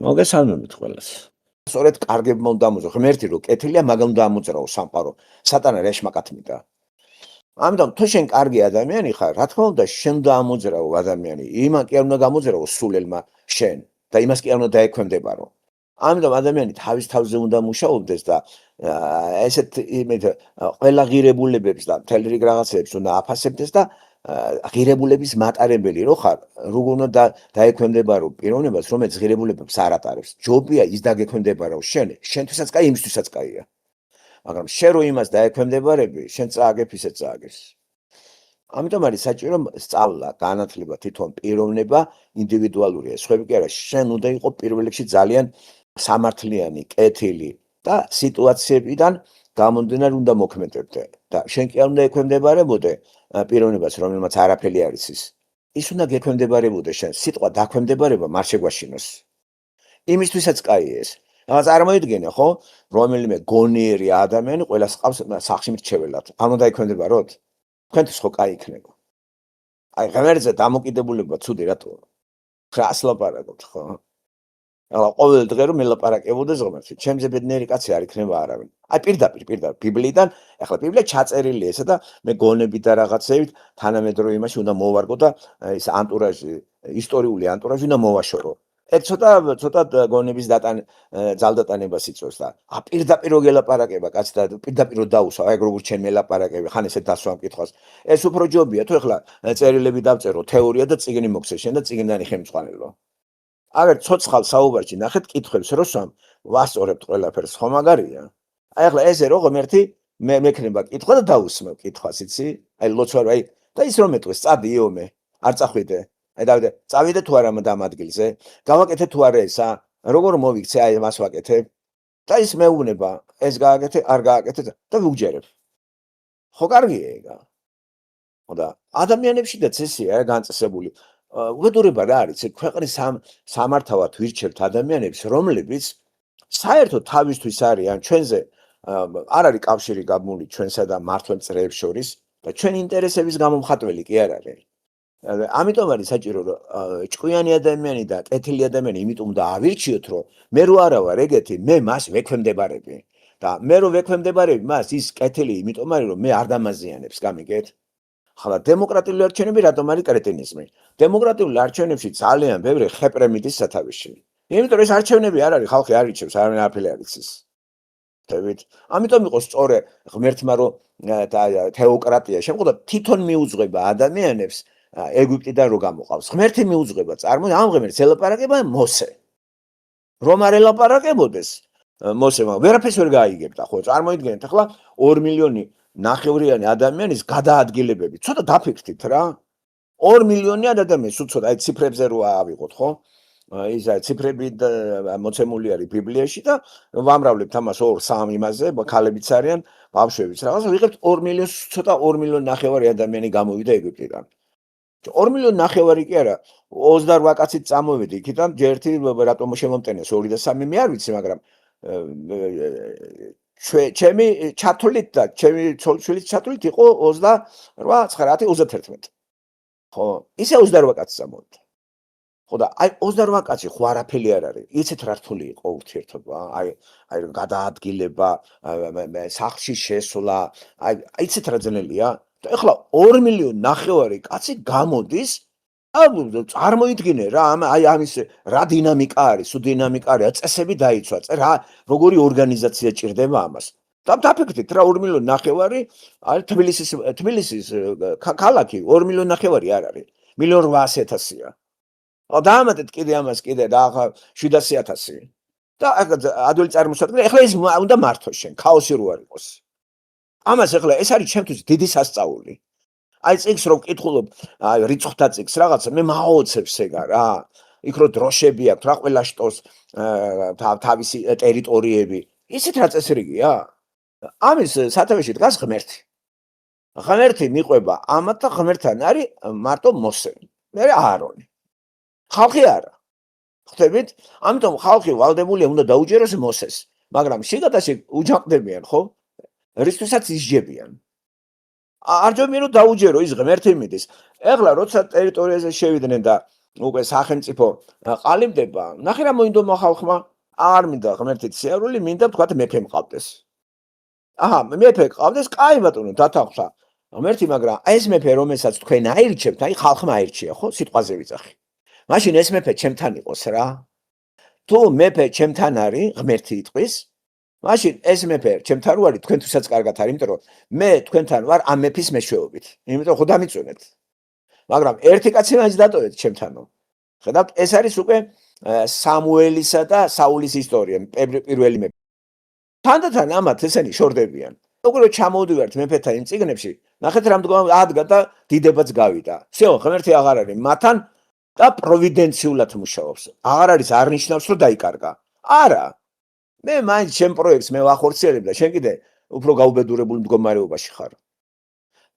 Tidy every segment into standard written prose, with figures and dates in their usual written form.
მოგესალმებით ყველას. სწორედ კარგებმა უნდა ამოძრაო. ღმერთი რო კეთილია, მაგამ უნდა ამოძრაო სამყარო. სატანა რა შმაკათმიდა. ამიტომ თუ შენ კარგი ადამიანი ხარ, რა თქმა უნდა, შენ უნდა ამოძრაო ადამიანი. იმან კი არ უნდა გამოძრაო სულელმა შენ და იმას კი არ უნდა დაექვემდებარო. ამიტომ ადამიანი თავის თავზე უნდა მუშაობდეს და ესეთ იმედ ყველა ღირებულებებს და მთელ რიგ რაღაცებს უნდა აფასებდეს და ღირებულების მატარებელი რო ხარ, როგორ უნდა დაექვემდებარო პიროვნებას, რომელიც ღირებულებებს არ ატარებს. ჯობია ის დაგექვემდებარო შენთვისაც კაი, იმისთვისაც კაია. მაგრამ შენ რო იმას დაექვემდებარები, შენ წააგებ ისე წააგეს. ამიტომ არის საჭირო სწავლა, განათლება, თვითონ პიროვნება, ინდივიდუალურია. სხვები კი არა, შენ უნდა იყო პირველ რიგში ძალიან სამართლიანი, კეთილი და სიტუაციებიდან გამომდინარე უნდა მოქმედებდე და შენ კი არ უნდა ექვემდებარებოდე პიროვნებას, რომელმაც არაფერი არის ის. ის უნდა გექვემდებარებოდე შენ. სიტყვა დაქვემდებარება მარ შეგვაშინოს. იმისთვისაც კაი ეს. რაღაც წარმოიდგინე, ხო? რომელიმე გონიერი ადამიანი ყველას ყავს სახში მრჩეველად. არ უნდა ექვემდებაროთ? თქვენთვის ხო კაი იქნება. აი, ღმერთზე დამოკიდებულება ცუდი რატო? რას ლაპარაკობთ, ხო? ახლა ყოველ დღე რომ მელაპარაკებოდეს ღმერთი, ჩემზე ბედნიერი კაცი არ იქნება არავინ. აი, პირდაპირ ბიბლიიდან, ახლა ბიბლია ჩაწერილია ესა და მე გონებით და რაღაცებით თანამედროვე იმაში უნდა მოვარგო და ეს ანტურაჟი, ისტორიული ანტურაჟი უნდა მოვაშორო. ეგ ცოტა გონების ძალდატანებას იწვევს და პირდაპირ რო გელაპარაკება კაცი და პირდაპირ რო დაუსვა, აი როგორ ჩემ მელაპარაკები, ხან ესე დასვა მკითხავს. ეს უფრო ჯობია, თუ ახლა წერილები დავწერო, თეორია და წიგნი მოგცე შენ და წიგნიდან ხემწყვალელო. აგერ ცოცხალ საუბარში ნახეთ კითხვებს როსვამ, ვასწორებთ ყველაფერს, ხო მაგარია? აი ახლა ესე რო ღმერთი მექნება კითხვა და დაусმევ კითხვას, იცი? აი ლოცვა აი და ის რომ მეტყვის, წადი იომე, არ წახვიდე. აი დავიდე, წავიდე თუ არა ამ ადგილზე, გავაკეთე თუ არა ესა, როგორ მოვიქცე, აი მას ვაკეთებ. და ის მეუბნება, ეს გააკეთე, არ გააკეთე და ვუჯერებ. ხო კარგია ეგა. ხო და ადამიანებშიდაც ესეა განწესებული. უბედურება რა არის, ქვეყნის სამართავად ვირჩევთ ადამიანებს, რომლებიც საერთოდ თავისთვის არიან ჩვენზე არ არის კავშირი გაბმული ჩვენსა და მართლ მწრეებს შორის და ჩვენი ინტერესების გამომხატველი კი არ არის. ამიტომ არის საჭირო რომ ჭკვიანი ადამიანი და კეთილი ადამიანი იმიტომ უნდა ავირჩიოთ რომ მე რო არა ვარ ეგეთი მე მას ვექვემდებარები და მე რო ვექვემდებარები მას ის კეთილი იმიტომ არის რომ მე არ დამაზიანებს გამიგეთ ხლა დემოკრატიული არჩევნები რატომ არის კრეტინიზმი დემოკრატიული არჩევნებში ძალიან ბევრი ხეპრემიდის სათავეში იმიტომ რომ ეს არჩევნები არ არის ხალხი არ ირჩევს არამედ არაფერი არ იცის დავით ამიტომ იყო სწორე ღმერთმა რომ თეოკრატია შემოყდა თვითონ მიუძღვება ადამიანებს ეგვიპტიდან რო გამოყავს. ღმერთი მიუძღვება წარმოი ამ ღმერთს ელაპარაკება მოსე. რომ არ ელაპარაკებოდეს მოსე ვერაფერს ვერ გაიგებდა ხო წარმოიდგინეთ ახლა 2 მილიონი ნახევრიანი ადამიანის გადაადგილებები. ცოტა დაფიქრდით რა. 2 მილიონი ადამიანს უცოტა აი ციფრებზე რო ავიღოთ ხო? ის ციფრები მოცემული არის ბიბლიაში და ვამრავლებთ ამას 2-3 იმაზე, ქალებიც არიან, ბავშვებიც რაღაც ვიღებთ 2 მილიონს ცოტა 2 მილიონი ნახევარი ადამიანი გამოვიდა ეგვიპტიდან. 2 მილიონი ნახევარი კი არა 28 კაცით წამოვედი იქიდან ერთი რატომ შემომტენეს 2 და 3 მე არ ვიცი მაგრამ ჩემი ჩათვლით და ჩემი ცოლ-შვილის ჩათვლით იყო 28 9 31 ხო ისე 28 კაცი წამოვედი ხო და აი 28 კაცი ხო არაფერი არ არის იცით რა რთული იყო ურთიერთობა აი გადაადგილება სახლში შესვლა აი იცით რა ძნელია და ეხლა 2 მილიონი ნახევარი კაცი გამოდის წარმოიდგინე რა აი ამის რა დინამიკა არის სუ დინამიკა არის წესები დაიცვა რა როგორი ორგანიზაცია ჭირდება ამას და დაფიქრდით რა 2 მილიონი ნახევარი არის თბილისის ქალაქი 2 მილიონი ნახევარი არ არის 1.8 მილიონია დაამატეთ კიდე ამას კიდე და 700,000 და ადვილი წარმოსადგურე ეხლა ის უნდა მართოს შენ ქაოსი რო არ იყოს ამას ახლა ეს არის ჩემთვის დიდი სასწაული. აი წიგს რომ ვკითხულობ, აი რიცხთა წიგს რაღაცა მე მაოცებს ეგა რა. იქ რო დროშები აქვს, რა ყველა შტოს თავისი ტერიტორიები. ისეთ რა წესრიგია? ამის სათავეში დგას ღმერთი. ღმერთი მიყვება ამათ და ღმერთთან არის მარტო მოსე. მე აარონი. ხალხი არა. ხვდებით? ამიტომ ხალხი ვალდებულია უნდა დაუჯეროს მოსეს, მაგრამ შეგადაში უჯაყდებიან, ხო? რისთვისაც ისჯებიან. არ ჯობია რომ დაუჯერო ის ღმერთი მიდის. ეხლა როცა ტერიტორიაზე შევიდნენ და უკვე სახელმწიფო ყალიბდება, ნახე რა მოინდომა ხალხმა, არ მინდა ღმერთით სიარული, მინდა თქვათ მეფე მყავდეს. აჰა, მეფე ყავდეს, კაი ბატონო, დათანხმდა. ღმერთი, მაგრამ ეს მეფე, რომელსაც თქვენ აირჩევთ, აი ხალხმა აირჩია, ხო, სიტყვაზე ვიძახი. მაშინ ეს მეფე ჩემთან იყოს რა. თუ მეფე ჩემთან არის, ღმერთი იტყვის, მაშინ ეს მეფე ჩემთან რო არის, თქვენთვისაც კარგად არის, იმიტომ რომ მე თქვენთან ვარ ამ მეფის მეშვეობით. იმიტომ ხო დამიწუნეთ. მაგრამ ერთი კაცი მაინც დატოვეთ ჩემთანო. ხედავთ, ეს არის უკვე სამუელისა და საულის ისტორია, პირველი მეფე. თანდათან ამათ ესენი შორდებიან. უკვე ჩამოვდივართ მეფეთა იმ წიგნებში, ნახეთ რა მდგომა ადგა და დიდებაც გავიდა. всё, ღმერთი აღარ არის მათთან და პროვიდენციულად მუშაობს. აღარ არის არნიშნავს რომ დაიკარგა. არა. მე მაინც ჩემ პროექტს მე ვახორციელებ და შენ კიდე უფრო გაუბედურებულ მდგომარეობაში ხარ.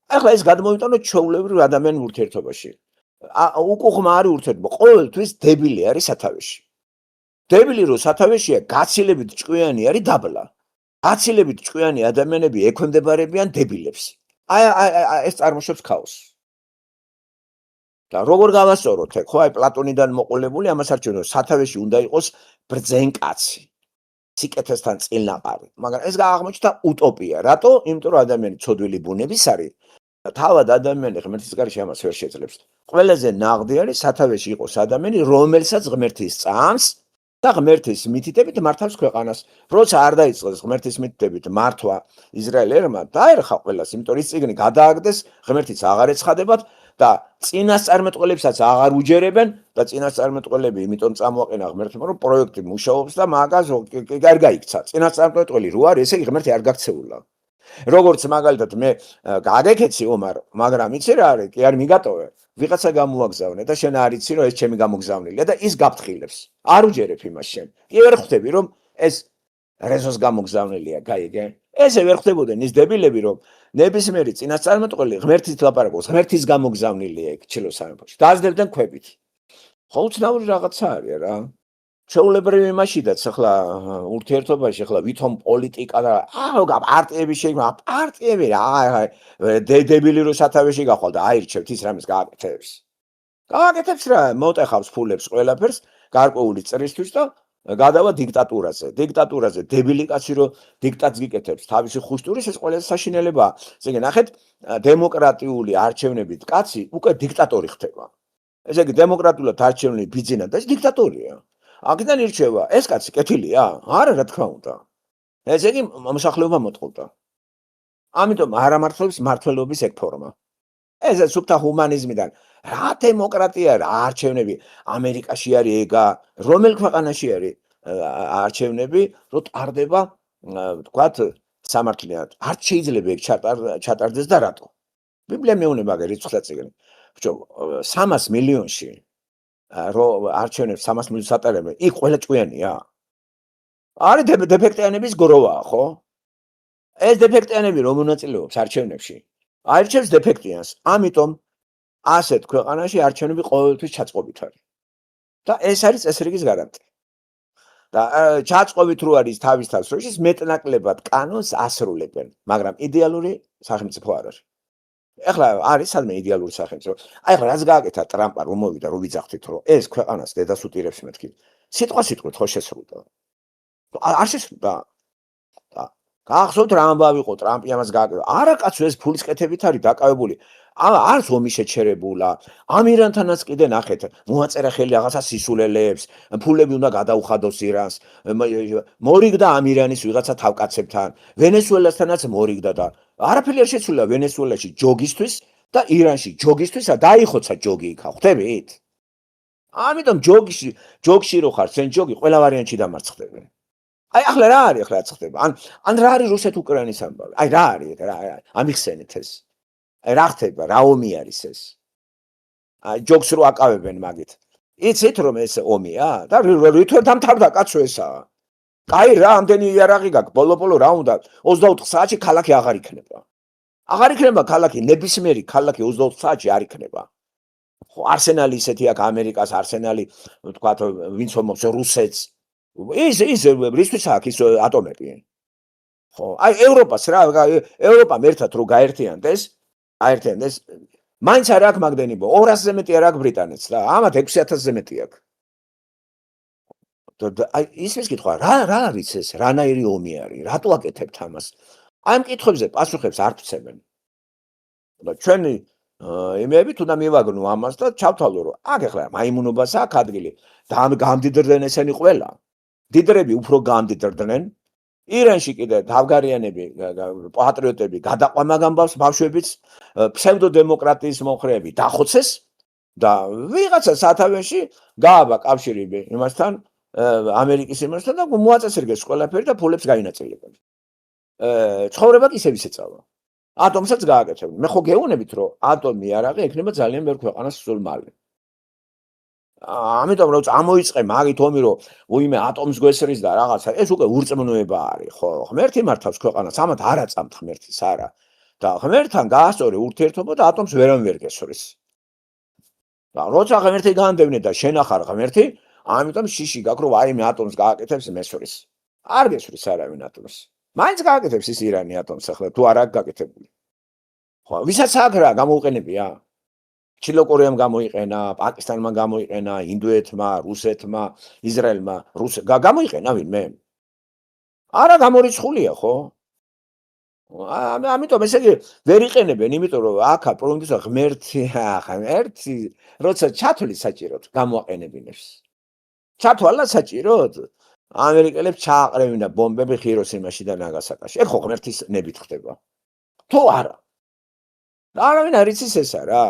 ახლა ეს გადმოვიტანოთ ჩვეულებრივ ადამიანურ ურთიერთობაში. უკუღმა არის ურთიერთობა, ყოველთვის დებილი არის სათავეში. დებილი რო სათავეშია, გაცილებით ჭკვიანი არის დაბლა. გაცილებით ჭკვიანი ადამიანები ექვემდებარებიან დებილებს. აი ეს წარმოშობს ქაოსს. და როგორ გავასწოროთ, ხო, აი პლატონიდან მოყოლებული ამას არ ჩვენო, სათავეში უნდა იყოს ბრძენკაცი. სიკეთესთან წილნაყარი. მაგრამ ეს გააღმოჩნდა უტოპია. რატო? იმიტომ რომ ადამიანი ცოდვილი ბუნების არის. თავად ადამიანი ღმერთის გარშე ამას ვერ შეძლებს. ყველაზე ნაღდი არის სათავეში იყოს ადამიანი, რომელსაც ღმერთი სწამს და ღმერთის მითითებით მართავს ქვეყანას. როცა არ დაიწყეს ღმერთის მითითებით მართვა ისრაელერმა, დაერხა ყველას, იმიტომ რომ ის წიგნი გადააგდეს, ღმერთიც აღარ ეცხადებათ და წინასწარმეტყველებსაც აღარ უჯერებენ და წინასწარმეტყველები იმიტომ წამოაყენა ღმერთმა, რომ პროექტი მუშაობს და მაგას არ გაიქცა. წინასწარმეტყველი რო არის, ესე იგი ღმერთი არ გაქცეულა. როგორც მაგალითად მე გაგეკეცი ომარ, მაგრამ იცი რა არის, კი არ მიგატოვე. ვიღაცა გამოაგზავნე და შენ არ იცი რომ ეს ჩემი გამოგზავნილია და ის გაფრთხილებს. არ უჯერებ იმას შენ. კი ვერ ხვდები რომ ეს რეზოს გამოგზავნილია, გაიგე? ესე ვერ ხვდებოდნენ ის დებილები რომ ნებისმიერი წინასწარმეტყველი ღმერთით ლაპარაკობს, ღმერთის გამოგზავნილია იქ ჩილოს სამეფოში. დაძლებდნენ ქვებით. ხო უცნაური რაღაცა არის რა. ჩვეულებრივ იმაშიდაც ახლა ურთიერთობაში ახლა ვითომ პოლიტიკა და პარტიები შეიქმნა, პარტიები რა, დებილი რო სათავეში გახვალ და აირჩევთ ის რამეს გააკეთებს. გააკეთებს რა, მოტეხავს ფულებს ყველაფერს გარკვეული წრისთვის და გადავა დიქტატურაზე. დიქტატურაზე დებილი კაცი რო დიქტატს გიკეთებს, თავისი ხუშტურის ეს ყველა საშინელებაა. ესე ნახეთ, დემოკრატიული არჩევნებით კაცი უკვე დიქტატორი ხდება. ესე იგი დემოკრატიულად არჩევნილი ბიძინა და ეს დიქტატორია. აქედან ირჩევა, ეს კაცი კეთილია? არა, რა თქმა უნდა. ესე იგი მოსახლეობა მოტყუდა. ამიტომ არ ამართლებს მართლობის ეგ ფორმა. ეს სუფთა ჰუმანიზმიდან რა დემოკრატია, რა არჩევნები ამერიკაში არის ეგა, რომელ ქვეყანაში არის არჩევნები, რო ტარდება, თქვათ, სამართლიანად. არ შეიძლება ეგ ჩატარდეს და რატო? ბიბლია მეუნება ეგ რიცხვთა წიგნი. ბიჭო, 300 მილიონში რო არჩევნებს 300 მილიონს ატარებენ, იქ ყველა ჭკვიანია. არის დეფექტიანების გროვა, ხო? ეს დეფექტიანები რომ მონაწილეობს არჩევნებში, აირჩევს დეფექტიანს. ამიტომ ასეთ ქვეყანაში არჩევნები ყოველთვის ჩაწყობით არის. და ეს არის წესრიგის გარანტია. და ჩაწყობით რო არის თავის თავს როშის მეტნაკლებად კანონს ასრულებენ, მაგრამ იდეალური სახელმწიფო არ არის. ეხლა არის სადმე იდეალური სახელმწიფო. აი ახლა რაც გააკეთა ტრამპმა რომ მოვიდა რომ ვიძახთით რომ ეს ქვეყანას დედას უტირებს მეთქი. სიტყვით ხო შესრულდა. არ შესრულდა. და გახსოვთ რა ამბავი იყო ტრამპი ამას გააკეთა. არა კაცო ეს ფულის კეთებით არის დაკავებული. არც ომი შეჩერებულა. ამ ირანთანაც კიდე ნახეთ, მოაწერა ხელი რაღაცა სისულელეებს, ფულები უნდა გადაუხადოს ირანს. მორიგდა ამ ირანის ვიღაცა თავკაცებთან. ვენესუელასთანაც მორიგდა და არაფერი არ შეცვლილა ვენესუელაში ჯოგისთვის და ირანში ჯოგისთვისა დაიხოცა ჯოგი იქა, ხვდებით? ამიტომ ჯოგში რო ხარ, სენ ჯოგი ყველა ვარიანტში დამარცხდები. აი ახლა რა არის ახლა რაც ხდება? ან რა არის რუსეთ-უკრაინის ამბავი? აი რა არის რა ამიხსენეთ ეს. აი რა ხდება, რა ომი არის ეს? აი ჯოგს რო აკავებენ მაგით. იცით რომ ეს ომია და რითო დამთავრდა კაცო ესაა? კაი რა, ამდენი იარაღი გაქვს, ბოლო რა უნდა 24 საათში ქალაქი აღარ იქნება. აღარ იქნება ქალაქი, ნებისმიერი ქალაქი 24 საათში არ იქნება. ხო, არსენალი ისეთი აქვს ამერიკას, არსენალი, თქვათ, ვინც მომს რუსეთს. ის რისთვის აქვს ის ატომები? ხო, აი ევროპას რა, ევროპამ ერთად რო გაერთიანდეს, მაინც არ აქვს მაგდენიბო 200-ზე მეტი არ აქვს ბრიტანეთს რა. ამათ 6000-ზე მეტი აქვს. აი ისმის კითხვა რა არის ეს? რანაირი ომი არის? რატო აკეთებთ ამას? აი ამ კითხვებზე პასუხებს არ ვცემენ. და ჩვენი იმეები თუ და მივაგნო ამას და ჩავთვალო რომ აქ ახლა მაიმუნობას აქვს ადგილი და ამ გამდიდრდნენ ესენი ყველა. დიდრები უფრო გამდიდრდნენ. ირანში კიდე თავგარიანები, პატრიოტები გადაყვამა გამბავს ბავშვებიც ფსევდოდემოკრატიის მომხრეები დახოცეს და ვიღაცა სათავეში გააბა კავშირი იმასთან ამერიკის იმასთან და მოაწესრიგეს ყველაფერი და ფულებს გაინაწილებენ. ცხოვრება კი ისევ ისე წავა. ატომსაც გააკეთებენ. მე ხო გეუბნებით რომ ატომი არაღი ექნება ძალიან ბევრ ქვეყანას სულ მალე. ამიტომ რომ წამოიწყე მაგით ომი რომ უიმე ატომს გვესრის და რაღაცა ეს უკვე ურწმუნოება არის ხო ღმერთი მართავს ქვეყანას ამათ არ აწამთ ღმერთის არა და ღმერთთან გაასწორე ურთიერთობა და ატომს ვერამ ვერ გესვრის და როცა ღმერთი განდევნე და შენ ახარ ღმერთი ამიტომ შიში გაქვს რომ აი მე ატომს გააკეთებს მესვრის არ გესვრის არავინ ატომს მაინც გააკეთებს ის ირანი ატომს ახლა თუ არ აქვს გაკეთებული ხო ვისაც აგრა გამოუყენებია ჩილოკორეამ გამოიყენა, პაკისტანმა გამოიყენა, ინდოეთმა, რუსეთმა, ისრაელმა, გამოიყენა ვინმე? არა გამორიცხულია ხო? ამიტომ ესე იგი ვერ იყენებენ, იმიტომ რომ აქა პრომდის ღმერთი, ღმერთი, როცა ჩათვლის საჭიროდ გამოაყენებინებს. ჩათვალა საჭიროდ ამერიკელებს ჩააყრევინა ბომბები ჰიროსიმაში და ნაგასაკაში. ეგ ხო ღმერთის ნებით ხდება. თუ არა. არავინ არ იცის ესა რა.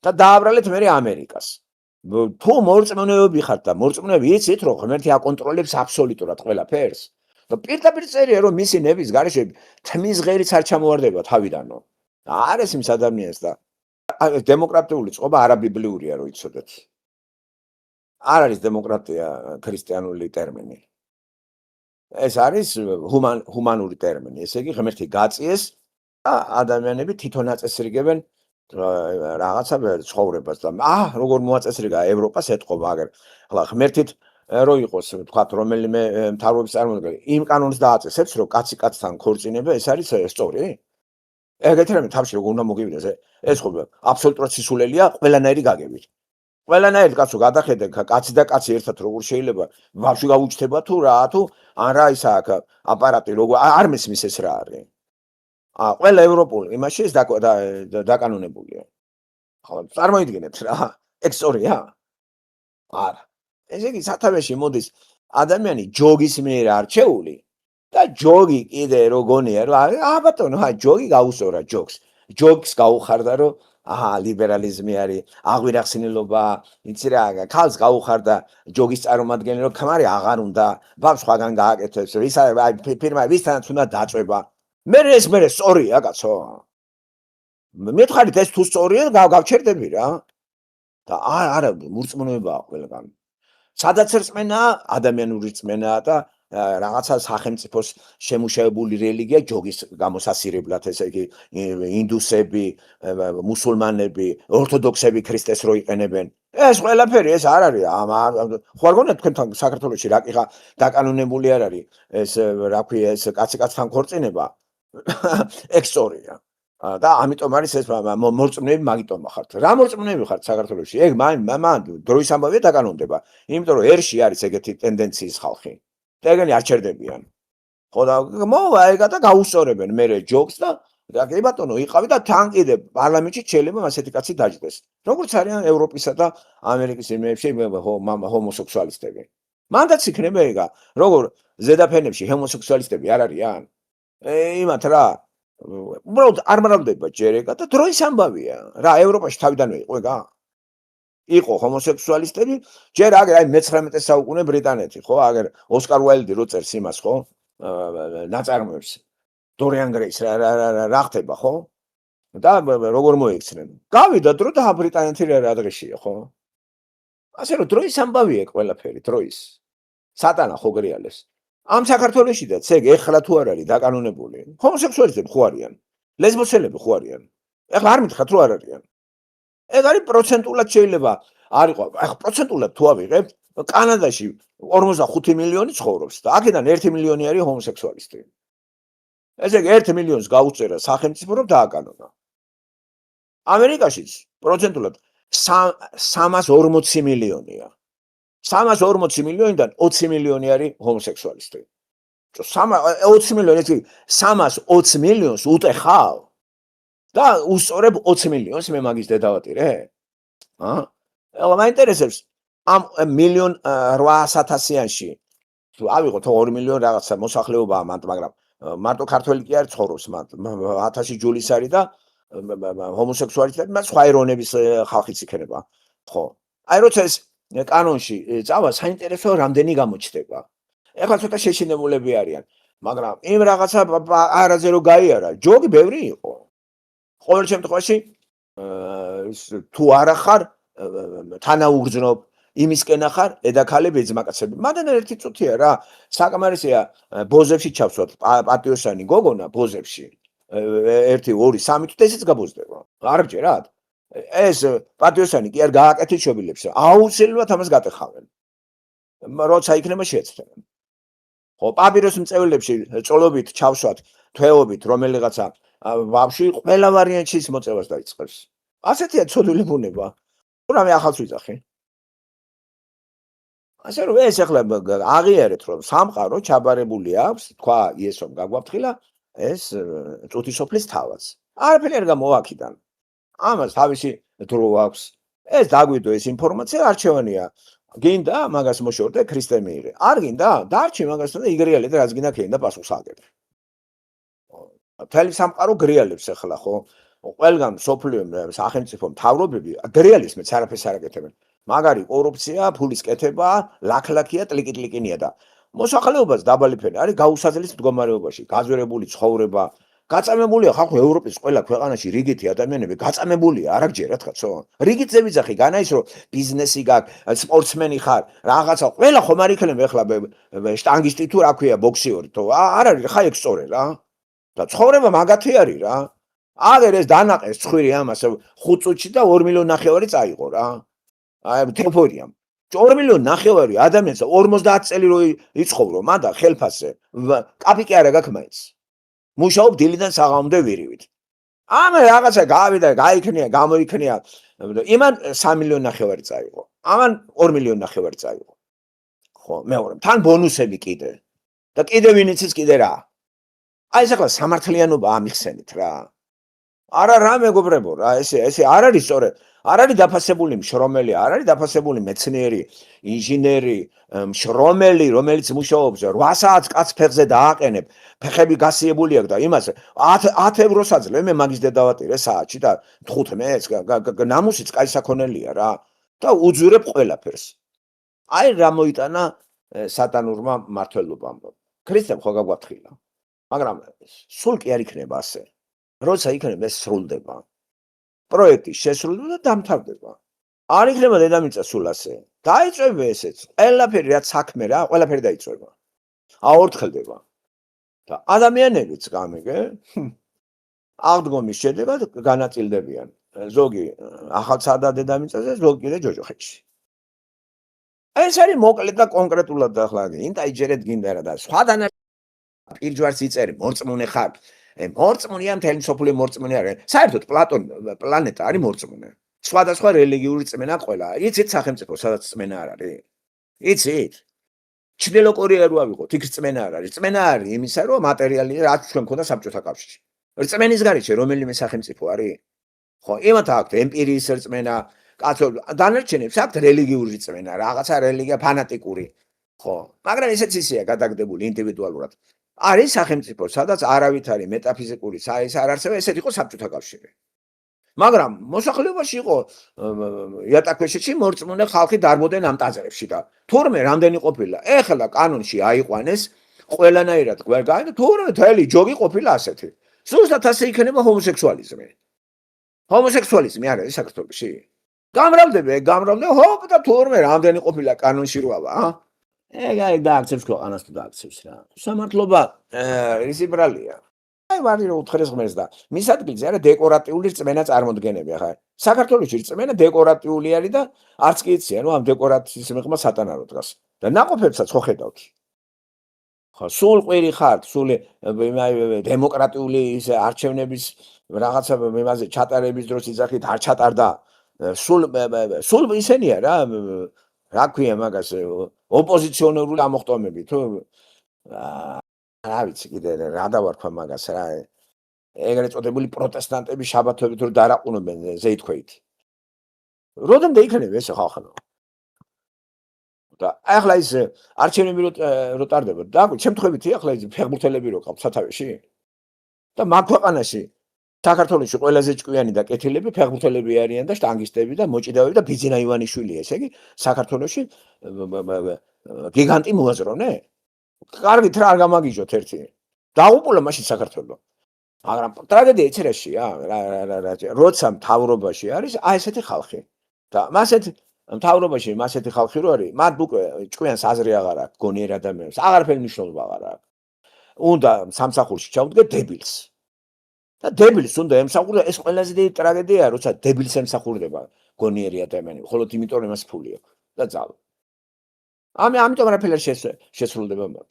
და დააბრალეთ მე ამერიკას. თუ მორწმუნეები ხართ და მორწმუნეები იცით რომ ღმერთი აკონტროლებს აბსოლუტურად ყველაფერს და პირდაპირ წერია რომ მისი ნების გარეშე თმის ღერიც არ ჩამოვარდება თავიდანო. არ ეს იმს ადამიანს და დემოკრატიული წყობა არაბიბლიურია რომ იცოდეთ. არ არის დემოკრატია ქრისტიანული ტერმინი. ეს არის ჰუმანური ტერმინი. ესე იგი ღმერთი გაწიეს და ადამიანები თვითონ აწესრიგებენ რაღაცა ცხოვრებას და როგორ მოაწესრიგა ევროპას ეთყობა აგერ ახლა ღმერთით რო იყოს თქვათ რომელიმე მთავრობის წარმომადგენელი იმ კანონს დააწესებს რომ კაცი კაცთან ქორწინება ეს არის სწორი ეგეთი რამე თავში როგორ უნდა მოგივიდეს ეს ხო აბსოლუტურად სისულელია ყველანაირი გაგებით ყველანაირი კაცო გადახედე კაცი და კაცი ერთად როგორ შეიძლება ბავშვი გაუჩნდება თუ რა თუ ან რა ისა აქ აპარატი როგორ არ მისმის ეს რა არის ყველა ევროპული იმაში ეს დაკანონებულია. ხო, წარმოიდგინეთ რა, ეგ სწორია? არა. ესე იგი სათავეში მოდის ადამიანი ჯოგის მიერ არჩეული და ჯოგი კიდე როგორია რომ ბატონო, ჯოგი გაუსწორა ჯოგს. ჯოგს გაუხარდა რომ ლიბერალიზმი არის, აღვირახსნილობა, იცი რა, ქალს გაუხარდა ჯოგის წარმომადგენელი რომ ქმარი აღარ უნდა, ბავშვს სხვაგან გააკეთებს, ფირმა ვისთანაც უნდა დაწვება. მე სწორია კაცო. მითხარით ეს თუ სწორია გავჩერდები რა. და არა მურწმუნოებაა ყველგან. სადაც რწმენაა, ადამიანური რწმენაა და რაღაცა სახელმწიფოს შემუშავებული რელიგია ჯოგის გამოსასირებლად, ესე იგი ინდუსები, მუსულმანები, ორთოდოქსები ქრისტეს რო იყენებენ. ეს ყველაფერი ეს არ არის. ხო არ გონიათ თქვენთან საქართველოში რა კიხა დაკანონებული არ არის ეს რა ქვია ეს კაცი კაცთან ქორწინება. ეგ სწორია. და ამიტომ არის ეს მორწმუნეები მაგიტომ ხართ. რა მორწმუნეები ხართ საქართველოში? ეგ მან დროის ამბავია დაკანონდება. იმიტომ რომ ერში არის ეგეთი ტენდენციის ხალხი. და ეგენი არ ჩერდებიან. ხო და მოვა ეგა და გაუსწორებენ მე ჯოგს და კი ბატონო იყავი და თან კიდე პარლამენტში შეიძლება ასეთი კაცი დაждდეს. როგორც არიან ევროპისა და ამერიკის იმეებში ჰომოსექსუალისტები. მანდაც იქნება ეგა. როგორ ზედაფენებში ჰომოსექსუალისტები არ არიან? იმათ რა უბრალოდ არ მრავლდება ჯერ ეგა და დროის ამბავია რა ევროპაში თავიდანვე იყო ეგა იყო ჰომოსექსუალისტები ჯერ აგერ აი მე-19 საუკუნე ბრიტანეთი ხო აგერ ოსკარ უაილდი რო წერს იმას ხო ნაწარმოებს დორიან გრეის რა ხდება ხო და როგორ მოიქცნენ გავიდა დრო და ბრიტანეთი რა დღეშია ხო ასე რომ დროის ამბავია ყველაფერი დროის სატანა ხო გრიალეს ამ საქართველოშიდაც ეგ ეხლა თუ არ არის დაკანონებული ჰომოსექსუალისტები ხო არიან ლესბოსელები ხო არიან ეხლა არ მითხრათ რომ არ არიან ეგ არის პროცენტულად შეიძლება არ იყო ეხლა პროცენტულად თუ ავიღებთ კანადაში 45 მილიონი ცხოვრობს და აქედან 1 მილიონი არის ჰომოსექსუალისტი ესე იგი 1 მილიონს გაუწერა სახელმწიფო რომ დააკანონა ამერიკაშიც პროცენტულად 340 მილიონია. 340 მილიონიდან 20 მილიონი არის ჰომოსექსუალისტი. 20 მილიონი 320 მილიონს უტეხავ და უსწორებ 20 მილიონს მე მაგის დედავატირე? ეხლა მაინტერესებს ამ 1,800,000-იანში თუ ავიღოთ 2 მილიონი რაღაცა მოსახლეობაა მანდ, მაგრამ მარტო ქართველი კი არ ცხოვრობს მანდ. 1000 ჯულის არის და ჰომოსექსუალისტები და სხვა ეროვნების ხალხიც იქნება. ხო. აი როცა ეს კანონში წავა, საინტერესო რამდენი გამოჩნდება. ეხლა ცოტა შეშინებულები არიან, მაგრამ იმ რაღაცა არაზე რო გაიარა, ჯოგი ბევრი იყო. ყოველ შემთხვევაში თუ არა ხარ თანაუგრძნობ იმისკენ ახარ ედაქალებ ეძმაკაცები. მაგრამ ერთი წუთია რა, საკმარისია ბოზებში ჩავსვათ პატიოსანი გოგონა ბოზებში. 1 2 3 თვით ესეც გაბოზდება. არ გჯერათ? ეს პატიოსანი კი არ გააკეთილშობილებს, აუცილებლად ამას გატეხავენ. როცა იქნება შეეცდენენ. ხო, პაპიროს მწევლებში წოლობით ჩავსვათ, თვეობით რომელიღაცა ვაფშე ყველა ვარიანტში ის მოწევას დაიწყებს. ასეთია ცოდვილი ბუნება. რამე ახალს ვიძახი. ასე რომ ეს ახლა აღიარეთ რომ სამყარო ჩაბარებული აქვს, თქვა იესომ გაგვაფრთხილა ეს წუთისოფლის თავას. არაფერი არ გამოვა-აქიდან. ამას თავისი დრო აქვს. ეს დაგვიდო ეს ინფორმაცია არჩევანია. გინდა მაგას მოშორდე ქრისტე მიიღე. არ გინდა? დარჩი მაგასთან და იგრიალე და რაც გინდა ქენდა პასუხს აგებ. მთელი სამყარო გრიალებს ახლა ხო? ყველგან სოფლიო სახელმწიფო მთავრობები გრიალის მეც არაფერს არ აკეთებენ. მაგარი კორუფცია, ფულის კეთება, ლაქლაქია, ტლიკიტლიკინია და მოსახლეობას დაბალი ფენი არის გაუსაძლის მდგომარეობაში, გაზვერებული ცხოვრება, გაწამებულია ხალხი ევროპის ყველა ქვეყანაში რიგითი ადამიანები გაწამებულია, არ აგჯერათ კაცო. რიგითზე ვიძახი, განაის რომ ბიზნესი გაქვს, სპორტსმენი ხარ, რაღაცა, ყველა ხომ არ იქნება ახლა შტანგისტი თუ რა ქვია, ბოქსიორი თუ არ არის ხა ეგ სწორე რა. და ცხოვრება მაგათი არის რა. აგერ ეს დანაყეს ცხვირი ამას 5 წუთში და 2,5 მილიონი წაიღო რა. აი თეფორიამ 2,5 მილიონი ადამიანს 50 წელი რო იცხოვრო მან და ხელფასზე კაპი კი არა გაქვს მაინც მუშაობ დილიდან საღამომდე ვირივით ამ რაღაცა გავიდა გაიქნია გამოიქნია იმან 3,5 მილიონი წაიღო ამან 2,5 მილიონი წაიღო ხო მეორე თან ბონუსები კიდე და კიდე ვინიც ის კიდე რა აი ეს ახლა სამართლიანობა ამიხსენით რა არა რა მეგობრებო რა ესე არ არის სწორედ არ არის დაფასებული მშრომელი, არ არის დაფასებული მეცნიერი, ინჟინერი, მშრომელი, რომელიც მუშაობს 8 საათს კაც ფეხზე დააყენებ, ფეხები გასიებული აქვს და იმას 10 ევროს აძლევ მე მაგის დედავატირე საათში და 15-ს ნამუსიც კაი საქონელია რა და უძურებ ყველაფერს. აი რა მოიტანა სატანურმა მართლობამ. ქრისტემ ხო გაგვაფრთხილა. მაგრამ სულ კი არ იქნება ასე. როცა იქნება ეს სრულდება. პროექტი შესრულდება და დამთავრდება. არ იქნება დედამიწა სულ ასე. დაიწვება ესეც. ყველაფერი რაც საქმე რა, ყველაფერი დაიწვება. აორთხელდება. და ადამიანებიც გამიგე აღდგომის შედეგად განაწილდებიან. ზოგი ახალცადა დედამიწაზე, ზოგი კიდე ჯოჯოხეთში. ეს არის მოკლედ და კონკრეტულად და ახლა ინტაიჯერეთ გინდა რა და სხვადასხვა პირჯვარს იწერი მორწმუნე ხარ. მორწმუნეა მთელი მსოფლიო მორწმუნე არის. საერთოდ პლანეტა არის მორწმუნე. სხვადასხვა რელიგიური წმენა ყველა. იცით სახელმწიფო სადაც წმენა არ არის? იცით? ჩრდილო კორეა რო ავიღოთ, იქ წმენა არ არის. წმენა არის იმისა, რომ მატერიალი რაც ჩვენ მქონდა საბჭოთა კავშირში. წმენის გარეშე რომელიმე სახელმწიფო არის? ხო, იმათ აქვთ ემპირიის წმენა, კაცო, დანარჩენებს აქვთ რელიგიური წმენა, რაღაცა რელიგია ფანატიკური. ხო, მაგრამ ესეც ისეა გადაგდებული ინდივიდუალურად. არის სახელმწიფო, სადაც არავით არის მეტაფიზიკური საის არ არსება, ესეთ იყო საბჭოთა კავშირი. მაგრამ მოსახლეობაში იყო იატაკქვეშეთში მორწმუნე ხალხი დარბოდნენ ამ ტაძრებში და თურმე რამდენი ყოფილა. ეხლა კანონში აიყვანეს ყველანაირად გვერგაი და თურმე თელი ჯოგი ყოფილა ასეთი. ზუსტად ასე იქნება ჰომოსექსუალიზმი. ჰომოსექსუალიზმი არ არის საქართველოში. გამრავლდება, ჰოპ და თურმე რამდენი ყოფილა კანონში როავა, ეგ დააქცევს ქვეყანას თუ დააქცევს რა. სამართლობა ისი ბრალია. აი ვარი რომ უთხრეს ღმერთს და მის ადგილზე არა დეკორატიული რწმენა წარმოდგენები ახლა. საქართველოში რწმენა დეკორატიული არის და არც კი იციან რომ ამ დეკორატიის მიღმა სატანა რო დგას. და ნაყოფებსაც ხო ხედავთ. ხო, სულ ყვირი ხართ, სულ დემოკრატიული ის არჩევნების რაღაცა იმაზე ჩატარების დროს იძახით არ ჩატარდა. სულ ისენია რა ქვია მაგას ოპოზიციონერული ამოხტომები თუ რა ვიცი კიდე რა დავარქვა მაგას რა ეგრეთ წოდებული პროტესტანტები შაბათობით რო დარაყუნებენ ზეითქვეით. როდემდე იქნება ეს ხალხო? და ახლა ის არჩევნები რო ტარდება და შემთხვევითი ახლა ის ფეხბურთელები რო ყავთ სათავეში და მაგ ქვეყანაში საქართველოში ყველაზე ჭკვიანი და კეთილები ფეხბურთელები არიან და შტანგისტები და მოჭიდავეები და ბიძინა ივანიშვილი ესე იგი საქართველოში გიგანტი მოაზროვნე? კარგით რა არ გამაგიჟოთ ერთი. დაუპულა მაშინ საქართველო. მაგრამ ტრაგედია ეცერაშია როცა მთავრობაში არის აი ესეთი ხალხი და მასეთ მთავრობაში მასეთი ხალხი რო არის მათ უკვე ჭკვიანს აზრი აღარ აქვს გონიერ ადამიანს აღარაფერი მნიშვნელობა აღარ აქვს უნდა სამსახურში ჩავდგე დებილს და დებილს უნდა ემსახურა ეს ყველაზე დიდი ტრაგედიაა როცა დებილს ემსახურდება გონიერი ადამიანი მხოლოდ იმიტომ რომ მას ფული აქვს და ძალა ამიტომ არაფერი შესრულდება მათ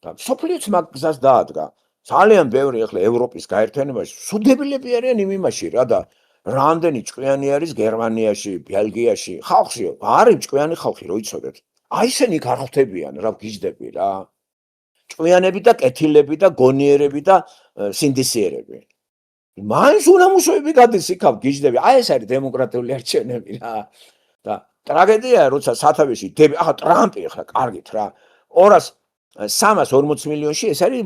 და სოფლიოც მაგ გზას დაადგა ძალიან ბევრი ახლა ევროპის გაერთიანებაში სუდებილები არიან იმ იმაში რა და რამდენი ჭკვიანი არის გერმანიაში, ბელგიაში, ხალხიო, არის ჭკვიანი ხალხი, რო იცოდეთ. აი ისინი არ ხვდებიან, რა გიждები რა. ჭკვიანები და კეთილები და გონიერები და სინდისიერები. მაინც უნამუშოები გადის იქავ გიждები. აი ეს არის დემოკრატიული არჩევნები რა. და ტრაგედია როცა სათავეში ახლა ტრამპი ახლა კარგით რა. 340 მილიონში ეს არის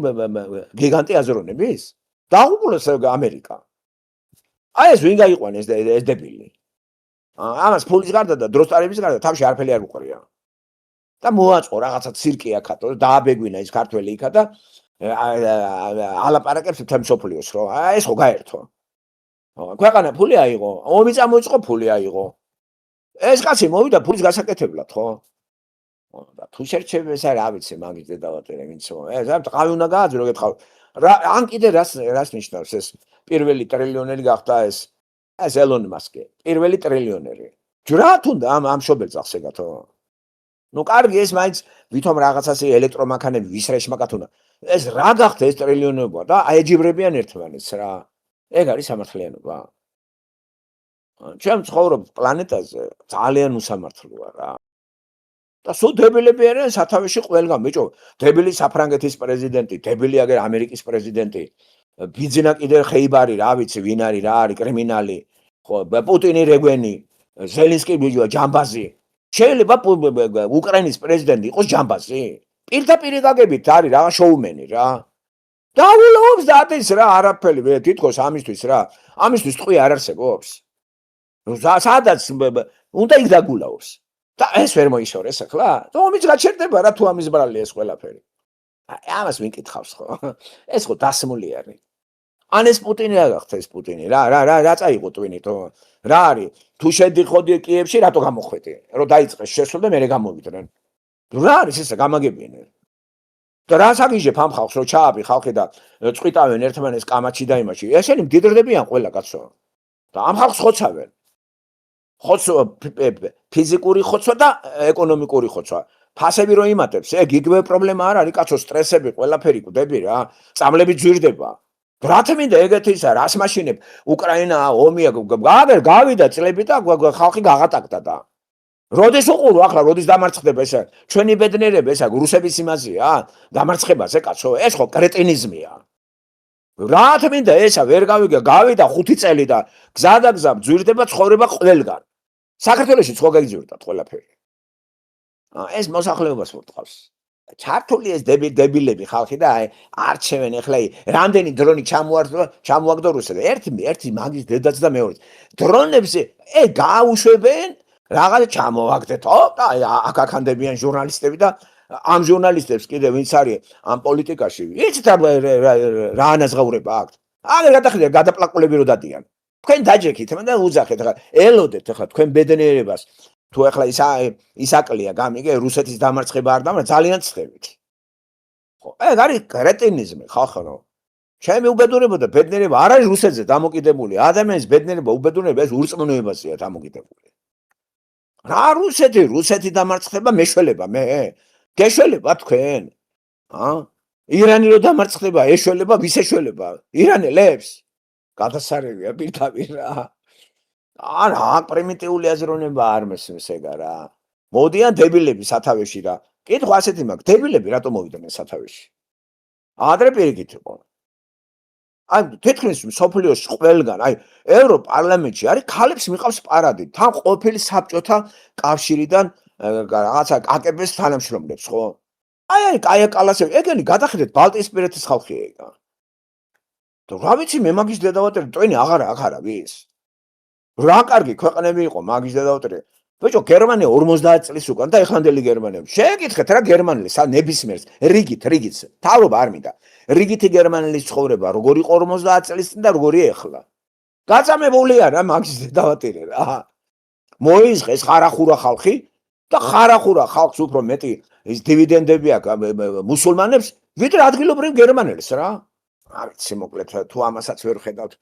გიგანტი აზროვნების. დაუყურეს ამერიკა. აი ეს ვინ გაიყვანე ეს დებილი. ამას ფულის გარდა და დროს ტარების გარდა თავში არაფერი არ უყრია. და მოაწყო რაღაცა ცირკი აქათო და დააბეგვინა ის ქართველი იქა და ალაპარაკებს მთელ მსოფლიოს რო აი ეს ხო გაერთო. ქვეყანა ფული აიღო, ომი წამოიწყო ფული აიღო. ეს კაცი მოვიდა ფულის გასაკეთებლად ხო? და თუ შერჩები ეს რა ვიცი მაგის დედავატერე ვინცო. ეს რა ტყავი უნდა გააძრო გეთხოვ. ან კიდე რას ნიშნავს ეს პირველი ტრილიონერი გახდა ეს ელონ მასკი. პირველი ტრილიონერი. ჯრათ უნდა ამ შობელძახს ეგათო. ნუ კარგი ეს მაინც ვითომ რაღაცას ელექტრომანქანები ვისრეშმაკათ უნდა. ეს რა გახდა ეს ტრილიონერობა და აეჯიბრებიან ერთმანეთს რა. ეგ არის სამართლიანობა. ჩვენ ცხოვრობ პლანეტაზე ძალიან უსამართლოა რა. და სულ დებილები არიან სათავეში ყველგან ბიჭო. დებილი საფრანგეთის პრეზიდენტი, დებილი აგერ ამერიკის პრეზიდენტი. ბიძინა კიდე ხეიბარი რა ვიცი ვინ არის რა არის კრიმინალი ხო პუტინი რეგვენი ზელენსკი ბიჭო ჯამბაზი შეიძლება უკრაინის პრეზიდენტი იყოს ჯამბაზი პირდაპირ გაგებით არის რა შოუმენი რა დაულობს დადეს რა არაფერი თითქოს ამისთვის რა ამისთვის ტყვი არ არსებობს სადაც უნდა იქ დაგულაოს და ეს ვერ მოიშორეს ახლა ომიც გაჩერდება რა თუ ამის ბრალი ეს ყველაფერი ამას ვინ კითხავს ხო ეს ხო დასმული არის ან ეს პუტინი რა გახდა ეს პუტინი რა წაიღო ტვინითო რა არის თუ შედიხოდი კიევში რატო გამოხვედი რომ დაიწყეს შესულ და მე გამოვიდნენ რა არის ესე გამაგებინე და რა საგიჟებ ამ ხალხს რომ ჩააბი ხალხი და წვიტავენ ერთმანეთს კამაჩი და იმაში ესენი მდიდრდებიან ყველა კაცო და ამ ხალხს ხოცავენ ხოცვა ფიზიკური ხოცვა და ეკონომიკური ხოცვა ფასები რო იმატებს ეგ იგივე პრობლემა არ არის კაცო სტრესები ყველაფერი კვდები რა წამლები ძვირდება რა თმინდა ეგეთი ისა რას მაშინებ უკრაინა ომია გავიდა წლები და ხალხი გაღატაკდა და როდის უყურო ახლა როდის დამარცხდება ესა ჩვენი ბედნიერება ესა რუსების იმაზეა დამარცხებაზე კაცო ეს ხო კრეტინიზმია რა თმინდა ესა ვერ გავიდა 5 წელი და გზადაგზა ძვირდება ცხოვრება ყველგან საქართველოში ხო გაიძვირდათ ყველაფერი ეს მოსახლეობას ვურტყავს ჩართული ეს დებილები ხალხი და არჩევენ ახლა რამდენი დრონი ჩამოაგდო რუსეთს ერთი მაგის დედაც და მეორეც დრონებს გაუშვებენ რაღაც ჩამოაგდეთ და აქანდებიან ჟურნალისტები და ამ ჟურნალისტებს კიდე ვინც არის ამ პოლიტიკაში იცით რა ანაზღაურება აქვს აგერ გადახედე გადაპლაკულები რო დადიან თქვენ დაჯექით და უძახეთ ახლა ელოდეთ ახლა თქვენ ბედნიერებას თუ ახლა ისაკლია გამიგე რუსეთის დამარცხება არ და ძალიან ცხებით ხო ეგ არის კრეტინიზმი ხალხო ჩემი უბედურება და ბედნიერება არ არის რუსეთზე დამოკიდებული ადამიანის ბედნიერება უბედურება ეს ურწმუნოებაზეა დამოკიდებული რა რუსეთი დამარცხება მეშველება მე გეშველება თქვენ ირანი რო დამარცხდება, ეშველება, ვის ეშველება? ირანელებს? გადასარევია პირდაპირ რა. არა, პრიმიტიული აზროვნება არ მესმის ეგა რა. მოდიან დებილები სათავეში რა. კითხვა ასეთი მაქვს, დებილები რატომ მოვიდნენ სათავეში? ადრე პირიქით იყო. აი თითქმის მსოფლიოს ყველგან, აი ევროპარლამენტში არის ქალებს მიყავს პარადი, თან ყოფილი საბჭოთა კავშირიდან რაღაცა აკებეს თანამშრომლებს, ხო? აი კაია კალასები, ეგენი გადახედეთ ბალტიისპირეთის ხალხია ეგა. რა ვიცი მე მაგის დედავატერი ტვენი აღარა აქ არავის. რა კარგი ქვეყნები იყო მაგის დედავატერი. ბიჭო გერმანია 50 წლის უკან და ეხლანდელი გერმანია. შეგეკითხეთ რა გერმანელი ნებისმიერს რიგით თავრობა არ მინდა. რიგითი გერმანელის ცხოვრება როგორ იყო 50 წლის წინ და როგორია ეხლა. გაწამებულია რა მაგის დედავატერი რა. მოიძღეს ხარახურა ხალხი და ხარახურა ხალხს უფრო მეტი ის დივიდენდები აქვს მუსულმანებს ვიდრე ადგილობრივ გერმანელს რა. არ ვიცი მოკლედ თუ ამასაც ვერ ხედავთ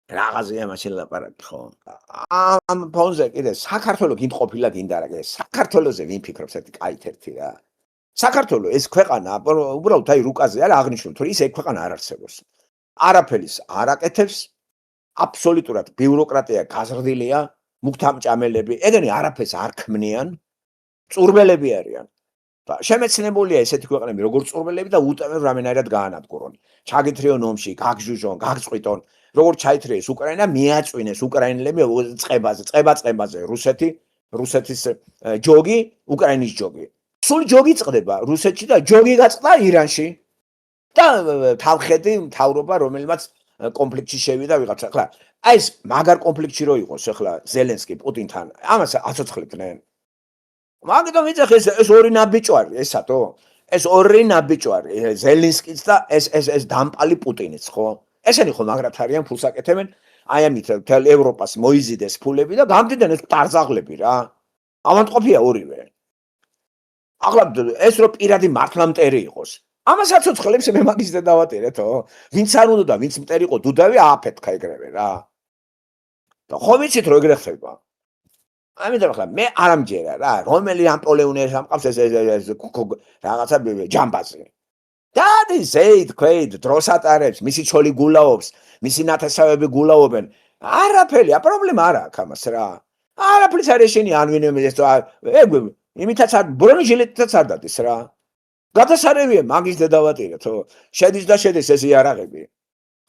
რაღაცია მაშინ ლაპარაკი ხო. ამ ფონზე კიდე საქართველოს გინდ ყოფილა გინდა რა კიდე საქართველოზე ვინ ფიქრობს ერთი კაით ერთი რა. საქართველოს ეს ქვეყანა უბრალოდ აი რუკაზე არა აღნიშნული თუ ის ეგ ქვეყანა არ არსებობს. არაფერის არ აკეთებს აბსოლუტურად ბიუროკრატია გაზრდილია მუქთამჭამელები ეგენი არაფერს არ ქმნიან წურბელები არიან. და შემეცნებულია ესეთი ქვეყნები როგორც წურბელები და უტევენ რამენაირად გაანადგურონ. ჩაგითრიონ ომში, გაგჟუჟონ, გაგწყვიტონ. როგორც ჩაითრიეს უკრაინა, მიაწვინეს უკრაინელები წყებაზე რუსეთის ჯოგი, უკრაინის ჯოგი. სულ ჯოგი წყდება რუსეთში და ჯოგი გაწყდა ირანში. და თავხედი მთავრობა რომელმაც კონფლიქტში შევიდა ვიღაცა. ახლა აი ეს მაგარ კონფლიქტში რო იყოს ახლა ზელენსკი პუტინთან, ამას აცოცხლებდნენ. მაგიტომ იცახ ეს ორი ნაბიჯვარი ესათო ეს ორი ნაბიჯვარი ზელენსკიც და ეს დამპალი პუტინიც ხო ესენი ხო მაგრად არიან ფულს აკეთებენ აი ამით მთელ ევროპას მოიზიდეს ფულები და გამდიდნენ ეს ტარზაღლები რა ავანტყოფია ორივე ახლა ეს რო პირადი მართლა მტერი იყოს ამას აცოცხლებს მე მაგის დედავატირეთო ვინც არ უნდა და ვინც მტერი იყო დუდავი ააფეთქა ეგრევე რა და ხო ვიცით რო ეგრე ხდება ამიტომ ახლა მე არ ამჯერა რა რომელი ამპოლეონერს ამყავს ეს რაღაცა ჯამბაზი და ზეით ქვეით დროს ატარებს მისი ჩოლი გულაობს მისი ნათესავები გულაობენ არაფერი პრობლემა არ აქვს ამას რა არაფერს არ ეშენი ანვინემ ეს ეგ იმითაც არ ბრონჟილეთაც არ დადის რა გადასარევია მაგის დედავატირეთო შედის და შედის ეს იარაღები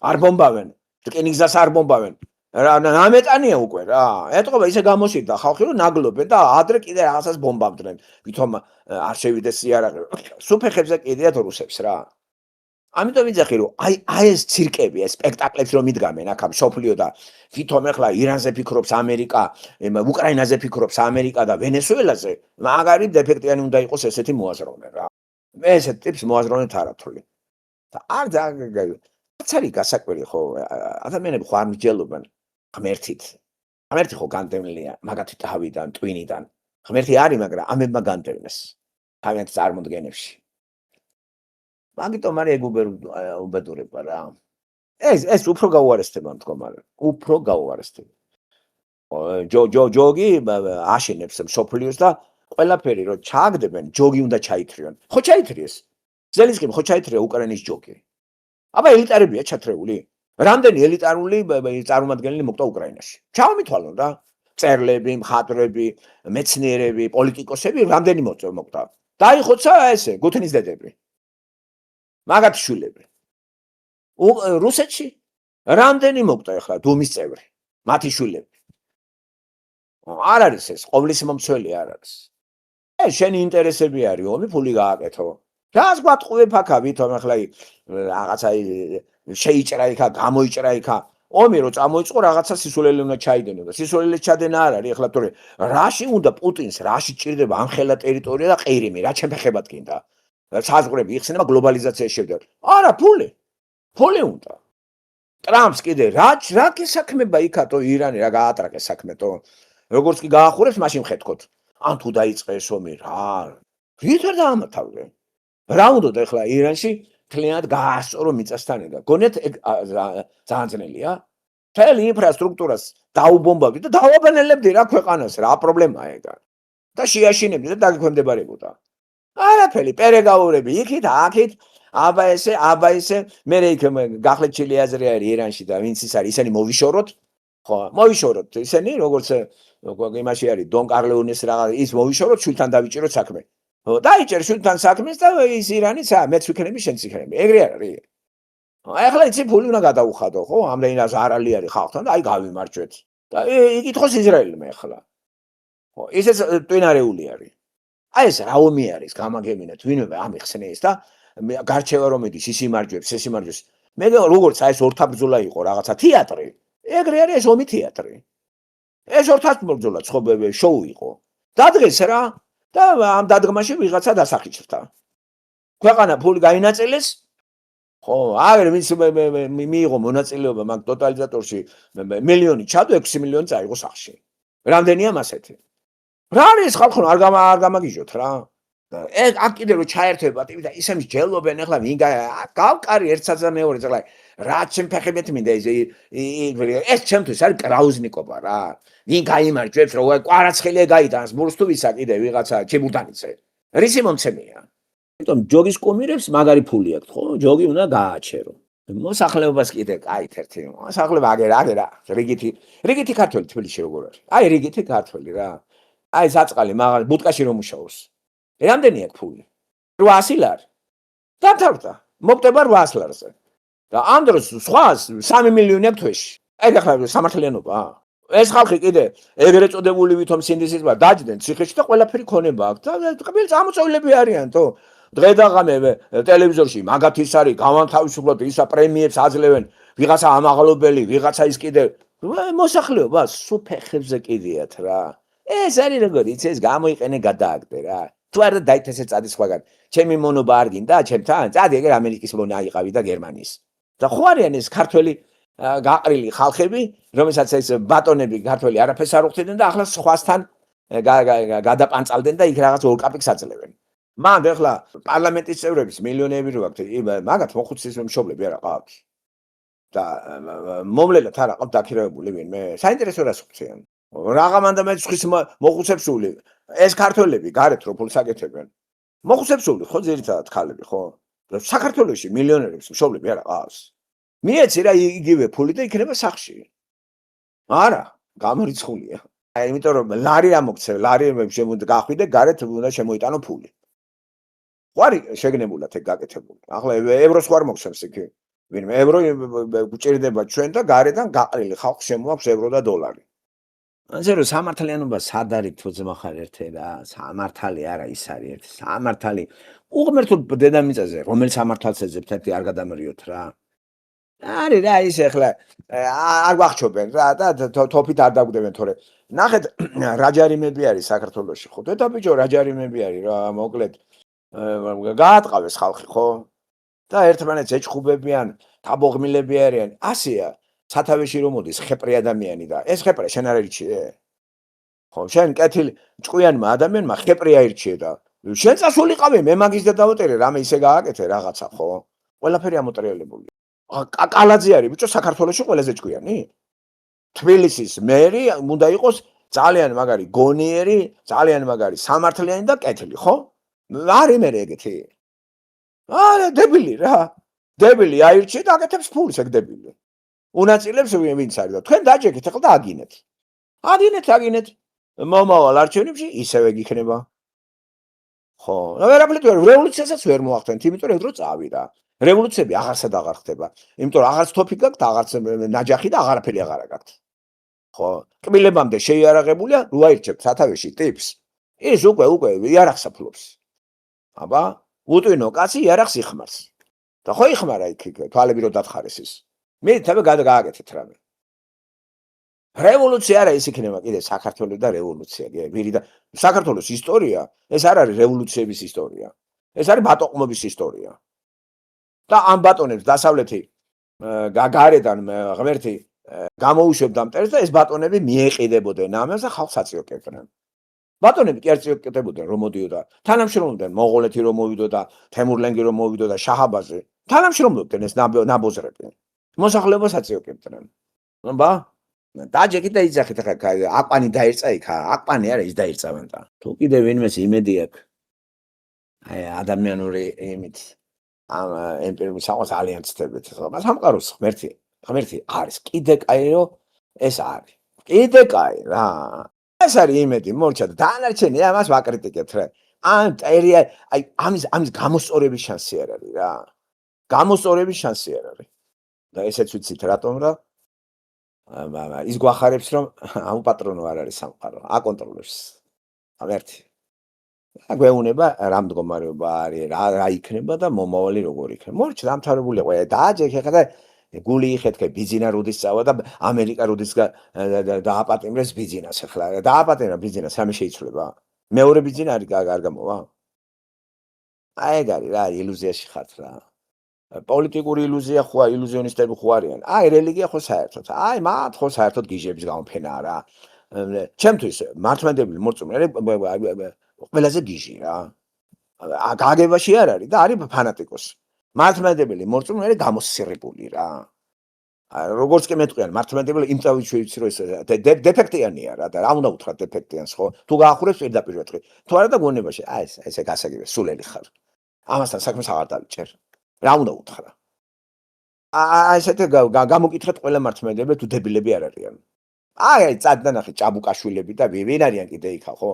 არ ბომბავენ რკინიგზას არ ბომბავენ რა ნამეტანია უკვე რა ეტყობა ისე გამოსიდა ხალხი რომ ნაგლობენ და ადრე კიდე რაღაცას ბომბავდნენ ვითომ არ შევიდეს იარაღი სუფეხებზე კიდეათ რუსებს რა ამიტომ ვიძახი რომ აი ეს ცირკები ეს სპექტაკლებს რომ მიდგამენ აქ ამ სოფლიო და ვითომ ახლა ირანზე ფიქრობს ამერიკა უკრაინაზე ფიქრობს ამერიკა და ვენესუელაზე მაგარი დეფექტიანი უნდა იყოს ესეთი მოაზროვნე რა მე ესეთ ტიპს მოაზროვნეთ არათვლი და არ არის გასაკვირი ხო ადამიანები ხო არ მიჯელობენ ღმერთით ღმერთი ხო განდევნილია მაგათი თავიდან ტვინიდან ღმერთი არის მაგრამ ამებმა განდევნეს თავიანთ წარმოდგენებში მაგიტომ არის ეგ უბედურება რა ეს უფრო გაუარესდება მდგომარე უფრო გაუარესდება ჯოგი აშენებს სოფლიოს და ყველაფერი რომ ჩააგდებენ ჯოგი უნდა ჩაითრიონ ხო ჩაითრიეს ზელენსკიმ ხო ჩაითრია უკრაინის ჯოგი აბა ელიტარებია ჩათრეული რამდენი ელიტარული წარმომადგენელი მოკტა უკრაინაში ჩავმითვალონ რა წერლები მხატვრები მეცნიერები პოლიტიკოსები რამდენი მოკტა დაიხოცა ესე გუთნის დედები მაგათი შვილები რუსეთში რამდენი მოკტა ახლა დუმის წევრი მათი შვილები არ არის ეს ყოვლის მომცველი არ არის ეს შენი ინტერესები არის ომი ფული გააკეთო რას გვატყუებ აქა ვითომ ახლა რაღაცა შეიჭრა იქა გამოიჭრა იქა ომი რო წამოიწყო რაღაცა სისულელი უნდა ჩაიდენო და სისულელი ჩადენა არ არის ახლა თორე რაში უნდა პუტინს რაში ჭირდება ამხელა ტერიტორია და ყირიმი რა ჩემფეხებად გინდა საზღვრები იხსნება გლობალიზაციაში შევდივარ არა ფული უნდა ტრამპს კიდე რა გესაქმება იქათო ირანი რა გაატრაკეს საქმეთო როგორც კი გაახურებს მაშინ ხედქოთ ან თუ დაიწყეს ომი რა ვით არ დაამთავრე რა უნდა და ახლა ირანში თლიანად გაასწორო მიწასთან და გონეთ ძალიან ძნელია მთელი ინფრასტრუქტურას დაუბომბავდი და დავაბანელებდი რა ქვეყანას რა პრობლემაა ეგა და შეაშინებდი და დაგექვემდებარებოდა არაფერი, პერეგაურები იქით, აქით, აბა ესე, მერე იქ გახლეჩილი აზრი არის ირანში და ვინც ის არის, ისინი მოვიშოროთ, ხო, მოვიშოროთ, ისინი როგორც იმაში არის დონ კარლეონეს რაღაც ის მოვიშოროთ, შვილთან დავიჭიროთ საქმე. ხო, დაიჭერ შვილთან საქმეს და ის ირანიც მეც ვიქნები, შენც იქნები. ეგრე არ არის. ახლა იცი ფული უნდა გადაუხადო, ხო? ამდენად არალი არის ხალხთან და აი გავიმარჯვეთ. და იკითხოს ისრაელმა ახლა. ხო, ისეც ტვინარეული არის. აი ეს რა ომი არის, გამაგებინეთ, ვინმე ამიხსნეს და გარჩევა რომ მიდის, ის იმარჯვებს, ეს იმარჯვებს. მე როგორც აი ეს ორთაბრძოლა იყო რაღაცა თეატრი. ეგრე არის ეს ომი თეატრი. ეს ორთაბრძოლა ცხოვრებე შოუ იყო. დადგეს რა და ამ დადგმაში ვიღაცა დასახიჭრდა. ქვეყანა ფული გაინაწილეს ხო, აგერ ვინც მიიღო მონაწილეობა მაგ ტოტალიზატორში მილიონი ჩადო 6 მილიონი წაიღო სახში. რამდენია მასეთი? რა არის ხალხო არ გამაგიჟოთ რა. ეგ აქ კიდე რო ჩაერთვება ტივი და ისე მსჯელობენ ახლა ვინ გავკარი ერთსაც და მეორეც ახლა რა ჩემ ფეხებეთ მინდა ეს ჩემთვის არის კრაუზნიკობა რა. ვინ გაიმარჯვებს რო კვარაცხელია გაიტანს ბურს თუ ვისა კიდე ვიღაცა ჩებურდანიცე. რისი მომცემია? იმიტომ ჯოგის კუმირებს მაგარი ფული აქვს ხო? ჯოგი უნდა გააჩერო. მოსახლეობას კიდე კაით ერთი მოსახლეობა აგერა რიგითი ქართველი თბილისში როგორ არის? აი რიგითი ქართველი რა. აი საწყალი მაგალ ბუტკაში რომ მუშაობს. რამდენი აქვს ფული? 800 ლარი. დამთავრდა. მოპტება 800 ლარზე. და ამ დროს სხვას 3 მილიონი აქვს თვეში. აი ახლა სამართლიანობა. ეს ხალხი კიდე ეგრეთ წოდებული ვითომ სინდისიზმა დაჯდნენ ციხეში და ყველაფერი ქონება აქვს და ტყბილ წამოწევლები არიან თო. დღე და ღამე ტელევიზორში მაგათ ის არის გამანთავისუფლოთ ისა პრემიებს აძლევენ ვიღაცა ამაღლობელი ვიღაცა ის კიდე მოსახლეობა სულ ფეხებზე კიდიათ რა. ეს არის როგორი იცი ეს გამოიყენე გადააგდე რა. თუ არა დაითესე წადი სხვაგან. ჩემი მონობა არ გინდა ჩემთან? წადი ეგრე ამერიკის მონა იყავი და გერმანიის. და ხო არიან ეს ქართველი გაყრილი ხალხები, რომელსაც ეს ბატონები ქართველი არაფერს არ უხდიდნენ და ახლა სხვასთან გადაპანწალდნენ და იქ რაღაც ორკაპიკს აძლევენ. მან ახლა პარლამენტის წევრების მილიონები რო აქვს, მაგათ მოხუცის მშობლები არა ყავთ. და მომლელად არა ყავთ დაქირავებული ვინმე. საინტერესო რას ხუციან. რაღამანდა მე ხის მოხუცებსული ეს ქართველები გარეთ რო ფულს აკეთებენ. მოხუცებსული ხო ძირითადად ქალები ხო? საქართველოში მილიონერებს მშობლები არა ყავს. მიეცი რა იგივე ფული და იქნება სახში. არა, გამორიცხულია. აი იმიტომ რომ ლარი ამოქცე, ლარი შემოდ გახვიდე გარეთ უნდა შემოიტანო ფული. ვარი შეგნებულად ეგ გაკეთებული. ახლა ევროს ხარ მოხსენს იქ. ვინმე ევრო გუჭირდება ჩვენ და გარედან გაყრილი ხალხს შემოაქვს ევრო და დოლარი. ასე რომ სამართლიანობა სად არის თუ ძმახარ ერთე რა, სამართალი არა ის არის ერთი. სამართალი უღმერთო დედამიწაზე რომელ სამართალს ეძებთ ერთი არ გადამერიოთ რა. არის რა ის ახლა არ გვახჩობენ რა და თოფით არ დაგვდებენ თორე. ნახეთ რა ჯარიმები არის საქართველოში ხო? დედაბიჯო რა ჯარიმები არის რა, მოკლედ გაატყავეს ხალხი ხო? და ერთმანეთს ეჭხუბებიან, თაბოღმილები არიან. ასეა. სათავეში რომ მოდის ხეპრი ადამიანი და ეს ხეპრი შენ არ ერჩიე? ხო, შენ კეთილ ჭკვიანმა ადამიანმა ხეპრი აირჩიე და შენ წასულიყავი მე მაგის და დავუტერე რამე ისე გააკეთე რაღაცა ხო? ყველაფერი ამოტრიალებული. კაკალაძე არის ბიჭო საქართველოში ყველაზე ჭკვიანი? თბილისის მერი უნდა იყოს ძალიან მაგარი გონიერი, ძალიან მაგარი სამართლიანი და კეთილი, ხო? არის მე ეგეთი. არა, დებილი რა. დებილი აირჩიე და აკეთებს ფულს ეგ დებილი. უნაწილებს ვინც არის და თქვენ დაჯექით ახლა და აგინეთ. აგინეთ. მომავალ არჩევნებში ისევე გიქნება. ხო, ვერაფერი რევოლუციასაც ვერ მოახდენთ, იმიტომ რომ ეგ დრო წავიდა. რევოლუციები აღარსად აღარ ხდება. იმიტომ რომ აღარც თოფი გაქვთ, აღარც ნაჯახი და აღარაფერი აღარ გაქვთ. ხო, კბილებამდე შეიარაღებულია, რო აირჩევთ სათავეში ტიპს. ის უკვე იარაღს აფლობს. აბა, უტვინო კაცი იარაღს იხმარს. და ხო იხმარა იქ თვალები რო დათხარეს ის. მე თავი გააკეთეთ რამე. რევოლუცია არა ის იქნება კიდე საქართველოს და რევოლუცია. ვირიდა საქართველოს ისტორია, ეს არ არის რევოლუციების ისტორია. ეს არის ბატონყმობის ისტორია. და ამ ბატონებს დასავლეთი გარედან ღმერთი გამოუშვებდა მტერს და ეს ბატონები მიეყიდებოდნენ ამას და ხალხს აწიოკებდნენ. ბატონები კი აწიოკებდნენ რომ მოდიოდა თანამშრომლობდნენ მონღოლეთი რომ მოვიდოდა, თემურლენგი რომ მოვიდოდა, შაჰაბაზი. თანამშრომლობდნენ ეს ნაბოზრები. მოსახლეობას აწიოკებდნენ. ბა დაჯექით და იძახით ახლა აკვანი დაერწა იქ, აკვანი არა ის დაერწავენ და. თუ კიდე ვინმეს იმედი აქვს აი ადამიანური იმით ამ ემპირიული საყოს ძალიან ცდებით. მაგრამ სამყაროს ღმერთი არის. კიდე კაი რომ ეს არის. კიდე კაი რა. ეს არის იმედი მორჩა და დანარჩენი ამას ვაკრიტიკებთ რა. ან წერია აი ამის გამოსწორების შანსი არ არის რა. გამოსწორების შანსი არ არის. და ესეც ვიცით რატომ რა ის გვახარებს რომ აუპატრონო არ არის სამყარო, აკონტროლებს. ღმერთი. აგვეუნება რა მდგომარეობა არის, რა იქნება და მომავალი როგორ იქნება. მორჩ დამთავრებული ყო დააჯექე ხა და გული იხეთქე ბიზინა რუდის წავა და ამერიკა რუდის დააპატიმრეს ბიზინას ახლა. დააპატიმრა ბიზინას სამი შეიცვლება. მეორე ბიზინა არის არ გამოვა. აი ეგ არის რა ილუზიაში ხართ რა. პოლიტიკური ილუზია ხო ილუზიონისტები ხო არიან. აი რელიგია ხო საერთოდ. აი მათ ხო საერთოდ გიჟების გამოფენა რა. ჩემთვის მართლმადიდებელი მორწმუნე ყველაზე გიჟი რა. გაგებაში არ არის და არის ფანატიკოსი. მართლმადიდებელი მორწმუნე გამოსცირებული რა. როგორც კი მეტყვიან მართლმადიდებელი იმ წავით შეიძლება რომ ეს დეფექტიანია რა და რა უნდა უთხრა დეფექტიანს ხო? თუ გაახურებს პირდაპირ ვეთქვი. თუ არა და გონებაში აი ესე გასაგებია სულელი ხარ. ამასთან საქმეს აღარ დავიჭერ. რა უნდა უთხრა? ესეთი გამოკითხეთ ყველა მართლმადიდებელი თუ დებილები არ არიან. აი წადდანახე ჭაბუკაშვილები და ვინ არიან კიდე იქა ხო?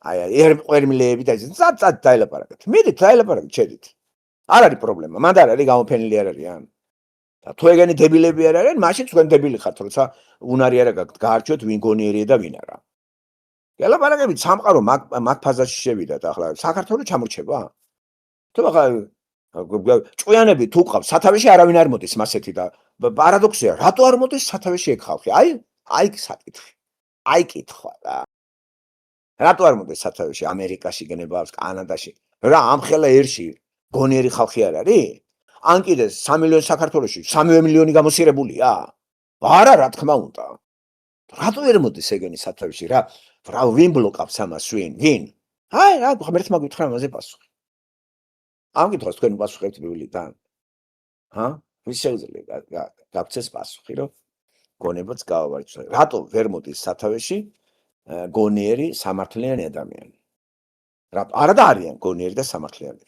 აი ერმყერმილეები და ეს წად დაელაპარაკეთ. მიდით დაელაპარაკეთ შედით. არ არის პრობლემა. მანდ არ არის გამოფენილი არ არიან. და თუ ეგენი დებილები არ არიან, მაშინ თქვენ დებილი ხართ, როცა უნარი არა გაქვთ გაარჩიოთ ვინ გონიერია და ვინ არა. გელაპარაკებით სამყარო მაგ ფაზაში შევიდა და ახლა საქართველოს ჩამორჩება? თუ ახლა ჭკვიანები თუ ყავს სათავეში არავინ არ მოდის მასეთი და პარადოქსია რატო არ მოდის სათავეში ეგ ხალხი აი საკითხი აი კითხვა რა რატო არ მოდის სათავეში ამერიკაში გენებავს კანადაში რა ამ ხელა ერში გონიერი ხალხი არ არის ან კიდე 3 მილიონი საქართველოში 3 მილიონი გამოსირებულია არა რა თქმა უნდა რატო არ მოდის ეგენი სათავეში რა ვინ ბლოკავს ამას ვინ აი რა ღმერთს მაგვითხრა ამაზე პასუხი ამ კითხვას თქვენ უპასუხებთ ბიბლიიდან? ვის შეუძლია გაგცეს პასუხი, რომ გონებაც გავავარჯიშოთ. რატო ვერ მოდის სათავეში გონიერი სამართლიანი ადამიანი? რატო? არა და არიან გონიერი და სამართლიანი.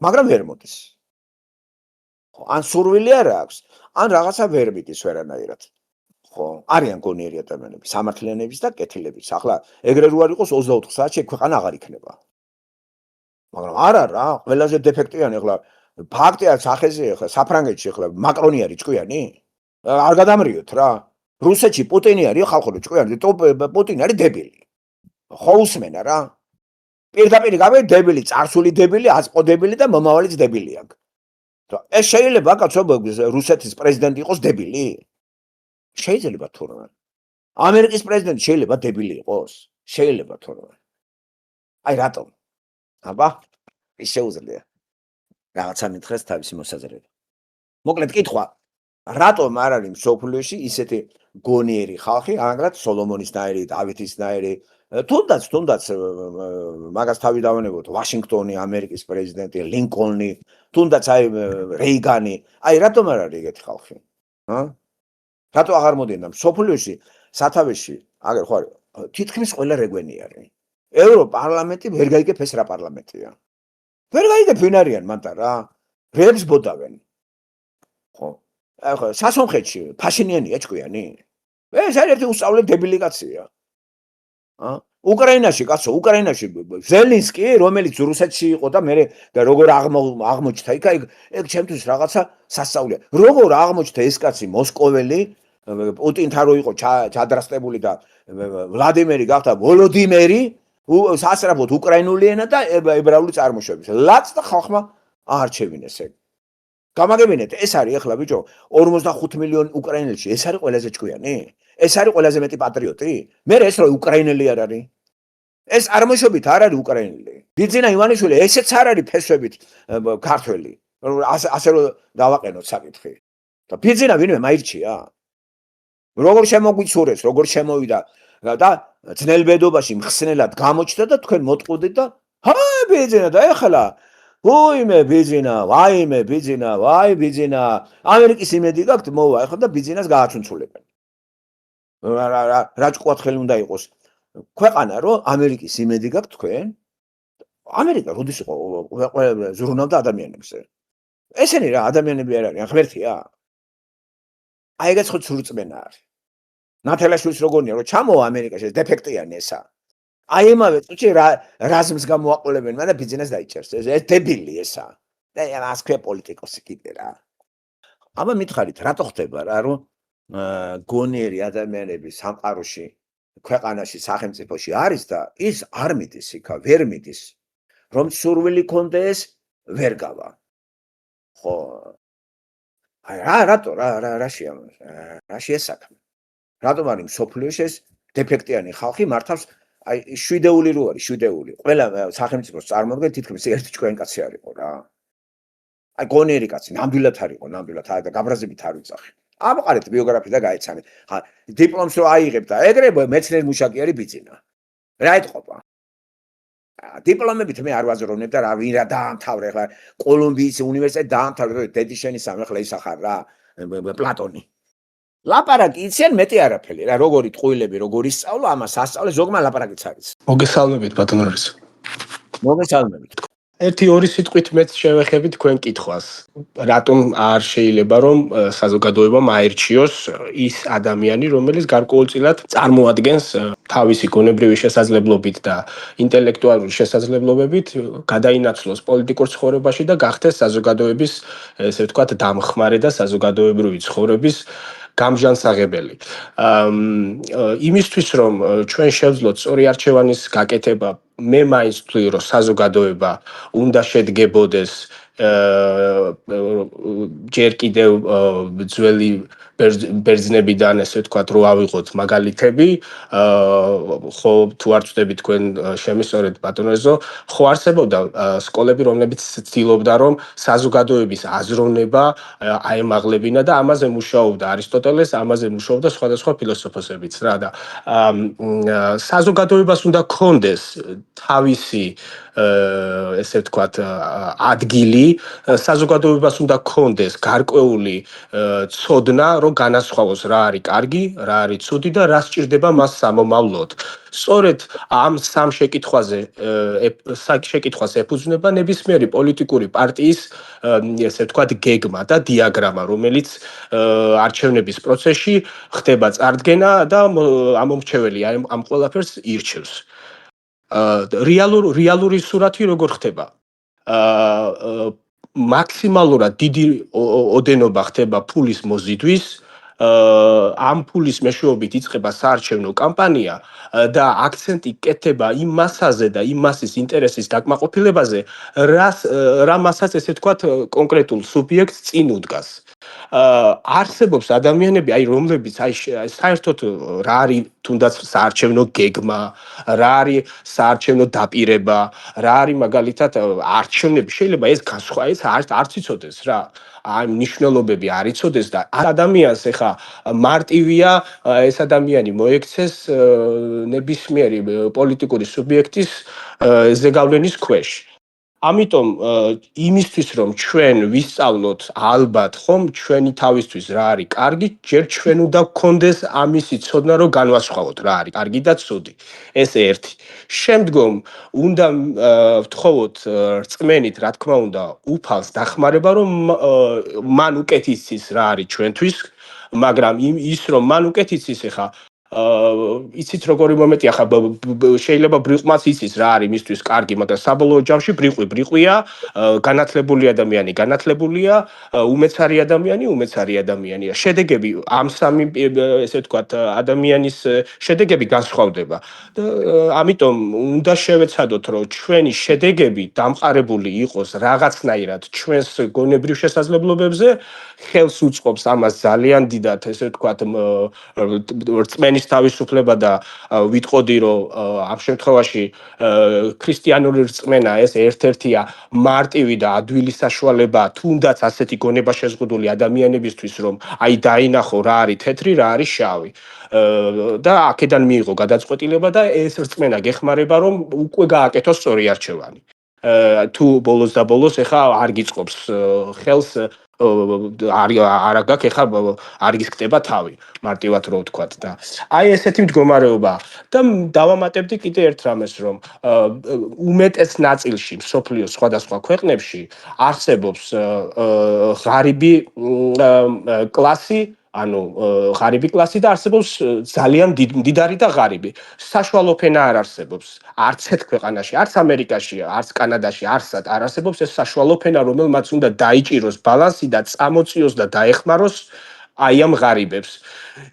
მაგრამ ვერ მოდის. ან სურვილი არ აქვს, ან რაღაცა ვერ მიდის ვერანაირად. ხო, არიან გონიერი ადამიანები, სამართლიანების და კეთილების. ახლა ეგრე რო არ იყოს 24 საათში ქვეყანა აღარ იქნება. მაგრამ არა რა, ყველაზე დეფექტიანი ახლა ფაქტია სახეზე ახლა საფრანგეთში ახლა მაკრონი არის ჭკვიანი? არ გადამრიოთ რა. რუსეთში პუტინი არის ხალხო ჭკვიანი, პუტინი არის დებილი. ხო უსმენა რა. პირდაპირ გავე დებილი, წარსული დებილი, აწყო დებილი და მომავალიც დებილი აქ. ეს შეიძლება კაცო რუსეთის პრეზიდენტი იყოს დებილი? შეიძლება თურმე. ამერიკის პრეზიდენტი შეიძლება დებილი იყოს? შეიძლება თურმე. აი რატომ? აბა ის შეუძლია რაღაცა მითხრეს თავისი მოსაზრება. მოკლედ კითხვა, რატომ არ არის მსოფლიოში ისეთი გონიერი ხალხი, აგრად სოლომონისნაირი, დავითისნაირი, თუნდაც მაგას თავი დავანებოთ, ვაშინგტონი, ამერიკის პრეზიდენტი, ლინკოლნი, თუნდაც აი რეიგანი, აი რატომ არ არის ეგეთი ხალხი? რატო აღარ მოდიან მსოფლიოში სათავეში, აგერ ხო არის, თითქმის ყველა რეგვენი არის. ევროპარლამენტი ვერ გაიგებ ეს რა პარლამენტია. ვერ გაიგებ ვინ არიან მანტა რა. რებს ბოდავენ. ხო. ახლა სასონხეთში ფაშინიანია ჭკვიანი. ეს ერთი უსწავლე დებილი კაცია. უკრაინაში კაცო, უკრაინაში ზელინსკი, რომელიც რუსეთში იყო და მე როგორ აღმოჩნდა იქ ეგ ჩემთვის რაღაცა სასწაულია. როგორ აღმოჩნდა ეს კაცი მოსკოველი, პუტინთან რო იყო ჩადრასტებული და ვლადიმერი გახდა ვოლოდიმერი სასწრაფოდ უკრაინული ენა და ებრაული წარმოშობის. ლაც და ხალხმა აარჩევინეს ეგ. გამაგებინეთ, ეს არის ახლა ბიჭო 45 მილიონი უკრაინელში, ეს არის ყველაზე ჭკვიანი? ეს არის ყველაზე მეტი პატრიოტი? მე ეს რო უკრაინელი არ არის. ეს წარმოშობით არ არის უკრაინელი. ბიძინა ივანიშვილი ესეც არ არის ფესვებით ქართველი. ასე რომ დავაყენოთ საკითხი. და ბიძინა ვინმე მაირჩია? როგორ შემოგვიცურეს, როგორ შემოვიდა და ძნელბედობაში მხსნელად გამოჩნდა და თქვენ მოტყუდით და ბიძინა და ეხლა ვაიმე ბიძინა, ვაი ბიძინა, ამერიკის იმედი გაქვთ მოვა ეხლა და ბიძინას გააცუნცულებენ. რა ჭკვათ ხელი უნდა იყოს. ქვეყანა რომ ამერიკის იმედი გაქვთ თქვენ? ამერიკა როდის იყო ზრუნავდა ადამიანებზე? ესენი რა ადამიანები არ არიან, ღმერთია? აი ეგაც ხო ცურწმენა არის. ნათელაშვილის როგორია, რომ ჩამოვა ამერიკაში, დეფექტიანი ესა. აი იმავე წუთში რაზმს გამოაყოლებენ, მაგრამ ბიზნეს დაიჭერს. ეს დებილი ესა. და ამას ქვია პოლიტიკოსი კიდე რა. აბა მითხარით, რატო ხდება რა, რომ გონიერი ადამიანები სამყაროში, ქვეყანაში, სახელმწიფოში არის და ის არ მიდის იქა, ვერ მიდის. რომ სურვილი კონდეს, ვერ გავა. ხო. აი რატო რა შეესაქმე? რატომ არის მსოფლიოში ეს დეფექტიანი ხალხი მართავს აი შვიდეული რო არის, შვიდეული. ყველა სახელმწიფოს წარმოადგენს თითქმის ერთი ჭკვიანი კაცი არისო რა. აი გონიერი კაცი, ნამდვილად არისო, ნამდვილად და გაბრაზებით არ ვიცახი. ამყარეთ ბიოგრაფია და გაეცანეთ. ხა დიპლომს რო აიღებ და ეგრე მეცნიერ მუშაკი არის ბიძინა. რა ეთყობა? დიპლომებით მე არ ვაზროვნებ და რა დაამთავრე ხა კოლუმბიის უნივერსიტეტი დაამთავრე დედის შენი სამეხლა ისახარ რა პლატონი. ლაპარაკი იციან მეტი არაფერი რა როგორი ტყუილები როგორი სწავლა ამას ასწავლე ზოგმა ლაპარაკიც არის. მოგესალმებით ბატონო არის. მოგესალმებით. ერთი-ორი სიტყვით მეც შევეხებით თქვენ კითხვას. რატომ არ შეიძლება რომ საზოგადოებამ აერჩიოს ის ადამიანი, რომელიც გარკვეულწილად წარმოადგენს თავისი გონებრივი შესაძლებლობით და ინტელექტუალური შესაძლებლობებით გადაინაცვლოს პოლიტიკურ ცხოვრებაში და გახდეს საზოგადოების, ესე ვთქვათ, დამხმარე და საზოგადოებრივი ცხოვრების გამჟანსაღებელი. იმისთვის რომ ჩვენ შევძლოთ სწორი არჩევანის გაკეთება, მე მაინც ვთვლი, რომ საზოგადოება უნდა შედგებოდეს ჯერ კიდევ ძველი ბერძნებიდან, ესე ვთქვათ, რო ავიღოთ მაგალითები, ხო თუ არ ვწდები თქვენ შემისწორეთ ბატონო, ხო არსებობდა სკოლები, რომლებიც ცდილობდა, რომ საზოგადოების აზროვნება აემაღლებინა და ამაზე მუშაობდა არისტოტელეს, ამაზე მუშაობდა სხვადასხვა ფილოსოფოსებიც რა და საზოგადოებას უნდა ქონდეს თავისი ესე ვთქვათ ადგილი, საზოგადოებას უნდა ქონდეს გარკვეული ცოდნა, რომ განასხვავოს რა არის კარგი, რა არის ცუდი და რა სჭირდება მას სამომავლოდ. სწორედ ამ სამ შეკითხვას ეფუძნება ნებისმიერი პოლიტიკური პარტიის ესე ვთქვათ გეგმა და დიაგრამა, რომელიც არჩევნების პროცესში ხდება წარდგენა და ამომრჩეველი ამ ყველაფერს ირჩევს. რეალური სურათი როგორ ხდება? მაქსიმალურად დიდი ოდენობა ხდება ფულის მოზიდვის, ამ ფულის მეშვეობით იწყება საარჩევნო კამპანია და აქცენტი კეთდება იმ მასაზე და იმ მასის ინტერესის დაკმაყოფილებაზე, რა მასაც ესე ვთქვათ კონკრეტულ სუბიექტს წინ უდგას. არსებობს ადამიანები, აი რომლებიც აი საერთოდ რა არის თუნდაც საარჩევნო გეგმა, რა არის საარჩევნო დაპირება, რა არის მაგალითად არჩევნები, შეიძლება ეს განსხვავდეს არც იცოდეს რა. აი მნიშვნელობები არ იცოდეს და ადამიანს ეხა მარტივია ეს ადამიანი მოექცეს ნებისმიერი პოლიტიკური სუბიექტის ზეგავლენის ქვეშ. ამიტომ იმისთვის რომ ჩვენ ვისწავლოთ ალბათ ხომ ჩვენი თავისთვის რა არის კარგი, ჯერ ჩვენ უნდა გქონდეს ამისი ცოდნა რომ განვასხვაოთ რა არის კარგი და ცუდი. ეს ერთი. შემდგომ უნდა ვთხოვოთ რწმენით, რა თქმა უნდა, უფალს დახმარება რომ მან უკეთ იცის რა არის ჩვენთვის, მაგრამ ის რომ მან უკეთ იცის ეხა იცით როგორი მომენტია ხა შეიძლება ბრიყვმაც იცის რა არის მისთვის კარგი, მაგრამ საბოლოო ჯამში ბრიყვია, განათლებული ადამიანი განათლებულია, უმეცარი ადამიანია. შედეგები ამ სამი ესე ვთქვათ ადამიანის შედეგები განსხვავდება. და ამიტომ უნდა შევეცადოთ რომ ჩვენი შედეგები დამყარებული იყოს რაღაცნაირად ჩვენს გონებრივ შესაძლებლობებზე, ხელს უწყობს ამას ძალიან დიდად ესე ვთქვათ რწმენის თავისუფლება და ვიტყოდი რომ ამ შემთხვევაში ქრისტიანული რწმენა ეს ერთ-ერთია მარტივი და ადვილი საშუალება თუნდაც ასეთი გონება შეზღუდული ადამიანებისთვის რომ აი დაინახო რა არის თეთრი, რა არის შავი. და აქედან მიიღო გადაწყვეტილება და ეს რწმენა გეხმარება რომ უკვე გააკეთოს სწორი არჩევანი. თუ ბოლოს ეხა არ გიწყობს ხელს არა გაქვს ეხლა არის ხდება თავი მარტივად რო ვთქვათ და აი ესეთი მდგომარეობა და დავამატებდი კიდე ერთ რამეს რომ უმეტეს ნაწილში მსოფლიოს სხვადასხვა ქვეყნებში არსებობს ღარიბი კლასი ანუ ღარიბი კლასი და არსებობს ძალიან მდიდარი და ღარიბი. საშუალო ფენა არ არსებობს. არც ერთ ქვეყანაში, არც ამერიკაში, არც კანადაში არსად არ არსებობს ეს საშუალო ფენა, რომელმაც უნდა დაიჭიროს ბალანსი და წამოწიოს და დაეხმაროს აი ამ ღარიბებს.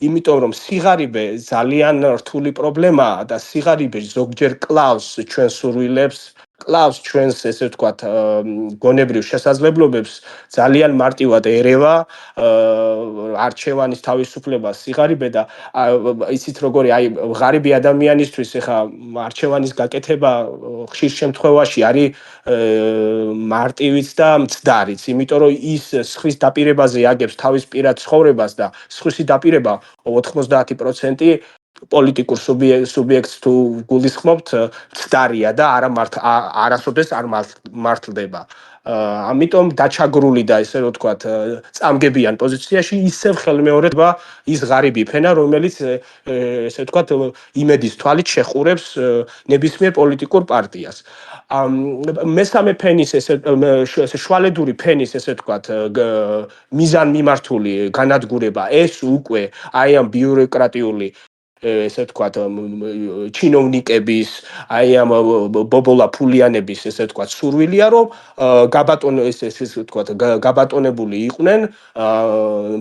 იმიტომ რომ სიღარიბე ძალიან რთული პრობლემაა და სიღარიბე ზოგჯერ კლავს ჩვენ სურვილებს კლავს ჩვენს ესე ვთქვათ გონებრივ შესაძლებლობებს ძალიან მარტივად ერევა არჩევანის თავისუფლება სიღარიბე და იცით როგორი აი ღარიბი ადამიანისთვის ეხა არჩევანის გაკეთება ხშირ შემთხვევაში არის მარტივიც და მცდარიც იმიტომ რომ ის სხვის დაპირებაზე აგებს თავის პირად ცხოვრებას და სხვისი დაპირება 90% პოლიტიკურ სუბიექტს თუ გულისხმობთ ცდარია და არასოდეს არ მართლდება. ამიტომ დაჩაგრული და ესე რომ ვთქვათ, წამგებიან პოზიციაში ისევ ხელმეორება ის ღარიბი ფენა, რომელიც ესე ვთქვათ, იმედის თვალით შეხურებს ნებისმიერ პოლიტიკურ პარტიას. მესამე ფენის ესე შვალედური ფენის ესე ვთქვათ, მიზანმიმართული განადგურება ეს უკვე აი ამ ბიუროკრატიული ესე ვთქვათ ჩინოვნიკების აი ამ ბობოლა ფულიანების ესე ვთქვათ სურვილია რომ ესე ვთქვათ გაბატონებული იყვნენ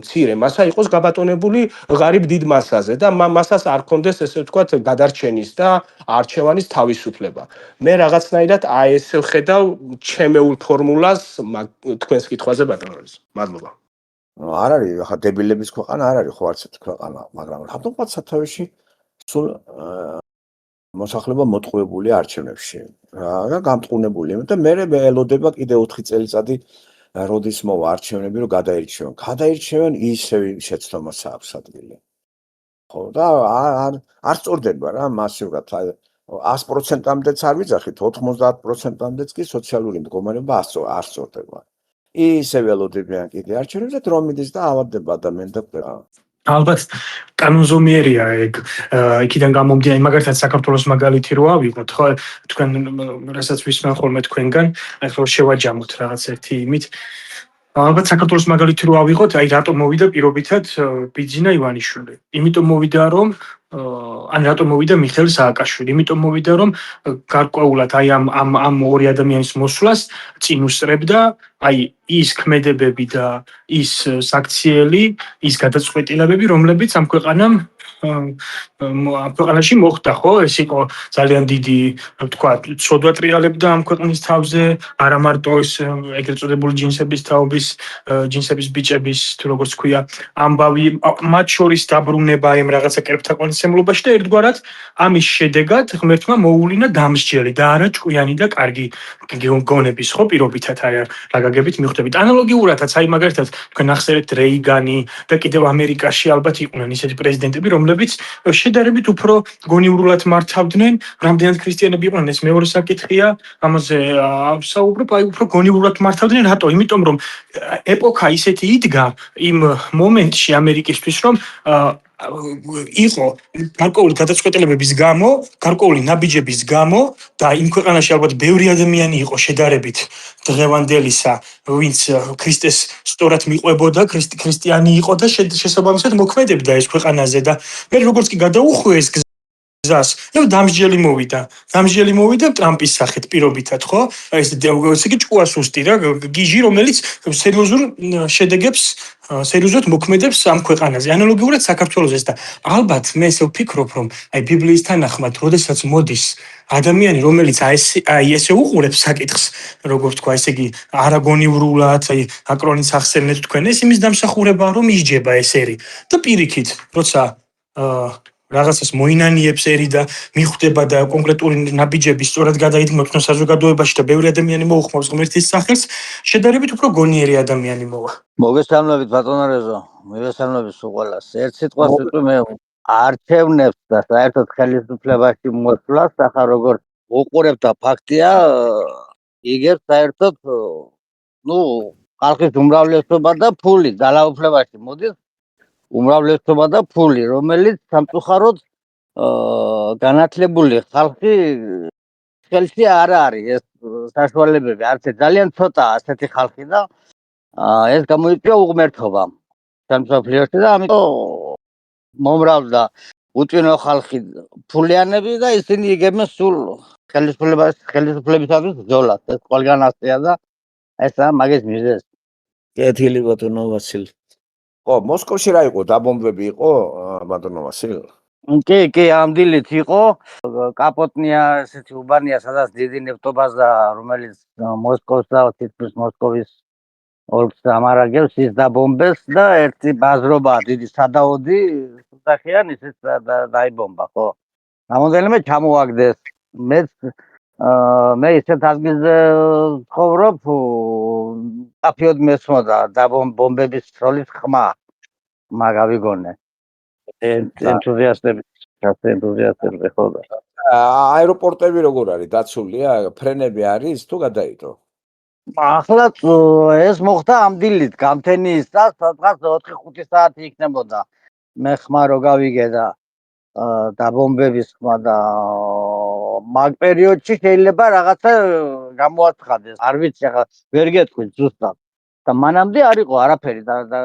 მცირე მასა იყოს გაბატონებული ღარიბ დიდ მასაზე და მასას არ კონდეს ესე ვთქვათ გადარჩენის და არჩევანის თავისუფლება მე რაღაცნაირად აი ესე ვხედავ ჩემეულ ფორმულას თქვენს კითხვაზე ბატონო მადლობა არ არის ახლა დებილების ქვეყანა არ არის ხო არც ერთ ქვეყანა მაგრამ რატომღაც სათავეში სულ მოსახლეობა მოტყუებული არჩევნებში რა გამტყუნებული და მე ელოდება კიდე 4 წელიწადი როდის მოვა არჩევნები რომ გადაირჩევენ ისევ შეცდომას აქვს ადგილი ხო და არ სწორდება რა მასიურად 100%-მდეც არ ვიძახით 90%-მდეც კი სოციალური მდგომარეობა არ სწორდება ისე ველოდებიან კიდე არჩევნებზე რომ მიდის და ავადდება ადამიანი და ყველა ალბათ კანონზომიერია ეგ იქიდან გამომდინარე მაგალითად საქართველოს მაგალითი რო ავიღოთ ხო თქვენ რასაც ვისმენ ხოლმე თქვენგან ახლა შევაჯამოთ რაღაც ერთი იმით ალბათ საქართველოს მაგალითი რო ავიღოთ აი რატომ მოვიდა პირობითად ბიძინა ივანიშვილი იმიტომ მოვიდა რომ ან რატომ მოვიდა მიხეილ სააკაშვილი იმიტომ მოვიდა რომ გარკვეულად აი ამ ორი ადამიანის მოსვლას წინ უსწრებდა აი ის ქმედებები და ის საქციელი ის გადაწყვეტილებები რომლებიც ამ ქვეყანაში მოხდა ხო ეს იყო ძალიან დიდი თქვა ცოდვა ტრიალებდა ამ ქვეყნის თავზე არა მარტო ეს ეგრეთ წოდებული ჯინსების ბიჭების თუ როგორც ქვია ამბავი მათ შორის დაბრუნება იმ რაღაცა კერპთა კონცემლობაში და ერთგვარად ამის შედეგად ღმერთმა მოუვლინა დამსჯელი და არა ჭკვიანი და კარგი გონების ხო პირობითად აი რა გაგებით მიხვდებით ანალოგიურადაც აი მაგალითად თქვენ ახსენეთ რეიგანი და კიდევ ამერიკაში ალბათ იყვნენ ისეთი პრეზიდენტები რომლებიც შედარებით უფრო გონივრულად მართავდნენ რამდენად ქრისტიანები იყვნენ ეს მეორე საკითხია ამაზე საუბრობ აი უფრო გონივრულად მართავდნენ რატო იმიტომ რომ ეპოქა ისეთი იდგა იმ მომენტში ამერიკისთვის რომ იყო გარკვეული გადაწყვეტილებების გამო, გარკვეული ნაბიჯების გამო და იმ ქვეყანაში ალბათ ბევრი ადამიანი იყო შედარებით დღევანდელისა, ვინც ქრისტეს სწორად მიყვებოდა, ქრისტიანი იყო და შესაბამისად მოქმედებდა ეს ქვეყანაზე და მე როგორც კი გადაუხვიეს გზას, დამსჯელი მოვიდა ტრამპის სახით პირობითად, ხო? ესე იგი ჭკუა სუსტი რა, გიჟი რომელიც სერიოზულ შედეგებს სერიოზულად მოქმედებს ამ ქვეყანაზე. ანალოგიურად საქართველოს და ალბათ მე ესე ვფიქრობ, რომ აი ბიბლიის თანახმად, როდესაც მოდის ადამიანი, რომელიც აი ესე უყურებს საკითხს, როგორ თქვა, ესე იგი არაგონივრულად, აი აკრონის ახსენეთ თქვენ, ეს იმის დამსახურებაა, რომ ისჯება ეს ერი და პირიქით, როცა რაღაცას მოინანიებს ერი და მიხვდება და კონკრეტული ნაბიჯები სწორად გადაიდგმოთ საზოგადოებაში და ბევრი ადამიანი მოუხმობს ღმერთის სახელს, შედარებით უფრო გონიერი ადამიანი მოვა. მოგესალმებით ბატონო რეზო, მოგესალმებით ყველას. ერთ სიტყვას ვიტყვი მე არჩევნებს და საერთოდ ხელისუფლებაში მოსვლას, ახლა როგორ უყურებ და ფაქტია, იგებს საერთოდ ხალხის უმრავლესობა და ფული ძალაუფლებაში მოდის უმრავლესობა და ფული, რომელიც სამწუხაროდ განათლებული ხალხი ხელში არ არის ეს საშუალებები, არც ძალიან ცოტაა ასეთი ხალხი და ეს გამოიწვია უღმერთობამ სამსოფლიოში და ამიტომ მომრავლდა უწინო ხალხი ფულიანები და ისინი იგებენ სულ ხელისუფლებისათვის ბრძოლას. ეს ყველგან ასეა და ესაა მაგის მიზეზი. კეთილი ბატონო ვასილ. ხო, მოსკოვში რა იყო? დაბომბები იყო ბატონო ვასილ? კი, ამდილით იყო კაპოტნია ესეთი უბანია, სადაც დიდი ნეფტობაზა, რომელიც მოსკოვს და თითქმის მოსკოვის ოლქს ამარაგებს, ის დაბომბეს და ერთი ბაზრობა დიდი სადაოდი სახიან ისიც დაიბომბა, ხო. რამოდენიმე ჩამოაგდეს. მე ისეთ ადგილზე ცხოვრობ, მკაფიოდ მესმოდა დაბომბების სროლის ხმა. მაგავიგონე. ენთუზიასტები ხო და აეროპორტები როგორ არის? დაცულია? ფრენები არის თუ გადაიდო? ახლა ეს მოხდა ამდილით, გამთენის და სადღაც 4-5 საათი იქნებოდა. მე ხმა რო გავიგე და დაბომბების ხმა და მაგ პერიოდში შეიძლება რაღაცა გამოაცხადეს. არ ვიცი, ახლა ვერ გეტყვით ზუსტად. და მანამდე არ იყო არაფერი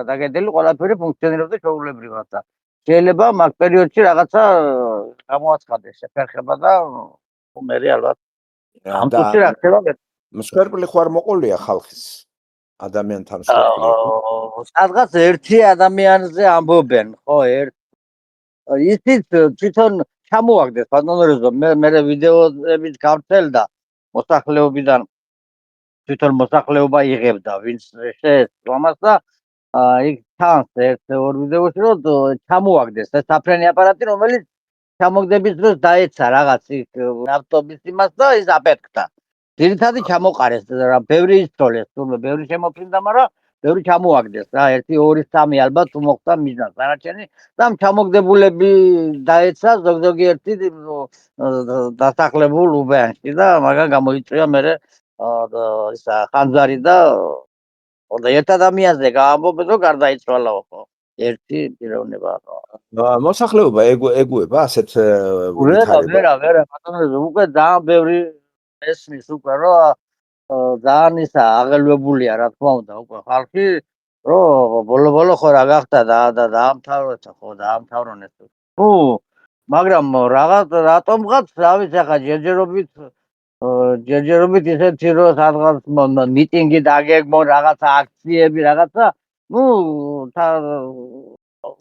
დაგედელი, ყველაფერი ფუნქციონირებდა ჩვეულებრივად და შეიძლება მაგ პერიოდში რაღაცა გამოაცხადეს შეფერხება და მე ალბათ ამ წუთში რა ხდება? მსხვერპლი ხო არ მოყოლია ხალხის ადამიანთა მსხვერპლი? სადღაც ერთი ადამიანზე ამბობენ, ხო, ისიც თვითონ ჩამოაგდეს ბატონორეზო, მე ვიდეოებით გავრცელდა მოსახლეობიდან თვითონ მოსახლეობა იღებდა ვინც შეეცდო ამას და იქ ჩანს ერთ-ორ ვიდეოში რომ ჩამოაგდეს ეს საფრენი აპარატი, რომელიც ჩამოგდების დროს დაეცა რაღაც იქ ავტობუსის იმას და ის აპეთქდა. ძირითადად ჩამოყარეს რა, ბევრი ისწოლეს, თუმცა ბევრი შემოფრინდა, მაგრამ ბევრი ჩამოაგდეს რა, 1-2-3 ალბათ მოხდა მიზანს. დანარჩენი და ჩამოგდებულები დაეცა ზოგიერთი დასახლებულ უბანში და მაგან გამოიწვია მე ისა ხანძარი და ერთ ადამიანზე გაამბობენ რომ გარდაიცვალაო ხო. ერთი პიროვნება ხო. მოსახლეობა ეგუება ასეთ ვერა, ბატონო, უკვე ძალიან ბევრი ესმის უკვე რომ ძალიან ისა აღელვებულია რა თქმა უნდა უკვე ხალხი რომ ბოლო ხო რა გახდა დაამთავრეთ ხო დაამთავრონ ეს. მაგრამ რატომღაც რა ვიცი ახლა ჯერჯერობით ისეთი რომ სადღაც მიტინგი დაგეგმონ რაღაცა აქციები რაღაცა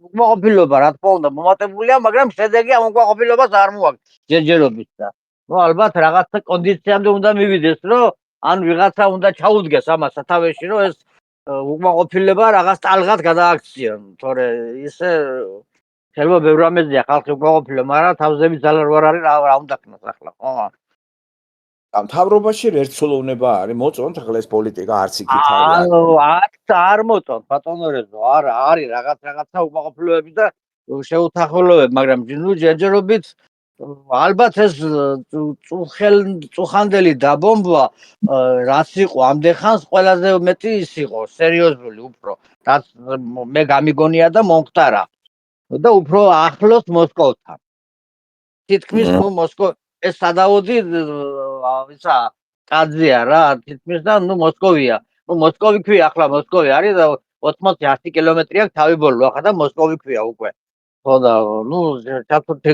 უკმაყოფილება რა თქმა უნდა მომატებულია, მაგრამ შედეგი ამ უკმაყოფილებას არ მოაქვს ჯერჯერობით და ალბათ რაღაცა კონდიციამდე უნდა მივიდეს რომ ან ვიღაცა უნდა ჩაუდგეს ამას სათავეში რომ ეს უკმაყოფილება რაღაც ტალღად გადააქციონ, თორე ისე შეიძლება ბევრ რამეზეა ხალხი უკმაყოფილო, მაგრამ თავზები ძალარ ვარ არის რა უნდა ქნას ახლა ხო. მთავრობაში ერთსულოვნება არის, მოწონთ ახლა ეს პოლიტიკა არც იქით არის. არ მოწონთ ბატონორეზო, არა არის რაღაცა უკმაყოფილოები და შეუთახელოები, მაგრამ ჯერჯერობით ალბათ ეს წუხანდელი დაბომბვა რაც იყო ამდეხანს ყველაზე მეტი ის იყო სერიოზული უფრო რაც მე გამიგონია და მომხდარა და უფრო ახლოს მოსკოვთან. თითქმის ეს სადაოდი ისა კაძია რა, თითქმის და მოსკოვია. მოსკოვი ქვია, ახლა მოსკოვი არის და 80-100 კილომეტრი აქვს თავი ბოლო, ახლა და მოსკოვი ქვია უკვე. ხო და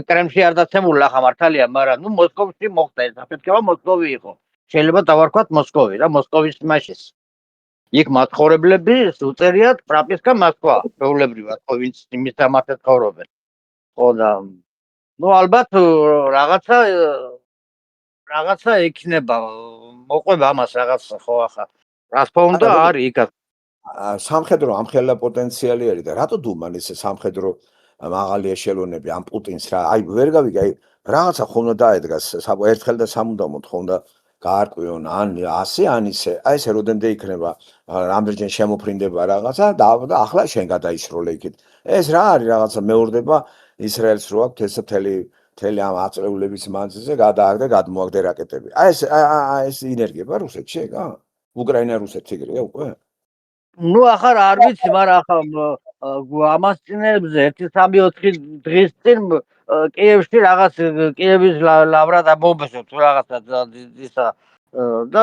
კრემლში არ დაცემულა ახლა მართალია, მაგრამ მოსკოვში მოხდა ეს აფეთქება, მოსკოვი იყო. შეიძლება დავარქვათ მოსკოვი რა, მოსკოვის მაშის. იქ მაცხოვრებლები უწერიათ პრაპისკა მოსკვა, ჩვეულებრივად, ხო ვინც იმის ამათე ცხოვრობენ. ხო და ალბათ რაღაცა იქნება, მოყვება ამას რაღაცა ხო ახლა. რას თქმა უნდა არის იქ. სამხედრო ამხელა პოტენციალი არის და რატო დუმან ეს სამხედრო მაღალი ეშელონები ამ პუტინს რა, აი ვერ გავიგე, აი რაღაცა ხომ უნდა დაედგას, ერთხელ და სამუდამოდ ხომ უნდა გაარკვიონ ან ასე ან ისე, აი ესე როდემდე იქნება, რამდენჯერ შემოფრინდება რაღაცა და ახლა შენ გადაისროლე იქით. ეს რა არის რაღაცა მეორდება ისრაელს რო აქვს ეს მთელი ამ აწეულების მანძილზე გადააგდე გადმოაგდე რაკეტები. აი ეს ინერგება რუსეთში ეგა? უკრაინა რუსეთი ეგრეა უკვე? ნუ ახლა არ ვიცი, მაგრამ ახლა ამას წინებზე 1-3-4 დღის წინ კიევში რაღაც კიევის ლავრა დაბომბესო თუ რაღაცა ისა და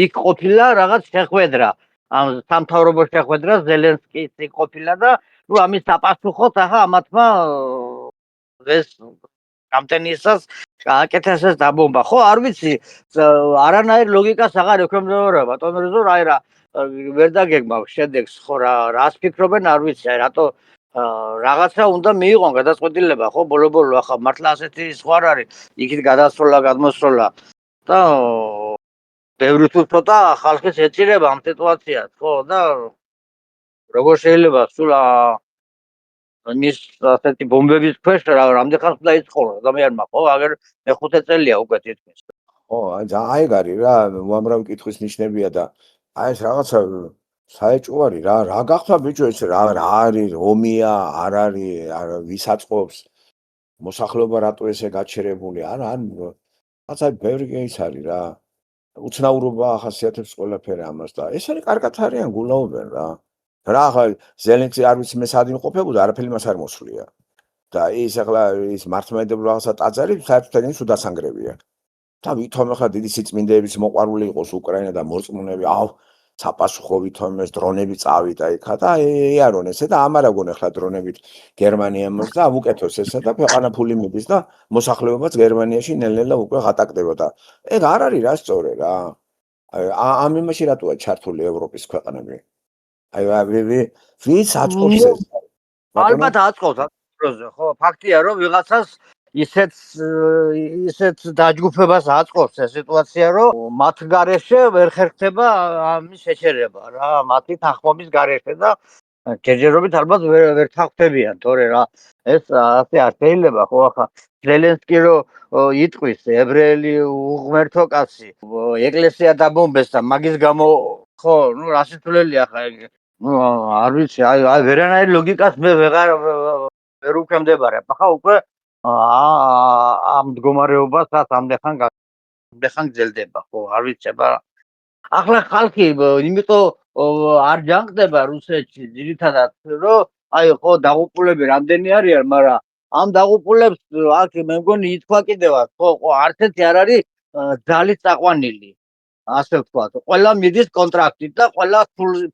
იქ ყოფილა რაღაც შეხვედრა. ამ სამთავრობო შეხვედრა ზელენსკის იქ ყოფილა და ნუ ამის საპასუხოდ ახლა ამათმა ეს გამტენისას აკეთეს დაბომბა. ხო, არ ვიცი, არანაირ ლოგიკას აღარ ექვემდებარება ბატონ რეზო, აი რა ვერ დაგეგმავ შედეგს, ხო რას ფიქრობენ, არ ვიცი, აი რატო რაღაცა უნდა მიიღონ გადაწყვეტილება, ხო, ბოლო-ბოლო ახლა მართლა ასეთი სხვა არ არის, იქით გადასროლა, გადმოსროლა და ბევრი თუ ცოტა ხალხის ეწირება ამ სიტუაციას, ხო და როგორ შეიძლება სულ მის ასეთი ბომბების ქვეშ რამდენხანს უნდა იცხოვრო ადამიანმა, ხო, აგერ მე-5 წელია უკვე თითქმის. ხო, აიგარი რა, უამრავი კითხვის ნიშნებია და აი ეს რაღაცა საეჭვო არის რა გახდა ბიჭო ეს რა არის ომია, არ არის, ვის აწყობს, მოსახლეობა რატო ესე გაჩერებული, არა, რაღაცა ბევრი ის არის რა. უცნაურობა ახასიათებს ყველაფერი ამას და ეს არის კარგად არიან გულაობენ რა. რა ახლა ზელენსკი არ ვიცი მე სად იმყოფებოდა, არაფერი მას არ მოსვლია. და ის ახლა ის მართლმადიდებლო რაღაცა ტაძარი საერთოდ ის უდასანგრევია. და ვითომ ახლა დიდი სიწმინდეების მოყვარული იყოს უკრაინა და მორწმუნეები, საპასუხო ვითომ ეს დრონები წავიდა იქა და ეარონ ესე და ამარაგონ ახლა დრონებით გერმანიამს და უკეთოს ესა და ქვეყანა ფული მიდის და მოსახლეობაც გერმანიაში ნელ-ნელა უკვე ღატაკდება და ეგ არ არის რა სწორე რა. ამ იმაში რატოა ჩართული ევროპის ქვეყნები? აი ვის აწყობს ეს? ალბათ აწყობს აზრზე, ხო, ფაქტია რომ ვიღაცას ისეთ დაჯგუფებას აწყობს ეს სიტუაცია, რომ მათ გარეშე ვერ ხერხდება ამის შეჩერება რა, მათი თანხმობის გარეშე და ჯერჯერობით ალბათ ვერ თანხმდებიან, თორე რა ეს ასე არ შეიძლება, ხო, ახლა ზელენსკი რო იტყვის ებრაელი უღმერთო კაცი, ეკლესია დაბომბეს და მაგის გამო ხო, ნუ რა სიტულელია ახლა ეგ. ნუ არ ვიცი, აი ვერანაირ ლოგიკას მე ვერ უქვემდებარებ. ახლა უკვე ამ მდგომარეობასაც ამდეხან გრძელდება, ხო, არ ვიცი, მაგრამ ახლა ხალხი იმიტომ არ ჯანყდება რუსეთში ძირითადად, რომ აი ხო დაღუპულები რამდენი არიან, მაგრამ ამ დაღუპულებს აქ მე მგონი ითქვა კიდევაც, ხო, არც ერთი არ არის ძალით წაყვანილი. ასე ვთქვათ, ყველა მიდის კონტრაქტით და ყველა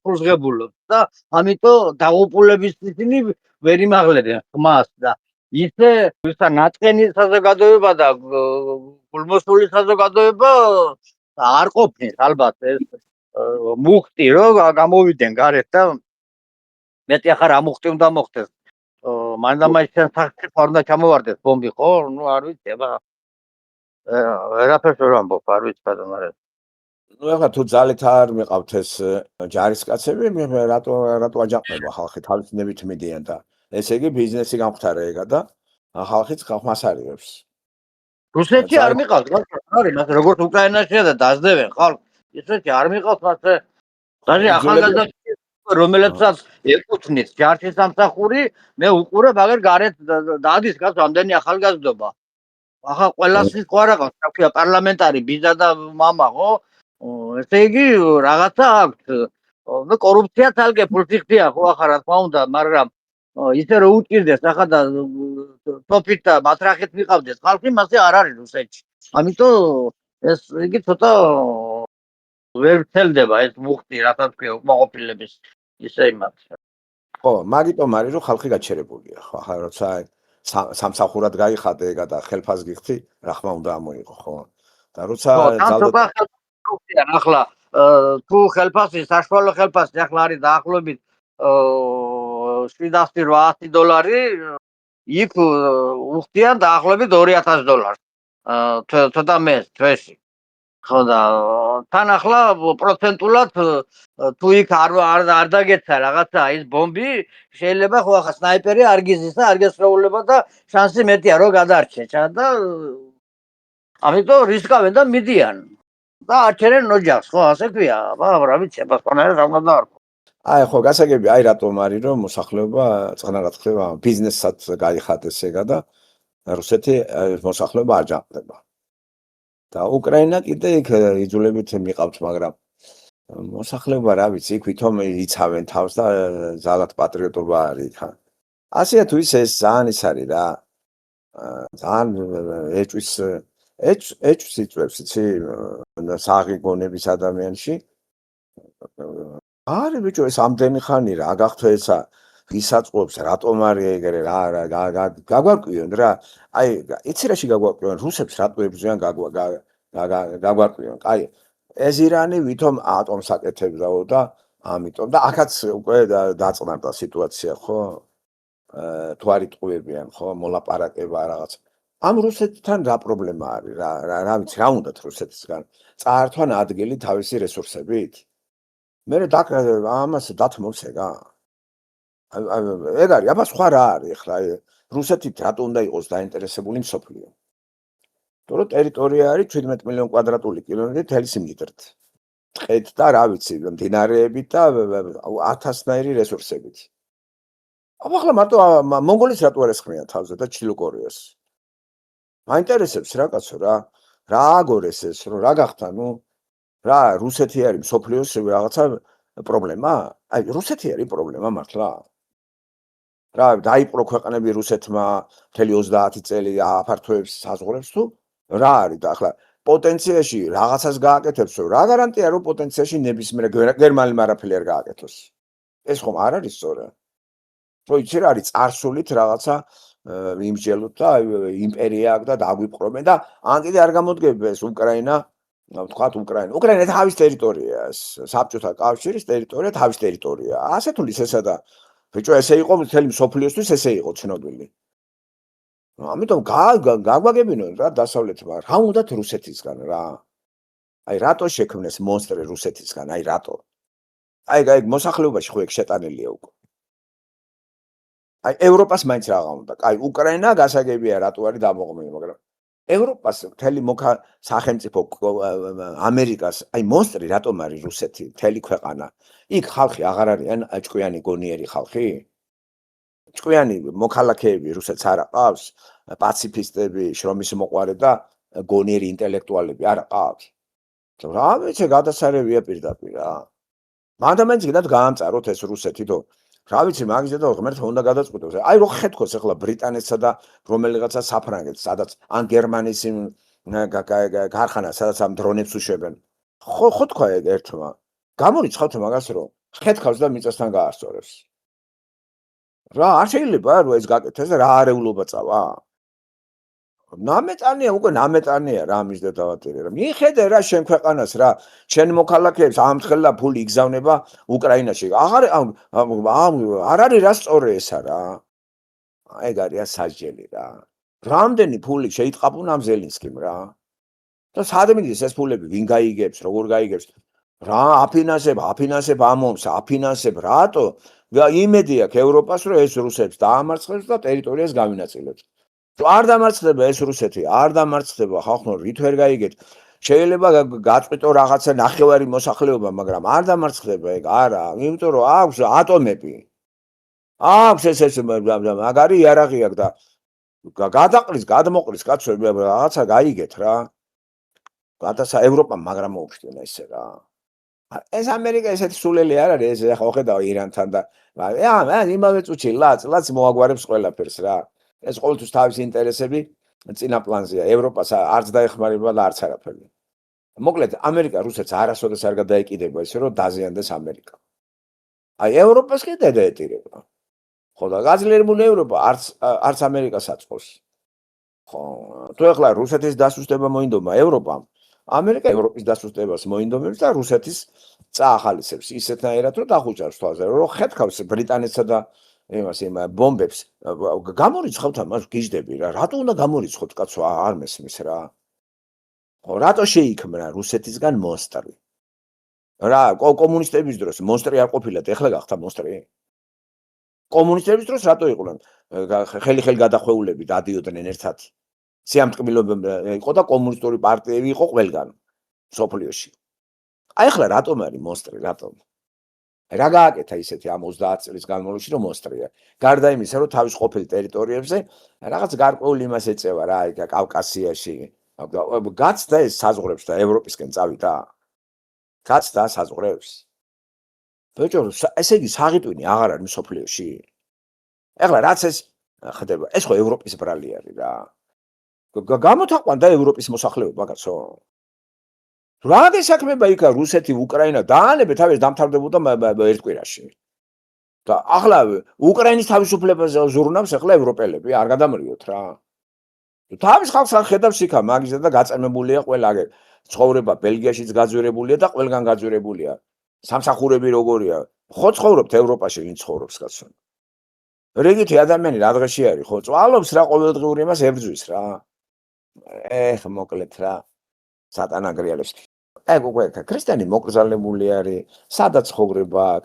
ფულს ღებულობს და ამიტომ დაღუპულების ისინი ვერ იმაღლებენ ხმას და ისე ვისა ნაწყენი საზოგადოება და გულმოსული საზოგადოება არ ყოფნის ალბათ ეს მუხტი რომ გამოვიდნენ გარეთ და მეტი ახლა რა მუხტი უნდა მოხდეს მანდამაის სახში ხარ უნდა ჩამოვარდეს ბომბი ხო ნუ არ ვიცი აბა ვერაფერს ვერ ამბობ არ ვიცი ბატონო ნუ ახლა თუ ძალით არ მიყავთ ეს ჯარისკაცები რატო აჯანყდება ხალხი თავისნებით მიდიან და ესე იგი ბიზნესი გამختاره ეგა და ხალხიც ხალხს არიებს რუსეთში არ მიყავს არის მას როგორც უკრაინაშია და დაძდევენ ხალხს ისეთი არ მიყავს მასე даже ახალგაზრდა რომელსაც ეკუთვნით ჯარში სამსახური მე უყურებ აგერ გარეთ დადის გას რამდენი ახალგაზრდობა ახლა ყველას ხო არ აქვს საქმე პარლამენტარი ბიზა და мама ხო ესე იგი რაღაცა აქვს და კორუფცია თალკე ფულფიხდია ხო ახლა რა თქმა უნდა მაგრამ ისე რომ უჭირდეს ახლა და ტოფით და მატრახით მიყავდეს ხალხი მასე არ არის რუსეთში ამიტომ ეს იგი ცოტა ვერ თელდება ეს მუხტი რასაც ქვია უკმაყოფილების ისე იმათ ხო მაგიტომ არის რომ ხალხი გაჩერებულია ხო ახლა როცა სამსახურად გაიხადე ეგა და ხელფას გიხდი რა ხმა უნდა ამოიღო ხო და როცა ახლა თუ ხელფასი საშუალო ხელფასი ახლა არის დაახლოებით $700 იქ უხდიან დაახლოებით $2000 ცოტა მეს თვეში ხო და თან ახლა პროცენტულად თუ იქ არ დაგეცა რაღაცა ის ბომბი შეიძლება ხო ახლა სნაიპერი არ გიზის და არ გესროულება და შანსი მეტია რომ გადარჩე და ამიტომ რისკავენ და მიდიან და აჩერენ ოჯახს ხო ასე ქვია რა ვიცი აბა სპანერად რა უნდა დაარქვა აი ხო გასაგები აი რატომ არის რომ მოსახლეობა წყნარად ხდება ბიზნესსაც გაიხადეს ეგა და რუსეთი მოსახლეობა აჯანყდება და უკრაინა კიდე იქ იძულებით მიყავთ მაგრამ მოსახლეობა რა ვიცი, იქ ვითომ იცავენ თავს და ძალად პატრიოტობა არის იქ. ასეა თუ ისე ეს ძალიან ის არის რა. ძალიან ეჭვს იწვევს, იცი, საღი გონების ადამიანში. არის ბიჭო, ეს ამდენი ხანი რა, აგახთო ესა ვისაწყობს, რატომ არის ეგრე რა გაგვარკვიონ რა. აი, იცი რაში გაგვარკვიონ, რუსებს რატო ებრძვიან გაგვარკვიონ. აი, ეს ირანი ვითომ ატომს აკეთებდაო და ამიტომ და აქაც უკვე დაწყნარდა სიტუაცია, ხო? თუ არ იტყუებიან, ხო, მოლაპარაკება რაღაც. ამ რუსეთთან რა პრობლემა არის? რა ვიცი, რა უნდათ რუსეთისგან? წაართვან ადგილი თავისი რესურსებით? მე ამას დათმობს ეგ არის, აბა სხვა რა არის ახლა რუსეთით რატო უნდა იყოს დაინტერესებული მსოფლიო? თორე ტერიტორია არის 17 მილიონი კვადრატული კილომეტრი თელი სიმდიდრით. ტყით და რა ვიცი, მდინარეებით და 1000-ნაირი რესურსებით. აბა ახლა მარტო მონგოლის რატო არ ესხმიან თავზე და ჩრდილო კორეას? მაინტერესებს რა კაცო რა აგორეს ეს რა გახდა ნუ რა რუსეთი არის მსოფლიოს რაღაცა პრობლემა? აი რუსეთი არის პრობლემა მართლა? რა დაიპყრო ქვეყნები რუსეთმა მთელი 30 წელი აფართოებს საზღვრებს თუ რა არის და ახლა პოტენციაში რაღაცას გააკეთებს რა გარანტია რომ პოტენციაში ნებისმიერ გერმანელმა არაფერი არ გააკეთოს? ეს ხომ არ არის სწორი? რო იცი რა არის წარსულით რაღაცა იმსჯელოთ და იმპერია აქვს და დაგვიპყრობენ და ან კიდე არ გამოდგებებს უკრაინა, ვთქვათ უკრაინა თავის ტერიტორიას, საბჭოთა კავშირის ტერიტორია თავის ტერიტორია. ასე თუ ისესა და ბიჭო ესე იყო მთელი მსოფლიოსთვის ესე იყო ცნობილი. ამიტომ გაგვაგებინონ რა დასავლეთმა, რა უნდათ რუსეთისგან რა. აი რატო შექმნეს მონსტრი რუსეთისგან, აი რატო? აი მოსახლეობაში ხო ეგ შეტანილია უკვე. აი ევროპას მაინც რაღა უნდა. აი უკრაინა გასაგებია რატო არის დამოყმული, მაგრამ ევროპას მთელი სახელმწიფო ამერიკას აი მონსტრი რატომ არის რუსეთი, მთელი ქვეყანა. იქ ხალხი აღარ არიან ჭკვიანი გონიერი ხალხი? ჭკვიანი მოქალაქეები რუსეთს არ აყავს, პაციფისტები, შრომის მოყვარე და გონიერი ინტელექტუალები არ აყავს. რა ვიცი, გადასარევია პირდაპირ რა. მანდამენც კიდევ გაამწაროთ ეს რუსეთი და რა ვიცი, მაგიზე და ღმერთმა უნდა გადაწყვიტოს. აი რო ხეთქოს ახლა ბრიტანეთსა და რომელიღაცა საფრანგეთს, სადაც ან გერმანიის ქარხანა, სადაც ამ დრონებს უშვებენ. ხო თქვა ეგ ერთმა. გამორიცხავთ მაგას რომ ხეთქავს და მიწასთან გაასწორებს. რა არ შეიძლება რომ ეს გაკეთდეს და რა არეულობა წავა? ნამეტანია რა მის დედავატირე რა. მიხედე რა შენ ქვეყანას რა, შენ მოქალაქეებს ამთხელა ფული იგზავნება უკრაინაში. არ არის რა სწორი ესა რა. ეგ არის სასჯელი რა. რამდენი ფული შეიტყაპუნა ამ ზელინსკიმ რა. და სად მიდის ეს ფულები, ვინ გაიგებს, როგორ გაიგებს? რა აფინანსებ ამომს, აფინანსებ რატო? იმედი აქვს ევროპას რომ ეს რუსებს დაამარცხებს და ტერიტორიას გავინაწილებს. თუ არ დამარცხდება ეს რუსეთი, არ დამარცხდება ხალხო, რით ვერ გაიგეთ. შეიძლება გაწყვიტო რაღაცა ნახევარი მოსახლეობა, მაგრამ არ დამარცხდება ეგ არა, იმიტომ რომ აქვს ატომები. აქვს ეს მაგარი იარაღი აქვს და გადაყრის, გადმოყრის კაცო რაღაცა გაიგეთ რა. გადასა ევროპამ მაგრამ მოუხდენა ისე რა. ეს ამერიკა ესეთი სულელი არ არის, ეს ახლა ხედავ ირანთან და იმავე წუთში ლაც მოაგვარებს ყველაფერს რა. ეს ყოველთვის თავის ინტერესები წინა პლანზეა. ევროპას არც დაეხმარება და არც არაფერი. მოკლედ ამერიკა რუსეთს არასოდეს არ გადაეკიდება ისე რომ დაზიანდეს ამერიკა. აი ევროპას კი დაეტირება. ხო და გაძლიერებული ევროპა არც ამერიკას აწყობს. ხო, თუ ახლა რუსეთის დასუსტება მოინდომა ევროპამ, ამერიკა ევროპის დასუსტებას მოინდომებს და რუსეთის წაახალისებს ისეთნაირად რომ დახუჭავს თვალზე, რომ ხეთქავს ბრიტანეთსა და იმას ბომბებს. გამორიცხავთ ამას გიждები რა. რატო უნდა გამორიცხოთ კაცო, არ მესმის რა. ხო, რატო შეიქმნა რუსეთისგან მონსტრი? რა, კომუნისტების დროს მონსტრი არ ყოფილათ, ეხლა გახდა მონსტრი. კომუნისტების დროს რატო იყვნენ? ხელი გადახვეულები დადიოდნენ ერთად. სიამტკბილობა იყო და კომუნისტური პარტიები იყო ყველგან სოფლიოში. აი ახლა რატომ არის მონსტრი, რატომ? რა გააკეთა ისეთი ამ 30 წლის განმავლობაში რომ მონსტრია. გარდა იმისა, რომ თავის ყოფილ ტერიტორიებზე რაღაც გარკვეულ იმას ეწევა რა, აი კავკასიაში. გაცდა ეს საზღვრებს და ევროპისკენ წავიდა. კაც და საზღვრებს. ბიჭო, ესე იგი საღიტვინი აღარ არის მსოფლიოში. ეხლა რაც ეს ხდება, ეს ხო ევროპის ბრალი არის რა. გამოთაყვანდა ევროპის მოსახლეობა კაცო. რა გესაქმება იქა რუსეთი, უკრაინა დაანებე თავის დამთავრდებოდა ერთ კვირაში. და ახლა უკრაინის თავისუფლებას ზრუნავს ახლა ევროპელები, არ გადამრიოთ რა. თავის ხალხს არ ხედავს იქა მაგისა და გაწემებულია ყველა ცხოვრება ბელგიაშიც გაძვირებულია და ყველგან გაძვირებულია. სამსახურები როგორია? ხო ცხოვრობთ ევროპაში, ვინ ცხოვრობს კაცო? რიგითი ადამიანი რა დღეში არის, ხო წვალობს რა ყოველდღიური იმას ებრძვის რა. მოკლედ რა. სატანა გრიალებს. ეგ უკვე ქრისტიანი მოკრძალებული არის, სადაც ცხოვრება აქ.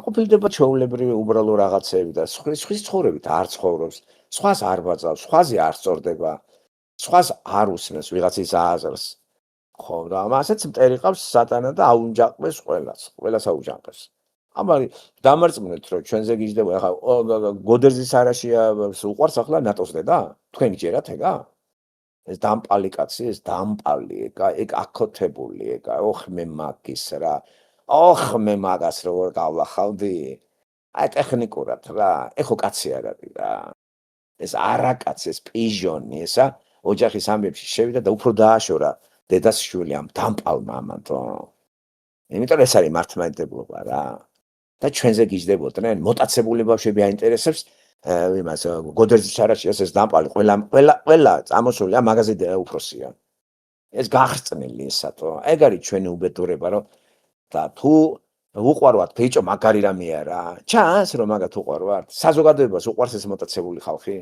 ყოფილდება ჩვეულებრივი უბრალო რაღაცები და სხვის ცხოვრებით არ ცხოვრობს. სხვას არ ბაძავს, სხვაზე არ სწორდება. სხვას არ უსმენს ვიღაცის აზრს. ხო და ამასაც მტერი ყავს სატანა და აუნჯაყებს ყველას აუნჯაყებს. ამარი დამარწმუნეთ რომ ჩვენზე გიждდება ახლა გოდერძის არაშია უყვარს ახლა ნატოს დედა? თქვენი ჯერათ ეგა? ეს დამპალი კაცი, ეს დამპალი, ეგ აკოთებული, ოხ მე მაგის რა. ოხ მე მაგას როგორ გავлахავდი? აი ტექნიკურად რა, ეხო კაცი არ არის რა. ეს არაკაცი, ეს პიჟონი, ესა ოჯახის ამბებში შევიდა და უფრო დააშორა დედას შვილი ამ დამპალმა ამათო. იმიტომ ეს არის მართლმადიდებლობა რა. და ჩვენზე გიждდებოდნენ, მოტაცებული ბავშვები აინტერესებს იმას გოდერძის არაშიას ეს დამპალი ყველა წამოსულია მაღაზი უფროსია. ეს გახსნილი ესათო. ეგ არის ჩვენი უბედურება რომ და თუ უყვარვათ ბიჭო მაგარი რამეა რა. ჩანს რომ მაგათ უყვარვათ. საზოგადოებას უყვარს ეს მოტაცებული ხალხი.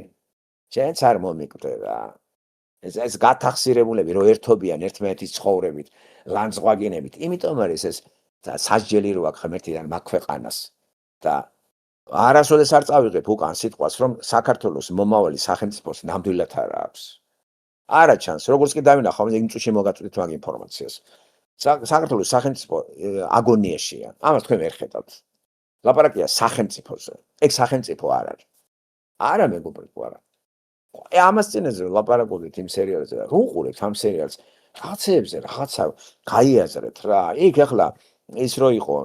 ჩვენც არ მომიკვდე რა. ეს გათახსირებულები რომ ერთობიან ერთმანეთის ცხოვრებით, ლანძღვაგინებით. იმიტომ არის ეს სასჯელი რო აქ ღმერთიდან მაგ ქვეყანას და არასოდეს არ წავიღებ უკან სიტყვას რომ საქართველოს მომავალი სახელმწიფოს ნამდვილად არ აქვს. არა ჩანს, როგორც კი დავინახავ, იმ წუთში მოგაწვით მაგ ინფორმაციას. საქართველოს სახელმწიფო აგონიაშია. ამას თქვენ ვერ ხედავთ. ლაპარაკია სახელმწიფოზე. ეგ სახელმწიფო არ არის. არა მეგობრებო, არა. ამას წინაზე ლაპარაკობთ იმ სერიალზე და უყურებთ ამ სერიალს. რაღაცებზე რაღაცა გაიაზრეთ რა. იქ ახლა ის რო იყო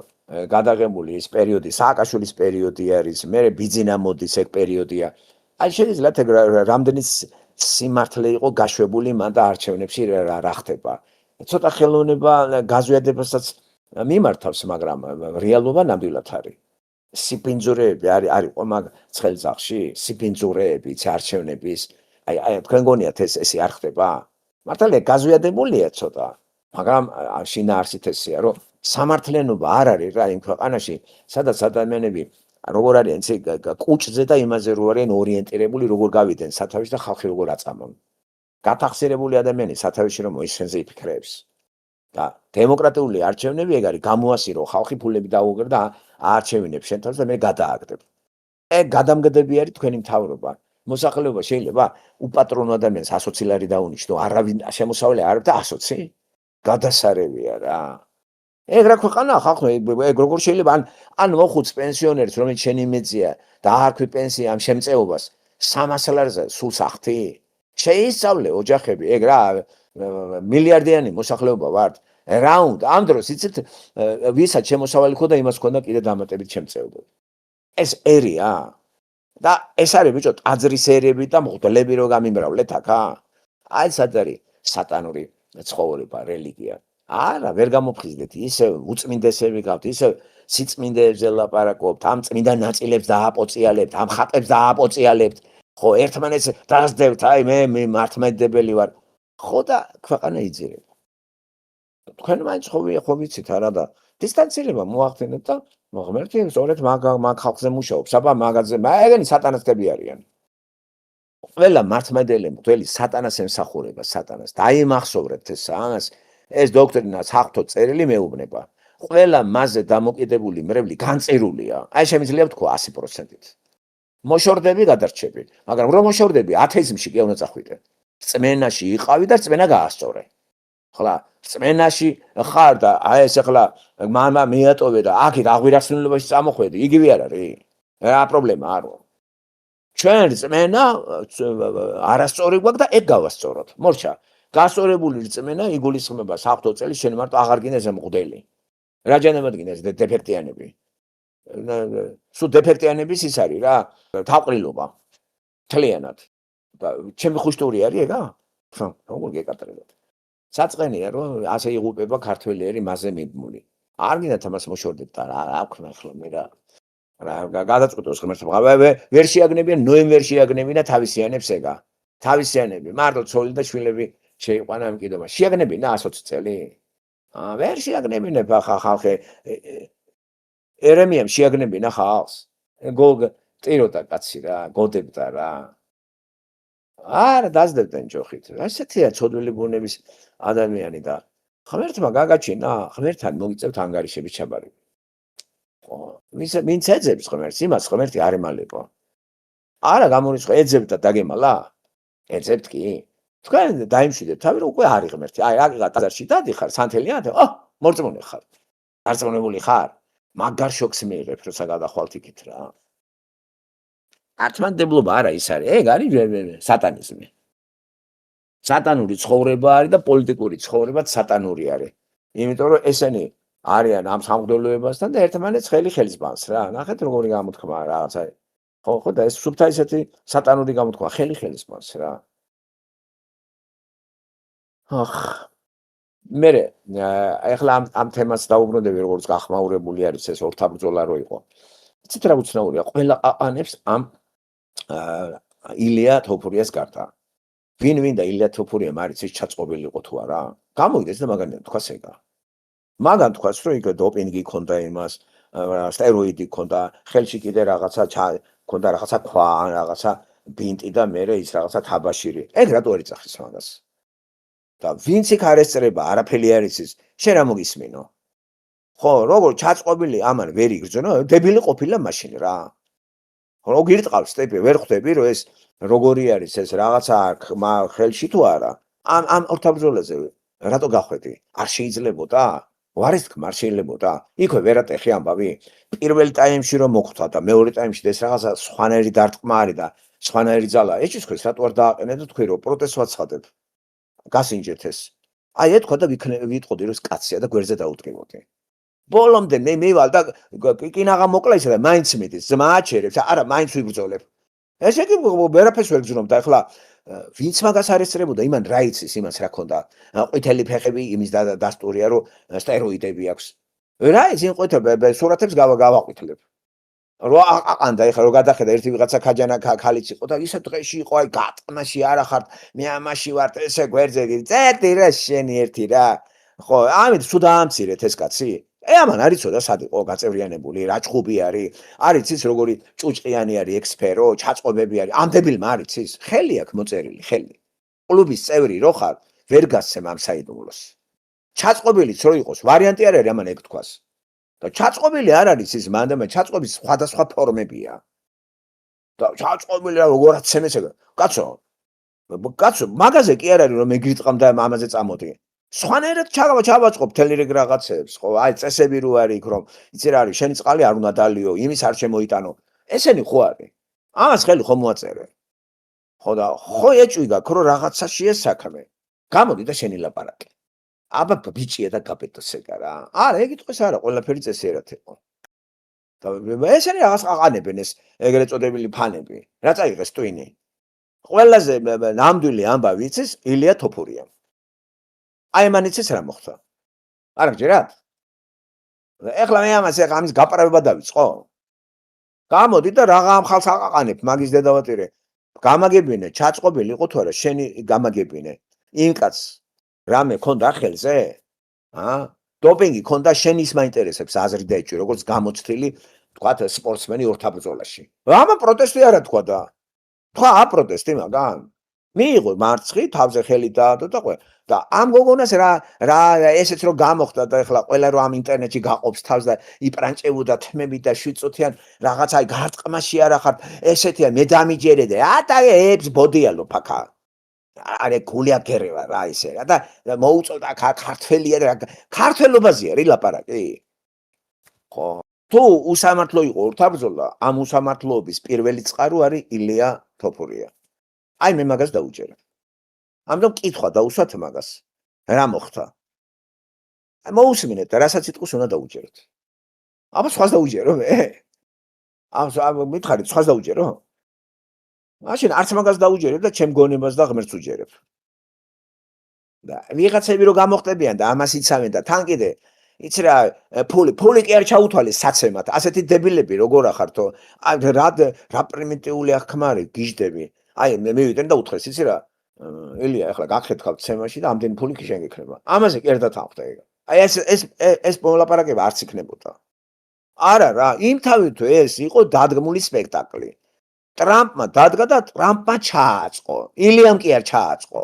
გადაღებული ის პერიოდი, სააკაშვილის პერიოდი არის, მე ბიძინა მოდის ეგ პერიოდია. აი შეიძლება ეგ რამდენი სიმართლე იყო გაშვებული მან და არჩევნებში რა ხდება. ცოტა ხელოვნება გაზვიადებასაც მიმართავს, მაგრამ რეალობა ნამდვილად არის. სიპინძურეები არისო მაგ ცხელძახში, სიპინძურეებიც არჩევნების. აი თქვენ გონიათ ესე არ ხდება? მართალია გაზვიადებულია ცოტა, მაგრამ შინაარსით ესეა, რომ სამართლიანობა არ არის რა იმ ქვეყანაში, სადაც ადამიანები როგორ არიან ესე კუჭზე და იმაზე რო არიან ორიენტირებული, როგორ გავიდნენ სათავეში და ხალხი როგორ აწამონ. გათახსირებული ადამიანი სათავეში რომ მოისხენზე იფიქრებს. და დემოკრატიული არჩევნები ეგ არის, გამოასირო ხალხი ფულები დაუგერ და არჩევინებს შენ თავს და მე გადააგდებ. ეგ გადამგდები არის თქვენი მთავრობა. მოსახლეობა შეიძლება უპატრონო ადამიანს 100 ლარი დაუნიშნო, არავინ შემოსავალი არ აქვს და 100 გადასარევია რა. ეგ რა ქვეყანაა ხალხო, ეგ როგორ შეიძლება ან მოხუც პენსიონერს რომელიც შენი მეძია და არქვი პენსია ამ შემწეობას 300 ლარზე სულს ახთი? შეისწავლე ოჯახები, ეგ რა მილიარდიანი მოსახლეობა ვართ. რა უნდა ამ დროს იცით ვისაც შემოსავალი ხო და იმას ქონდა კიდე დამატებით შემწეობები. ეს ერია და ეს არის ბიჭო ტაძრის ერები და მღვდლები რო გამიმრავლეთ აქა. აი სად არის სატანური ცხოვრება, რელიგია. არა, ვერ გამოფხიზდეთ, ისე უწმინდესები გაქვთ, ისე სიწმინდეებზე ლაპარაკობთ, ამ წმინდა ნაწილებს დააპოწიალებთ, ამ ხატებს დააპოწიალებთ. ხო, ერთმანეთს დასდევთ, აი მე მართლმადიდებელი ვარ. ხო და ქვეყანა იძირება. თქვენ მაინც ხო ვიცით არა და დისტანცირება მოახდინეთ და ღმერთი სწორედ მაგ ხალხზე მუშაობს. აბა მაგაზე ეგენი სატანასტები არიან. ყველა მართლმადიდებელი მღვდელი სატანას ემსახურება, სატანას. დაიმახსოვრებთ ამას. ეს დოქტრინა საფრთხო წერილი მეუბნება. ყველა მასზე დამოკიდებული მრევლი განწერულია. აი შემიძლია ვთქვა 100%-ით. მოშორდები გადარჩები, მაგრამ რომ მოშორდები ათეიზმში კი უნდა წახვიდე. რწმენაში იყავი და რწმენა გაასწორე. ხლა რწმენაში ხარ და აი ეს ახლა მამა მეატოვე და აქეთ აღვირასნულობაში წამოხვედი, იგივე არ არის? რა პრობლემა არო? ჩვენ რწმენა არასწორი გვაქვს და ეგ გავასწოროთ. მორჩა გასწორებული რწმენა იგულისხმება საფრთხო წელი შენ მარტო აღარ გინდეს მღვდელი. რაჯანებად გინდეს დეფექტიანები. სულ დეფექტიანების ის არის რა, თავყრილობა. თლიანად. ჩემი ხუშტური არის ეგა? როგორ გეკატრებოდ. საწყენია რომ ასე იღუპება ქართველიერი მასზე მიბმული. არ გინდათ ამას მოშორდეთ და რა აქვნა ახლა მე რა გადაწყვეტოს ღმერთმა. ვერ შეაგნებიან ნოემბერში აგნებინა თავისიანებს ეგა. თავისიანები, მარტო ცოლი და შვილები შეიყვანა ამ კიდობა. შეაგნებინა 120 წელი? ვერ შეაგნებინებ ახლა ხალხი. ერემიამ შეაგნებინა ხალხს. ტიროდა კაცი რა, გოდებდა რა. არა დაძდებდნენ ჯოხით. ასეთია ცოდვილი ბუნების ადამიანი და ღმერთმა გაგაჩინა, ღმერთთან მოგიწევთ ანგარიშების ჩაბარება. ხო, ვინც ეძებს ღმერთს, იმას ღმერთი არ ემალებო. არა გამორიცხო ეძებთ და დაგემალა? ეძებთ კი? თქვენ დაიმშვიდეთ თავი რომ უკვე არის ღმერთი. აი აგიღა ტაძარში დადიხარ, სანთელიანად, მორწმუნე ხარ. დარწმუნებული ხარ? მაგარ შოქს მიიღებ, როცა გადახვალთ იქით რა. ართმანდებლობა არა ის არის, ეგ არის სატანიზმი. სატანური ცხოვრება არის და პოლიტიკური ცხოვრებაც სატანური არის. იმიტომ რომ ესენი არიან ამ სამღვდელოებასთან და ერთმანეთს ხელის ბანს რა. ნახეთ როგორი გამოთქმა რაღაცა. ხო და ეს სუფთა ისეთი სატანური გამოთქმა ხელის ბანს რა. მე ახლა ამ თემას დაუბრუნდები როგორც გახმაურებული არის ეს ორთაბრძოლა რო იყო. იცით რა უცნაურია, ყველა აყანებს ამ ილია თოფურიას გარდა. ვინ და ილია თოფურიამ არის ის ჩაწყობილი იყო თუ არა? გამოვიდეს და მაგან თქვას ეგა. მაგან თქვას რომ იქ დოპინგი ქონდა იმას, სტეროიდი ქონდა, ხელში კიდე რაღაცა ქონდა რაღაცა ქვა, რაღაცა ბინტი და მე ის რაღაცა თაბაშირი. ეგ რატო არ იწახის მაგას? და ვინც იქ არ ესწრება, არაფერი არ იცის, შენ რა მოგისმინო? ხო, როგორ ჩაწყობილი ამან ვერ იგრძნო, დებილი ყოფილა მაშინ რა. რო გირტყავს სტეპი, ვერ ხვდები რომ ეს როგორი არის ეს რაღაცა ხელში თუ არა? ამ ორთაბრძოლაზე რატო გახვედი? არ შეიძლებოდა? ვარის თქმა არ შეიძლებოდა? იქვე ვერატეხი ამბავი. პირველ ტაიმში რომ მოხვდა და მეორე ტაიმში ეს რაღაცა სხვანაირი დარტყმა არის და სხვანაირი ძალა. ეჭვის ქვეს რატო არ დააყენეთ და თქვი რომ პროტესტს ვაცხადებ. გასინჯეთ ეს. აი ეთქვა და ვიტყოდი რომ ეს კაცია და გვერდზე დაუდგებოდი. ბოლომდე მე მივალ და კინაღა მოკლა ისა და მაინც მიდის, ზმააჩერებს, არა მაინც ვიბრძოლებ. ესე იგი ვერაფერს ვერ გძნობ და ახლა ვინც მაგას არ ესწრებოდა, იმან რა იცის, იმას რა ქონდა. ყვითელი ფეხები, იმის დასტურია რომ სტეროიდები აქვს. რა ის იმ ყვითელ სურათებს გავაყვითლებ. რო აყანდა ეხლა რო გადახედა ერთი ვიღაცა ქაჯანა ქალიც იყო და ისე დღეში იყო, აი გატყმაში არა ხართ, მე ამაში ვარ, ესე გვერდზე წერდი რა შენი ერთი რა. ხო, ამით სულ დაამცირეთ ეს კაცი. ამან არ იცოდა სად იყო გაწევრიანებული, რა ჭხუბი არის ის როგორი ჭუჭყიანი არის ექსპერო, ჩაწყობები არის, ამდევილმა არის ის, ხელი აქვს მოწერილი, ხელი. კლუბის წევრი რო ხარ, ვერ გასცემ ამ საიდუმლოს. ჩაწყობილიც რო იყოს, ვარიანტი არ არის ამან ეგ თქვას. და ჩაწყობილი არ არის ის მანდამე ჩაწყობის სხვადასხვა ფორმებია. და ჩაწყობილი რა როგორაც ცემეს ეგ. კაცო, მაგაზე კი არ არის რომ ეგრიტყამ და ამაზე წამოდი. სხვანაირად ჩავაწყობ მთელი რიგ რაღაცებს, ხო, აი წესები რო არის იქ რომ იცი რა არის, შენი წყალი არ უნდა დალიო, იმის არ შემოიტანო. ესენი ხო არის. ამას ხელი ხომ მოაწერე. ხო და ხო ეჭვი გაქვს რომ რაღაცაში ეს საქმე. გამოდი და შენი ლაპარაკი. აბა ბიჭია და გაბედოს ეგა რა. არა, ეგ იტყვის არა, ყველაფერი წესიერად იყო. და ესენი რაღაც აყანებენ ეს ეგრეთ წოდებული ფანები. რა წაიღეს ტვინი. ყველაზე ნამდვილი ამბავი იცის ილია თოფურია. აი მან იცის რა მოხდა. არ გჯერათ? ეხლა მე ამის გაპარება დავიწყო. გამოდი და რაღა ამ ხალხს აყანებ, მაგის დედავატირე. გამაგებინე, ჩაწყობილი იყო თუ არა, შენი გამაგებინე. იმ კაცს რამე ქონდა ხელზე? დოპინგი ქონდა შენის მაინტერესებს აზრი დაეჭვი, როგორც გამოცდილი, თქვათ, სპორტსმენი ორთაბრძოლაში. ამა პროტესტი არა თქვა და. თქვა აპროტესტი მაგან. მიიღო მარცხი, თავზე ხელი დაადო და ყველა და ამ გოგონას რა ესეც რო გამოხდა და ეხლა ყველა რო ამ ინტერნეტში გაყოფს თავს და იპრანჭებოდა თმები და შვიდწუთიან რაღაც აი გარტყმაში არა ხარ ესეთია მე დამიჯერე და ებს ბოდიალო ფაქა არე გულია გერევა რა ისე რა და მოუწოდა ქართველია და ქართველობაზია რი ლაპარაკი ხო თუ უსამართლო იყო ორთაბრძოლა ამ უსამართლოების პირველი წყარო არის ილია თოფურია აი მე მაგას დაუჯერე ამიტომ კითხვა დაუსვათ მაგას. რა მოხდა? მოусმინეთ და რასაც იტყვის უნდა დაუჯეროთ. აბა სხვას დაუჯერო მე? მითხარით სხვას დაუჯერო? მაშინ არც მაგას დაუჯერებ და ჩემ გონებას და ღმერთს უჯერებ. და ვიღაცები რო გამოხტებიან და ამას იცავენ და თან კიდე იცი რა ფული კი არ ჩაუთვალეს საცემად. ასეთი დებილები როგორ ახართო? რა პრიმიტიული ახმარი გიждები. აი მე მივიდენ და უთხრეს იცი რა ელია ახლა გაგხეთქავთ ცემაში და ამდენი ფული კი შენ გექნება. ამაზე კერდათ ამხდა ეგ. აი ეს მოლაპარაკება არც იქნებოდა. არა რა, იმთავით ეს იყო დადგმული სპექტაკლი. ტრამპმა დადგა და ტრამპმა ჩააწყო. ილიამ კი არ ჩააწყო.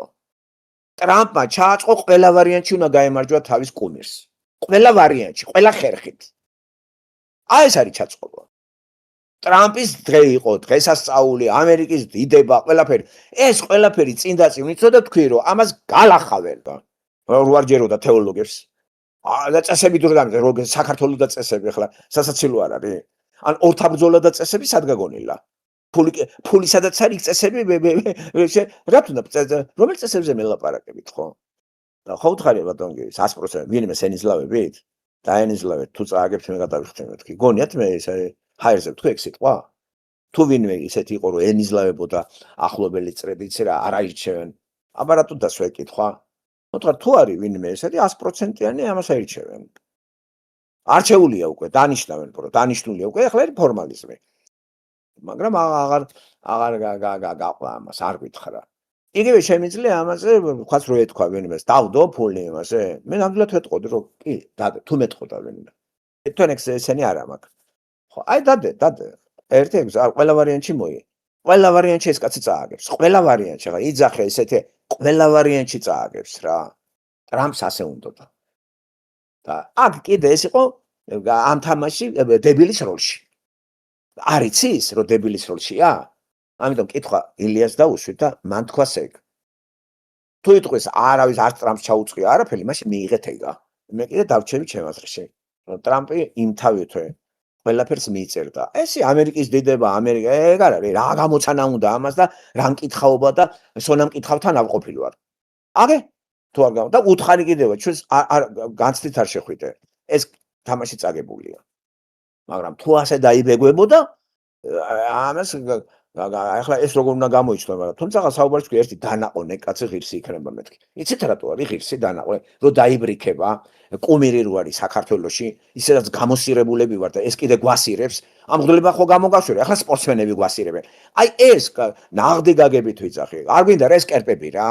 ტრამპმა ჩააწყო ყველა ვარიანტში უნდა გაემარჯვა თავის კუმირს. ყველა ვარიანტში, ყველა ხერხით. აი ეს არის ჩაწყობა. ტრამპის დღე იყო, დღესასწაული, ამერიკის დიდება, ყველაფერი. ეს ყველაფერი წინ და წინ იცოდა თქვი რომ ამას გალახავენ და რო არ ჯეროდა თეოლოგებს. და წესები თუ რომ საქართველოს და წესები ახლა სასაცილო არ არის. ან ორთაბრძოლა და წესები სად გაგონილა? ფული სადაც არის წესები რა თქმა უნდა რომელ წესებზე მელაპარაკებით ხო? და ხო ვთხარი ბატონო 100% ვინმე სენიზლავებით? დაენიზლავეთ თუ წააგებთ მე გადავიხდე მეთქი. გონიათ მე ეს ჰაერზე თქვი ეგ სიტყვა? თუ ვინმე ისეთი იყო რომ ენიზლავებოდა ახლობელი წრედი იცი რა არ აირჩევენ. აბა რატო დასვა ეკითხვა? მოთხრა თუ არის ვინმე ესეთი 100%-იანი ამას აირჩევენ. არჩეულია უკვე დანიშნავენ დანიშნულია უკვე ახლა არის ფორმალიზმი. მაგრამ აღარ გაყვა ამას არ გითხრა. იგივე შემიძლია ამაზე ვთქვათ რომ ეთქვა ვინმეს დავდო ფული იმაზე. მე ნამდვილად ვეთყოდი რომ კი დადე თუ მეტყოდა ვინმე. თქვენ ესენი არა მაქვს. ხო აი დადე. ერთი ეგ ყველა ვარიანტში მოი. ყველა ვარიანტში ეს კაცი წააგებს. ყველა ვარიანტში ხა იძახე ესეთი ყველა ვარიანტში წააგებს რა. ტრამპს ასე უნდოდა. და აქ კიდე ეს იყო ამ თამაში დებილის როლში. არ იცის რომ დებილის როლშია? ამიტომ კითხვა ილიას დაუშვით და მან თქვას ეგ. თუ იტყვის არავის არც ტრამპს ჩაუწყია არაფერი, მაშინ მიიღეთ ეგა. მე კიდე დავჩები ჩემ აზრში. რომ ტრამპი იმთავითვე ყველაფერს მიიწერდა. ეს ამერიკის დიდება, ამერიკა ეგ არ არის, რა გამოცანა უნდა ამას და რა მკითხაობა და სონა მკითხავთან ავყოფილი ვარ. აგე? თუ არ და უთხარი კიდევა, ჩვენს განცდით არ შეხვიდე. ეს თამაში წაგებულია. მაგრამ თუ ასე დაიბეგვებოდა ამას ახლა ეს როგორ უნდა გამოიჩნდა, მაგრამ თუმცა საუბარი თქვი ერთი დანაყონე კაცი ღირსი იქნება მეთქი. იცით რატო არის ღირსი დანაყონე? რომ დაიბრიქება კუმირი რო არის საქართველოში, ისედაც გამოსირებულები ვარ და ეს კიდე გვასირებს. ამ ღლება ხო გამოგაშვერე, ახლა სპორტსმენები გვასირებენ. აი ეს ნაღდი გაგებით ვიძახი. არ გვინდა რა ეს კერპები რა.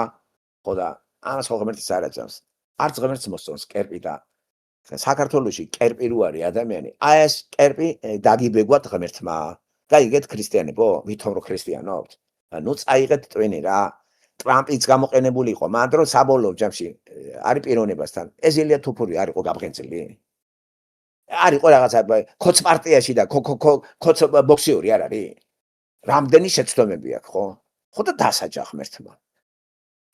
ხო და ამას ხო ღმერთიც არ აძამს. არც ღმერთს მოსწონს კერპი და საქართველოში კერპი რო არის ადამიანი, აი ეს კერპი დაგიბეგვათ ღმერთმა. გაიგეთ ქრისტიანებო, ვითომ რო ქრისტიანობთ. ნუ წაიღეთ ტვინი რა. ტრამპიც გამოყენებული იყო, მან დრო საბოლოო ჯამში არის პიროვნებასთან. ეს ილია თუფური არ იყო გაბღენწილი. არ იყო რაღაცა ქოც პარტიაში და ქოც ბოქსიორი არ არის. რამდენი შეცდომები აქვს, ხო? ხო და დასაჯა ღმერთმა.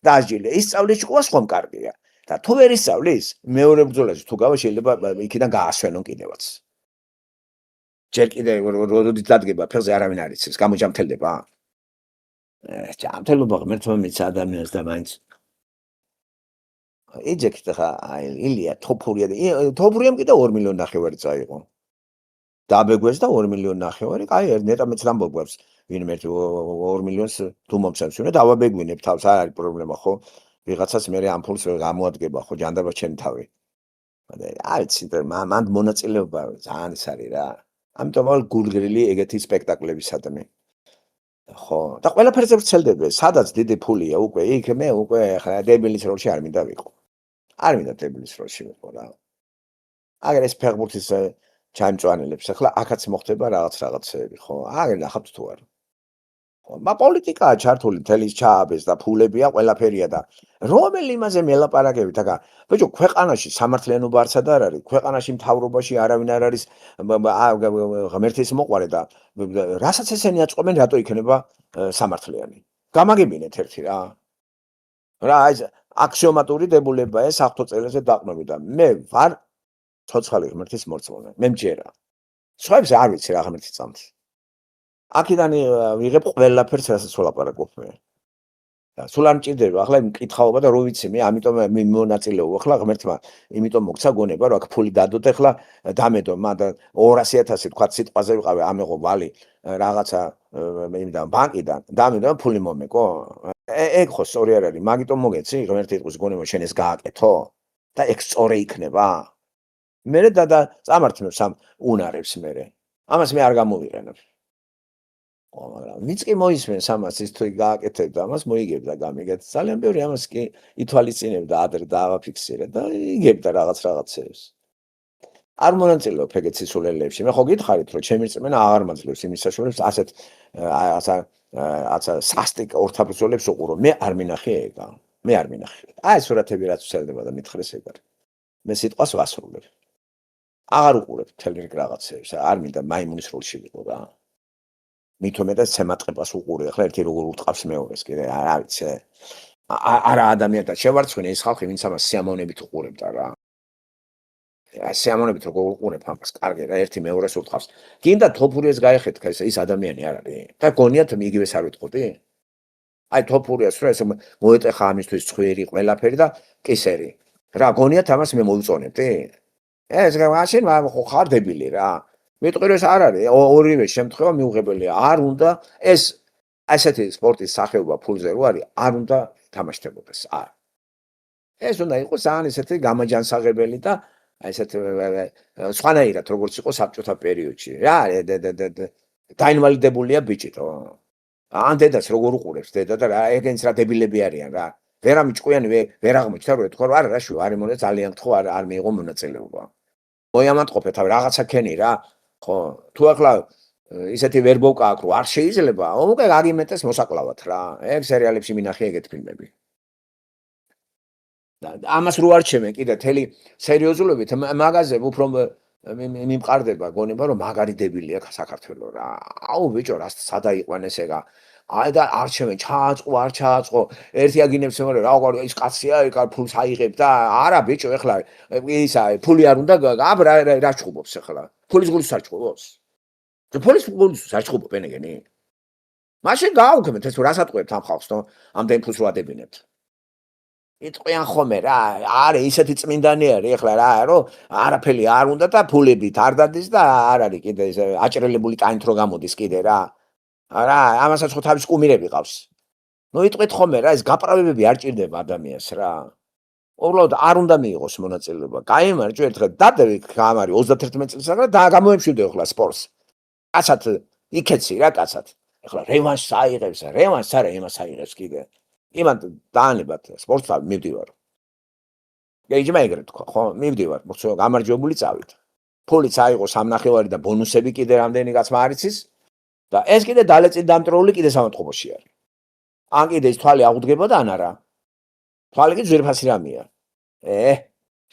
დააჯილე, ისწავლის ყვა სხვა კარგია. და თუ ვერ ისწავლის, მეორე ბრძოლაში თუ გავა შეიძლება იქიდან გაასვენონ კიდევაც. ჯერ კიდე როდესაც დადგება ფეხზე არავინ არ იცის, გამოჯამთელდება. ჯამთელობა ღმერთმა მიცა ადამიანს და მაინც ეჯექტ ხა ილია თოფურიამ კიდე 2 მილიონი ნახევარი წაიღო. დაბეგვეს და 2 მილიონი ნახევარი, კაი ნეტამეც რამბოგვებს ვინმე 2 მილიონს თუ მომცემს, უნდა დავაბეგვინებ თავს, არ არის პრობლემა ხო? ვიღაცას მე ამ ფულს გამოადგება ხო ჯანდაბა ჩემი თავი. არ ვიცი, მან მონაწილეობა ძალიან ის არის რა. ამიტომ ალ გულგრილი ეგეთი სპექტაკლებისადმი. ხო, და ყველაფერზე ვრცელდება, სადაც დიდი ფულია უკვე, იქ მე უკვე ხა დებილის როლში არ მინდა ვიყო. არ მინდა დებილის როლში ვიყო რა. აგერ ეს ფეხბურთის ჩამწვანილებს, ახლა აქაც მოხდება რაღაცეები, ხო? აგერ ნახავთ თუ არა. მა პოლიტიკაა ჩართული, თელის ჩააბეს და ფულებია, ყველაფერია და რომელი იმაზე მელაპარაკებით, აკა ბიჭო, ქვეყანაში სამართლიანობა არცად არ არის, ქვეყანაში მთავრობაში არავინ არ არის ღმერთის მოყვარე და რასაც ესენი აწყობენ, რატო იქნება სამართლიანი. გამაგებინეთ ერთი რა. რა ეს აქსიომატური დებულება ეს ახთო წელზე დაყნობი და მე ვარ ცოცხალი ღმერთის მორწმუნე. მე მჯერა. სხვაებს არ ვიცი რა ღმერთი წამს. აქედან ვიღებ ყველაფერს, რასაც ვლაპარაკობ მე. და სულ არ მჭირდება ახლა მკითხაობა და რო ვიცი მე ამიტომ მიმონაწილეობ ახლა ღმერთმა იმიტომ მოგცა გონება რომ აქ ფული დადოთ ახლა დამედო მაგრამ 200.000 თქვა სიტყვაზე ვიყავი ამეღო ვალი რაღაცა იმიდან ბანკიდან დამედო ფული მომეკო ეგ ხო სწორი არ არის მაგიტომ მოგეცი ღმერთი იტყვის გონება შენ ეს გააკეთო და ეგ სწორი იქნება მე და წამართნებს ამ უნარებს მე ამას მე არ გამოვიყენებ მაგრამ ვინც კი მოისმენს ამას ის თუ გააკეთებ და ამას მოიგებ და გამიგეთ ძალიან ბევრი ამას კი ითვალისწინებ და ადრე დააფიქსირე და იგებ და რაღაცებს არ მონაწილეობ ეგეთ სისულელეებში მე ხო გითხარით რომ ჩემი რწმენა აღარ მაძლევს იმის საშუალებას ასეთ სასტიკ ორთაბრძოლებს უყურო მე არ მინახე ეგა მე არ მინახე აი სურათები რაც ვსელდება და მითხრეს ეგ არის მე სიტყვას ვასრულებ აღარ უყურებ თელ რიგ რაღაცებს არ მინდა მაიმუნის როლში ვიყო რა მithumetas ცემატყებას უყურე ახლა ერთი როგორ უტყავს მეორეს კიდე რა ვიცი არა ადამიანთან შევარცხვინე ის ხალხი ვინც ამას სიამოვნებით უყურებდა რა სიამოვნებით როგორ უყურებ ამას კარგი რა ერთი მეორეს უტყავს გინდა თოფურიას გაიხეთ ის ადამიანი არ არის და გონიათ იგივეს არ ვიტყოდი აი თოფურიას რა ეს მოეტეხა ამისთვის ცხვიერი ყველაფერი და კისერი რა გონიათ ამას მე მოვწონებდი ეს მაშინ ხო ხარ დებილი რა მეტყვი რომ ეს არ არის ორივე შემთხვევა მიუღებელია არ უნდა ეს ასეთი სპორტის სახეობა ფულზე რო არის არ უნდა თამაშდებოდეს არ ეს უნდა იყოს ძალიან ესეთი გამაჯანსაღებელი და ესეთ სხვანაირად როგორც იყო საბჭოთა პერიოდში რა დაინვალიდებულია ბიჭიტო ან დედას როგორ უყურებს დედა და რა ეგენს რა დებილები არიან რა ვერა მიჭყვიანი ვერ აღმოჩნდა რომ ეთქვა რომ არა რა შუა არის მონე ძალიან გთხოვ არ მიიღო მონაწილეობა მოიამატყობე თავი რაღაცა ქენი რა ხო თუ ახლა ისეთი ვერბოვკა აქვს რომ არ შეიძლება უკვე აგიმეტეს მოსაკლავად რა ეგ სერიალებში მინახე ეგეთ ფილმები და ამას რო არჩევენ კიდე თელი სერიოზულობით მაღაზიებ უფრო მიმყარდება გონება რომ მაგარი დებილი აქვს საქართველოს რა აუ ბიჭო რა სადაიყვანეს ეგა აი და არჩევენ ჩააწყო არ ჩააწყო ერთი აგინებს მე რა ის კაცია ეგ ფულს აიღებ და არა ბიჭო ეხლა ისა ფული არ უნდა რა ჩხუბობს ეხლა ფულის გულს არ ჩხუბობს ფულის გულს არ ჩხუბობენ ეგენი მაშინ გააუქმეთ ეს რას ატყუებთ ამ ხალხს თო ამდენ ფულს რო ადებინებთ იტყვიან ხოლმე რა არის ისეთი წმინდანი არის ეხლა რა რომ არაფერი არ უნდა და ფულებით არ დადის და არ არის კიდე ეს აჭრელებული კანით რო გამოდის კიდე რა არა ამასაც ხო თავის კუმირები ყავს ნუ იტყვით ხოლმე რა ეს გაპრავებები არ ჭირდება ადამიანს რა უბრალოდ არ უნდა მიიღოს მონაწილეობა გაიმარჯვე ერთხელ დადევი გამარი 31 წელს რა და გამოემშვიდეო ხლა სპორტს კაცად იქეცი რა კაცად ეხლა რევანშს აიღებს რევანშს არა იმას აიღებს კიდე იმან დაანებად სპორტსთან მივდივარ გეიჯმა ეგრე თქვა ხო მივდივარ მოხსო გამარჯვებული წავით ფულიც აიღო 3.5 და ბონუსები კიდე რამდენი კაცმა არ იცის და ეს კიდე დალეწი დამტრეული კიდე სამოთხოვოში არის ან კიდე ის თვალი აღუდგებოდა ან არა თვალი კი ძვირფასი რამეა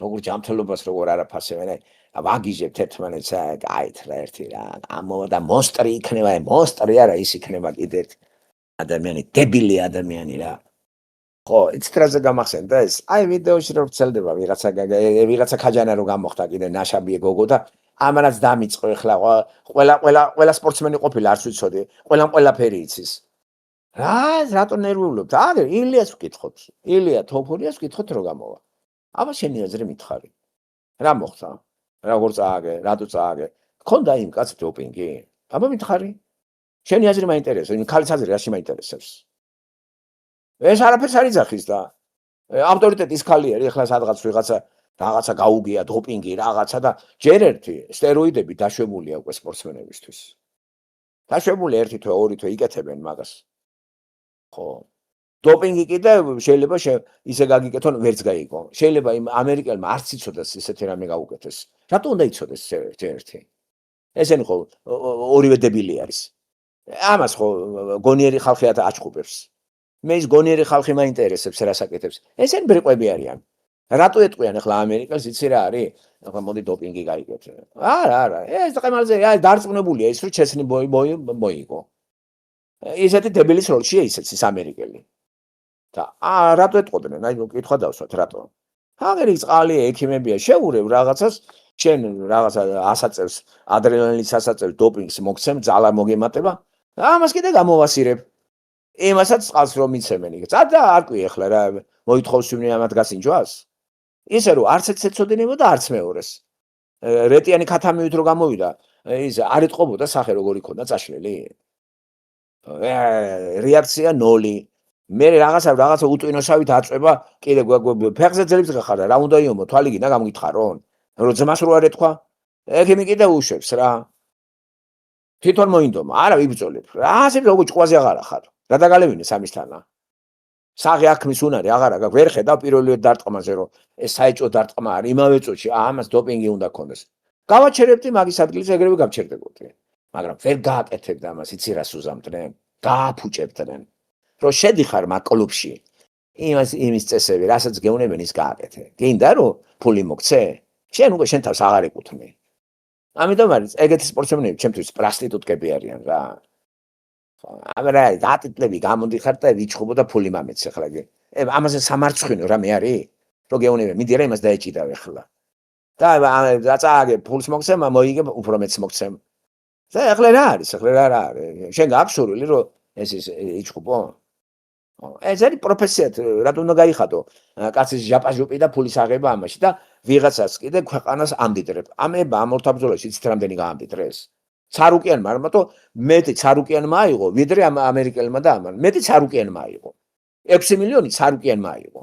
როგორ ჯანმრთელობას როგორ არაფასებენ ვაგიჟებთ ერთმანეთს გაით რა ერთი რა ამოვა და მონსტრი იქნება მონსტრი არა ის იქნება კიდე ერთი ადამიანი დებილი ადამიანი რა ხო იცით რაზე გამახსენდა ეს აი ვიდეოში რო ვრცელდება ვიღაცა ქაჯანა რო გამოხდა კიდე ნაშაბიე გოგო და ამანაც დამიწყო ეხლა ყველა სპორტსმენი ყოფილი არც ვიცოდი ყველაფერი იცის რატო ნერვიულობთ არა ილიას ვკითხოთ ილია თოფურიას ვკითხოთ რო გამოვა აბა შენი აზრი მითხარი რა მოხდა როგორ წააგე რატო წააგე გქონდა იმ კაცს დოპინგი აბა მითხარი შენი აზრი მაინტერესებს იმ ქალის აზრი რაში მაინტერესებს ეს არაფერს არ იძახის და ავტორიტეტის ქალი არის ეხლა სადღაც რაღაცა გაუგია დოპინგი რაღაცა და ჯერ ერთი სტეროიდები დაშვებულია უკვე სპორტსმენებისთვის დაშვებული ერთი თვე ორი თვე იკეთებენ მაგას ხო დოპინგი კიდე შეიძლება ისე გაგიკეთონ ვერც გაიგო შეიძლება იმ ამერიკელმა არც იცოდეს ისეთი რამე გაუკეთეს რატო უნდა იცოდეს ერთი ესენი ხო ორივე დებილი არის ამას ხო გონიერი ხალხი აჩხუბებს მე ის გონიერი ხალხი მაინტერესებს რასაკეთებს ესენი ბრიყვები არიან რატო ეტყვიან ახლა ამერიკას იცი რა არის ახლა მოდი დოპინგი გაიგეთ არა ეს ყემალზე აი დარწმუნებულია ის რომ ჩესნი მოიგო ისეთი დებილის როლშია ისეც ის ამერიკელი და რატო ეტყოდნენ აი კითხვა დავსვათ რატო აგერი წყალი ექიმებია შეურევ რაღაცას შენ რაღაცა ასაწევს ადრენალინის ასაწევს დოპინგს მოგცემ ძალა მოგემატება ამას კიდე გამოვასირებ იმასაც წყალს რომ მიცემენ იქ. და არ ყვი ახლა რა მოითხოვს ვინმე ამათ გასინჯვას. ისე რომ არც ერთს ეცოდინებოდა არც მეორეს. რეტიანი ქათამივით რო გამოვიდა, ის არ ეთყობოდა სახე როგორი ქონდა წაშლილი. რეაქცია 0. მე რაღაცა უტვინოსავით აწובה, კიდე ფეხზე ძლებს გახარ რა უნდა იომო, თვალი გინდა გამგითხარონ. რომ ძმას რო არ ეთქვა, ექიმი კიდე უშვებს რა. თვითონ მოინდომა, არა ვიბრძოლებ. რა ასე როგორ ჭყვაზე აღარ ახარ. რა დაგალევინე სამისთანა. საღი აქმის უნარი აღარა გაქვს, ვერ ხედავ პირველივე დარტყმაზე რომ ეს საეჭო დარტყმა არის, იმავე წუთში ამას დოპინგი უნდა ქონდეს. გავაჩერებდი მაგის ადგილზე ეგრევე გავჩერდებოდი. მაგრამ ვერ გააკეთებდა ამას, იცი რას უზამდნენ? გააფუჭებდნენ. რომ შედიხარ მაგ კლუბში. იმის წესები, რასაც გეუნებენ ის გააკეთე. გინდა რომ ფული მოგცე? შენ უკვე შენ თავს აღარ ეკუთვნი. ამიტომ არის ეგეთი სპორტსმენები ჩემთვის პრასტიტუტკები არიან რა. ამერა დატიტლები გამოდიხარ და ვიჩხუბო და ფული მამეც ახლა გე. ამაზე სამარცხვინო რამე არის? რო გეუნებენ, მიდი რა იმას დაეჭიდავ ახლა. და დაწააგე ფულს მოგცემ, მოიგებ უფრო მეც მოგცემ. და ახლა რა არის? ახლა რა არის? შენ გააბსურვილი რომ ეს ის იჩხუბო? ეს არის პროფესია, რატომ უნდა გაიხადო? კაცის ჟაპაჟუპი და ფულის აღება ამაში და ვიღაცას კიდე ქვეყანას ამდიდრებ. ამება ამ ორთაბრძოლაში იცით რამდენი გაამდიდრეს? ცარუკიანმა, მაგრამ მეტი ცარუკიანმა აიღო, ვიდრე ამ ამერიკელმა და ამან. მეტი ცარუკიანმა აიღო. 6 მილიონი ცარუკიანმა აიღო.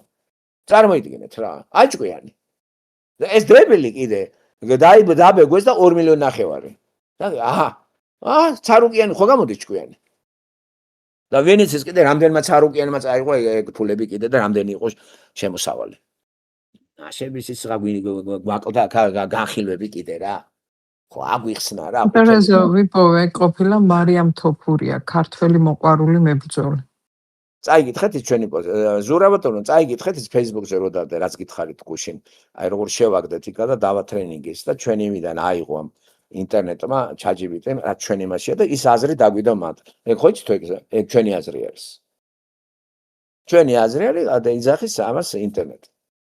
წარმოიდგინეთ რა, აჭკვიანი. ეს დებილი კიდე დაბეგვეს და 2 მილიონი ნახევარი. ცარუკიანი ხო გამოდის ჭკვიანი. და ვენეციის კიდე რამდენმა ცარუკიანმა წაიღო ეგ ფულები კიდე და რამდენი იყო შემოსავალი. შების ის გვაკლდა განხილვები კიდე რა. ხო აგვიხსნა რა. ტერეზო ვიპოვე ყოფილა მარიამ თოფურია, ქართველი მოყვარული მებრძოლი. წაიგითხეთ ის ჩვენი ზურაბატონო, წაიგითხეთ ის Facebook-ზე რო დადე, რაც გითხარით გუშინ. აი როგორ შევაგდეთ იქა და დავა ტრენინგის და ჩვენი მიდან აიღო ამ ინტერნეტმა ChatGPT-მ რაც ჩვენი მასია და ის აზრი დაგვიდა მათ. ეგ ხო იცით ეგ ჩვენი აზრი არის. ჩვენი აზრი არის და იძახის ამას ინტერნეტი.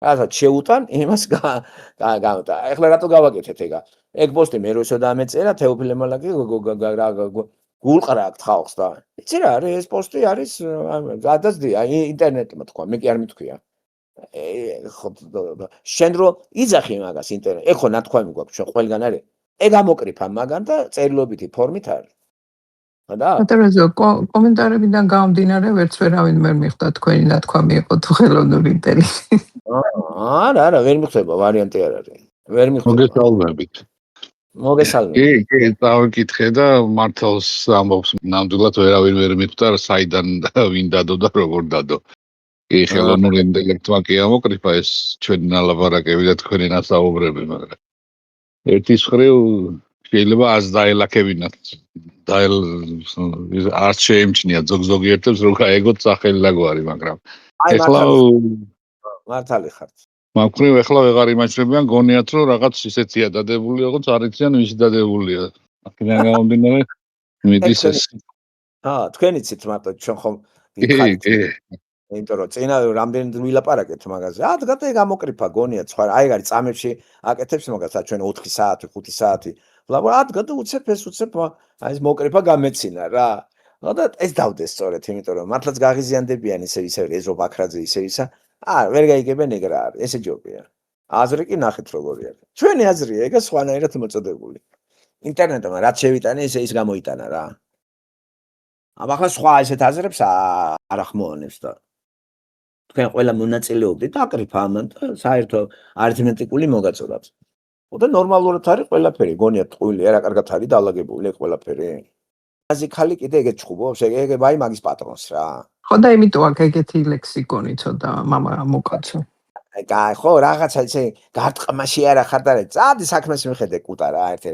რასაც შეუტან იმას გამოტა. ეხლა რატო გავაკეთეთ ეგა? ეგ პოსტი მე როსო დამეწერა თეოფილე მალაკი გულყრაკთ ხალხს და იცი რა არის ეს პოსტი არის გადაცდი ინტერნეტმა თქვა, მე კი არ მithქვია. შენ რო იძახი მაგას ინტერნეტ. ეგ ხო ნათქვამი გვაქვს ჩვენ ყველგან არის. ეგ ამოკრიფა მაგან და წერილობითი ფორმით არის. და ტერეზო კომენტარებიდან გამომდინარე ვერც ვერავინ ვერ მიხვდა თქვენი ნათქვამი იყო თუ ხელოვნური ინტელექტი. არა, ვერ მიხვდება, ვარიანტი არ არის. ვერ მიხვდება. მოგესალმებით. მოგესალმებით. კი, დავიკითხე და მართალს ამბობს, ნამდვილად ვერავინ ვერ მიხვდა, საიდან ვინ დადო და როგორ დადო. კი, ხელოვნური ინტელექტმა კი ამოკრიფა ეს ჩვენი ნალაპარაკები და თქვენი ნასაუბრები, მაგრამ ერთის მხრივ შეიძლება ას დაელაქებინათ. არც შეემჩნია ზოგიერთებს რო გაეგოთ სახელი ლაგვარი, მაგრამ ეხლა მართალი ხართ. მაგხრივ ეხლა ვეღარ იმაჩნევიან, გონიათ რომ რაღაც ისეთია დადებული, როგორც არ იციან ვისი დადებულია. აქედან გამომდინარე მიდის ეს. თქვენ იცით მარტო ჩვენ ხომ გიხარით. იმიტომ რომ წინა რამდენი ვილაპარაკეთ მაგაზე. გადაე გამოკრიფა გონიათ სხვა აი არის წამებში აკეთებს მაგას ჩვენ 4 საათი 5 საათი ლაპარაკ გადა უცებ აი ეს მოკრიფა გამეცინა რა. და ეს დავდეს სწორედ იმიტომ რომ მართლაც გაღიზიანდებიან ისე ეზო ბაქრაძე ისე ვერ გაიგებენ ეგ რა არის ესე ჯობია. აზრი კი ნახეთ როგორი არის. ჩვენი აზრია ეგა სხვანაირად მოწოდებული. ინტერნეტმა რაც შევიტანე ისე ის გამოიტანა რა. ახლა სხვა ესეთ აზრებს არ ახმოვანებს და თქვენ ყველა მონაწილეობდით აკრიფა ამან და საერთო არითმეტიკული მოგაწოდათ. და ნორმალურად არის ყველაფერი, გონიათ ტყუილი არა კარგად არის დაალაგებული ეგ ყველაფერი. აზი ხალი კიდე ეგეთ ჩხუბობს, ეგ ვაი მაგის პატრონს რა. ხო და იმიტომ აქ ეგეთი ლექსიკონი ცოტა მამა მოკაცო. ხო რაღაცა ისე გარტყმაში არა ხარ და წადი საქმეს მიხედე კუტა რა ერთი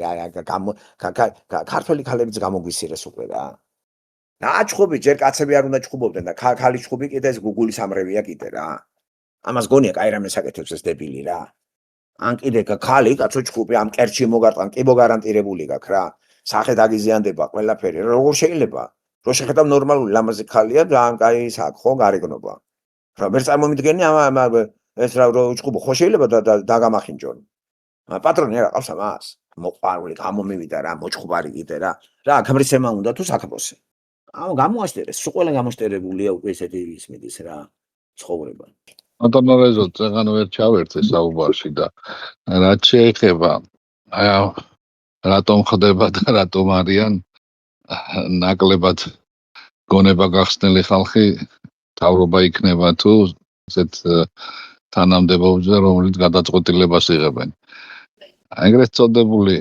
ქართველი ქალებიც გამოგვისირეს უკვე რა. აჩხუბი ჯერ კაცები არ უნდა ჩხუბობდნენ და ქალი ჩხუბი კიდე ეს გუგულის ამრევია კიდე რა. ამას გონია კაი რამეს აკეთებს ეს დებილი რა. ან კიდე ქალი კაცო ჩხუბი ამ კერჩი მოგარტყან კი მოგარანტირებული გაქვს რა. სახე დაგიზიანდება ყველაფერი. როგორ შეიძლება? რო შეხედავ ნორმალური ლამაზი ქალია და ან კაი საკ ხო გარეგნობა. რა ვერ წარმომიდგენი ამ ეს რა რო ჩხუბო ხო შეიძლება დაგამახინჯონ. პატრონი რა ყავს ამას? მოყვარული გამომივიდა რა მოჩხუბარი კიდე რა. რა გამრისემა უნდა თუ საქმოსე. გამოაშტერეს, სულ ყველა გამოაშტერებულია უკვე ესეთი ის მიდის რა ცხოვრება. ბატონო რეზო წეგან ვერ ჩავერთე საუბარში და რაც შეეხება რატომ ხდება და რატომ არიან ნაკლებად გონება გახსნილი ხალხი თავრობა იქნება თუ ესეთ თანამდებობებზე რომელიც გადაწყვეტილებას იღებენ. ეგრეთ წოდებული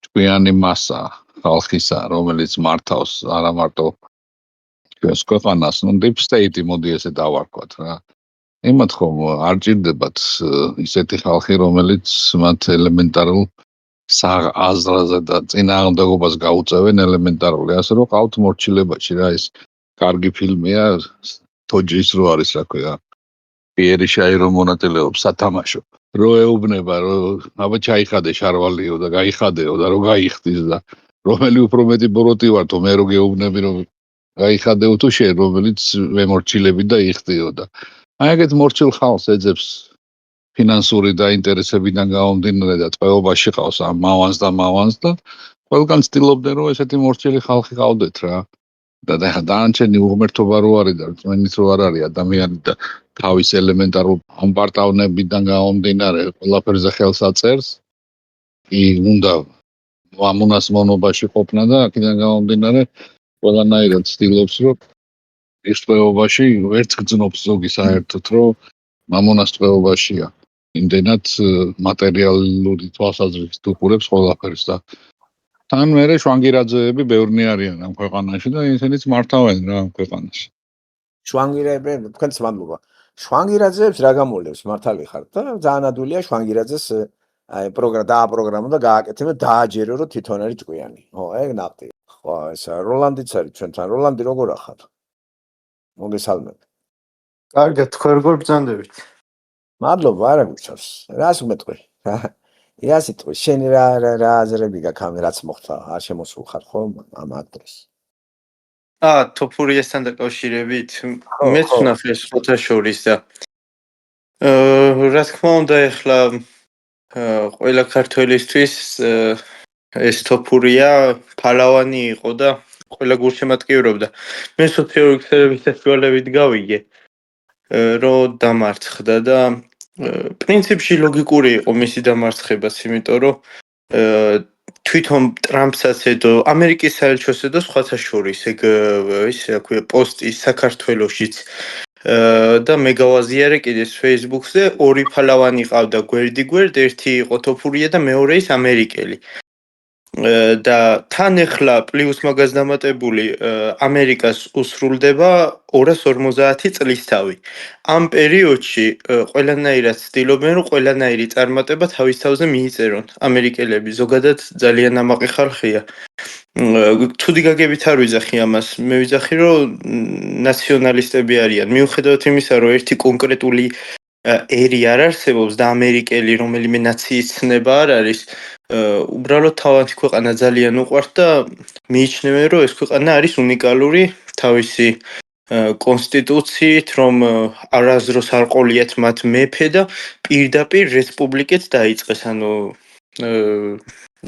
ჭკვიანი მასა ხალხისა რომელიც მართავს არა მარტო ჩვენს ქვეყანას, deep state-ი მოდი ესე დავარქვათ რა. იმათ ხომ არ ჭირდებათ ისეთი ხალხი რომელიც მათ ელემენტარულ აზრაზე და წინააღმდეგობას გაუწევენ ელემენტარული, ასე რომ ყავთ მორჩილებაში რა ეს კარგი ფილმია თოჯის რო არის რა ქვია პიერი შაი რომ მონაწილეობს სათამაშო რო ეუბნება რომ აბა ჩაიხადე შარვალიო და გაიხადეო და რო გაიხდის და რომელი უფრო მეტი ბოროტი ვარ თუ მე რო გეუბნები რომ გაიხადეო თუ შენ რომელიც მემორჩილები და იხდიო და აი ეგეთ მორჩილ ხალხს ეძებს ფინანსური დაინტერესებიდან გამომდინარე და წვეობაში ყავს ამ მავანს და ყველგან ცდილობდნენ რომ ესეთი მორჩილი ხალხი ყავდეთ რა და დანარჩენი უღმერთობა რო არის და წმენით რო არ არის ადამიანი და თავის ელემენტარულ ამპარტავნებიდან გამომდინარე ყველაფერზე ხელს აწერს კი უნდა მამონას მონობაში ყოფნა და აქედან გამომდინარე ყველანაირად ცდილობს რომ ის წვეობაში ვერც გძნობს ზოგი საერთოდ რომ მამონას წვეობაშია იმდენად მატერიალური თვალსაზრისით უყურებს ყველაფერს და თან მერე შვანგირაძეები ბევრნი არიან ამ ქვეყანაში და ისინიც მართავენ რა ამ ქვეყანაში. შვანგირაძეები, თქვენც მადლობა. შვანგირაძეებს რა გამოლევს მართალი ხართ და ძალიან ადვილია შვანგირაძეს აი დააპროგრამა და გააკეთება დააჯერო რომ თვითონ არის ჭკვიანი. ხო, ეგ ნახტი. ხო, ესა როლანდიც არის ჩვენთან. როლანდი როგორ ახარ? მოგესალმებ. კარგად, თქვენ როგორ ბრძანდებით? მადლობა, არა გუჩავს. რას უმეტყვი? რა სიტყვა, შენ რა აზრები გაქვს ამ რაც მოხდა? არ შემოსულ ხარ ხო ამ აქტორს? თოფურიესთან დაკავშირებით მეც ვნახე სხვათა შორის და რა თქმა უნდა ეხლა ყველა ქართველისთვის ეს თოფურია ფალავანი იყო და ყველა გულშემატკივრობდა. მე სოციალური ქსელების საშუალებით გავიგე რომ დამარცხდა და პრინციპში ლოგიკური იყო მისი დამარცხებაც, იმიტომ რომ თვითონ ტრამპსაც ედო ამერიკის საელჩოს ედო სხვათა შორის ეგ ისე რა ქვია პოსტი საქართველოშიც და მე გავაზიარე კიდე Facebook-ზე ორი ფალავანი ყავდა გვერდ, ერთი იყო თოფურია და მეორე ის ამერიკელი. და თან ახლა პლუს მაგას დამატებული ამერიკას უსრულდება 250 წლის თავი. ამ პერიოდში ყველანაირად ცდილობენ რომ ყველანაირი წარმატება თავის თავზე მიიწერონ ამერიკელები. ზოგადად ძალიან ამაყი ხალხია. ცუდი გაგებით არ ვიძახი ამას. მე ვიძახი რომ ნაციონალისტები არიან. მიუხედავად იმისა რომ ერთი კონკრეტული ერი არ არსებობს და ამერიკელი რომელიმე ნაციის ცნება არ არის უბრალოდ თავისი ქვეყანა ძალიან უყვართ და მიიჩნევენ რომ ეს ქვეყანა არის უნიკალური თავისი კონსტიტუციით რომ არასდროს არ ყოლიათ მათ მეფე და პირდაპირ რესპუბლიკით დაიწყეს ანუ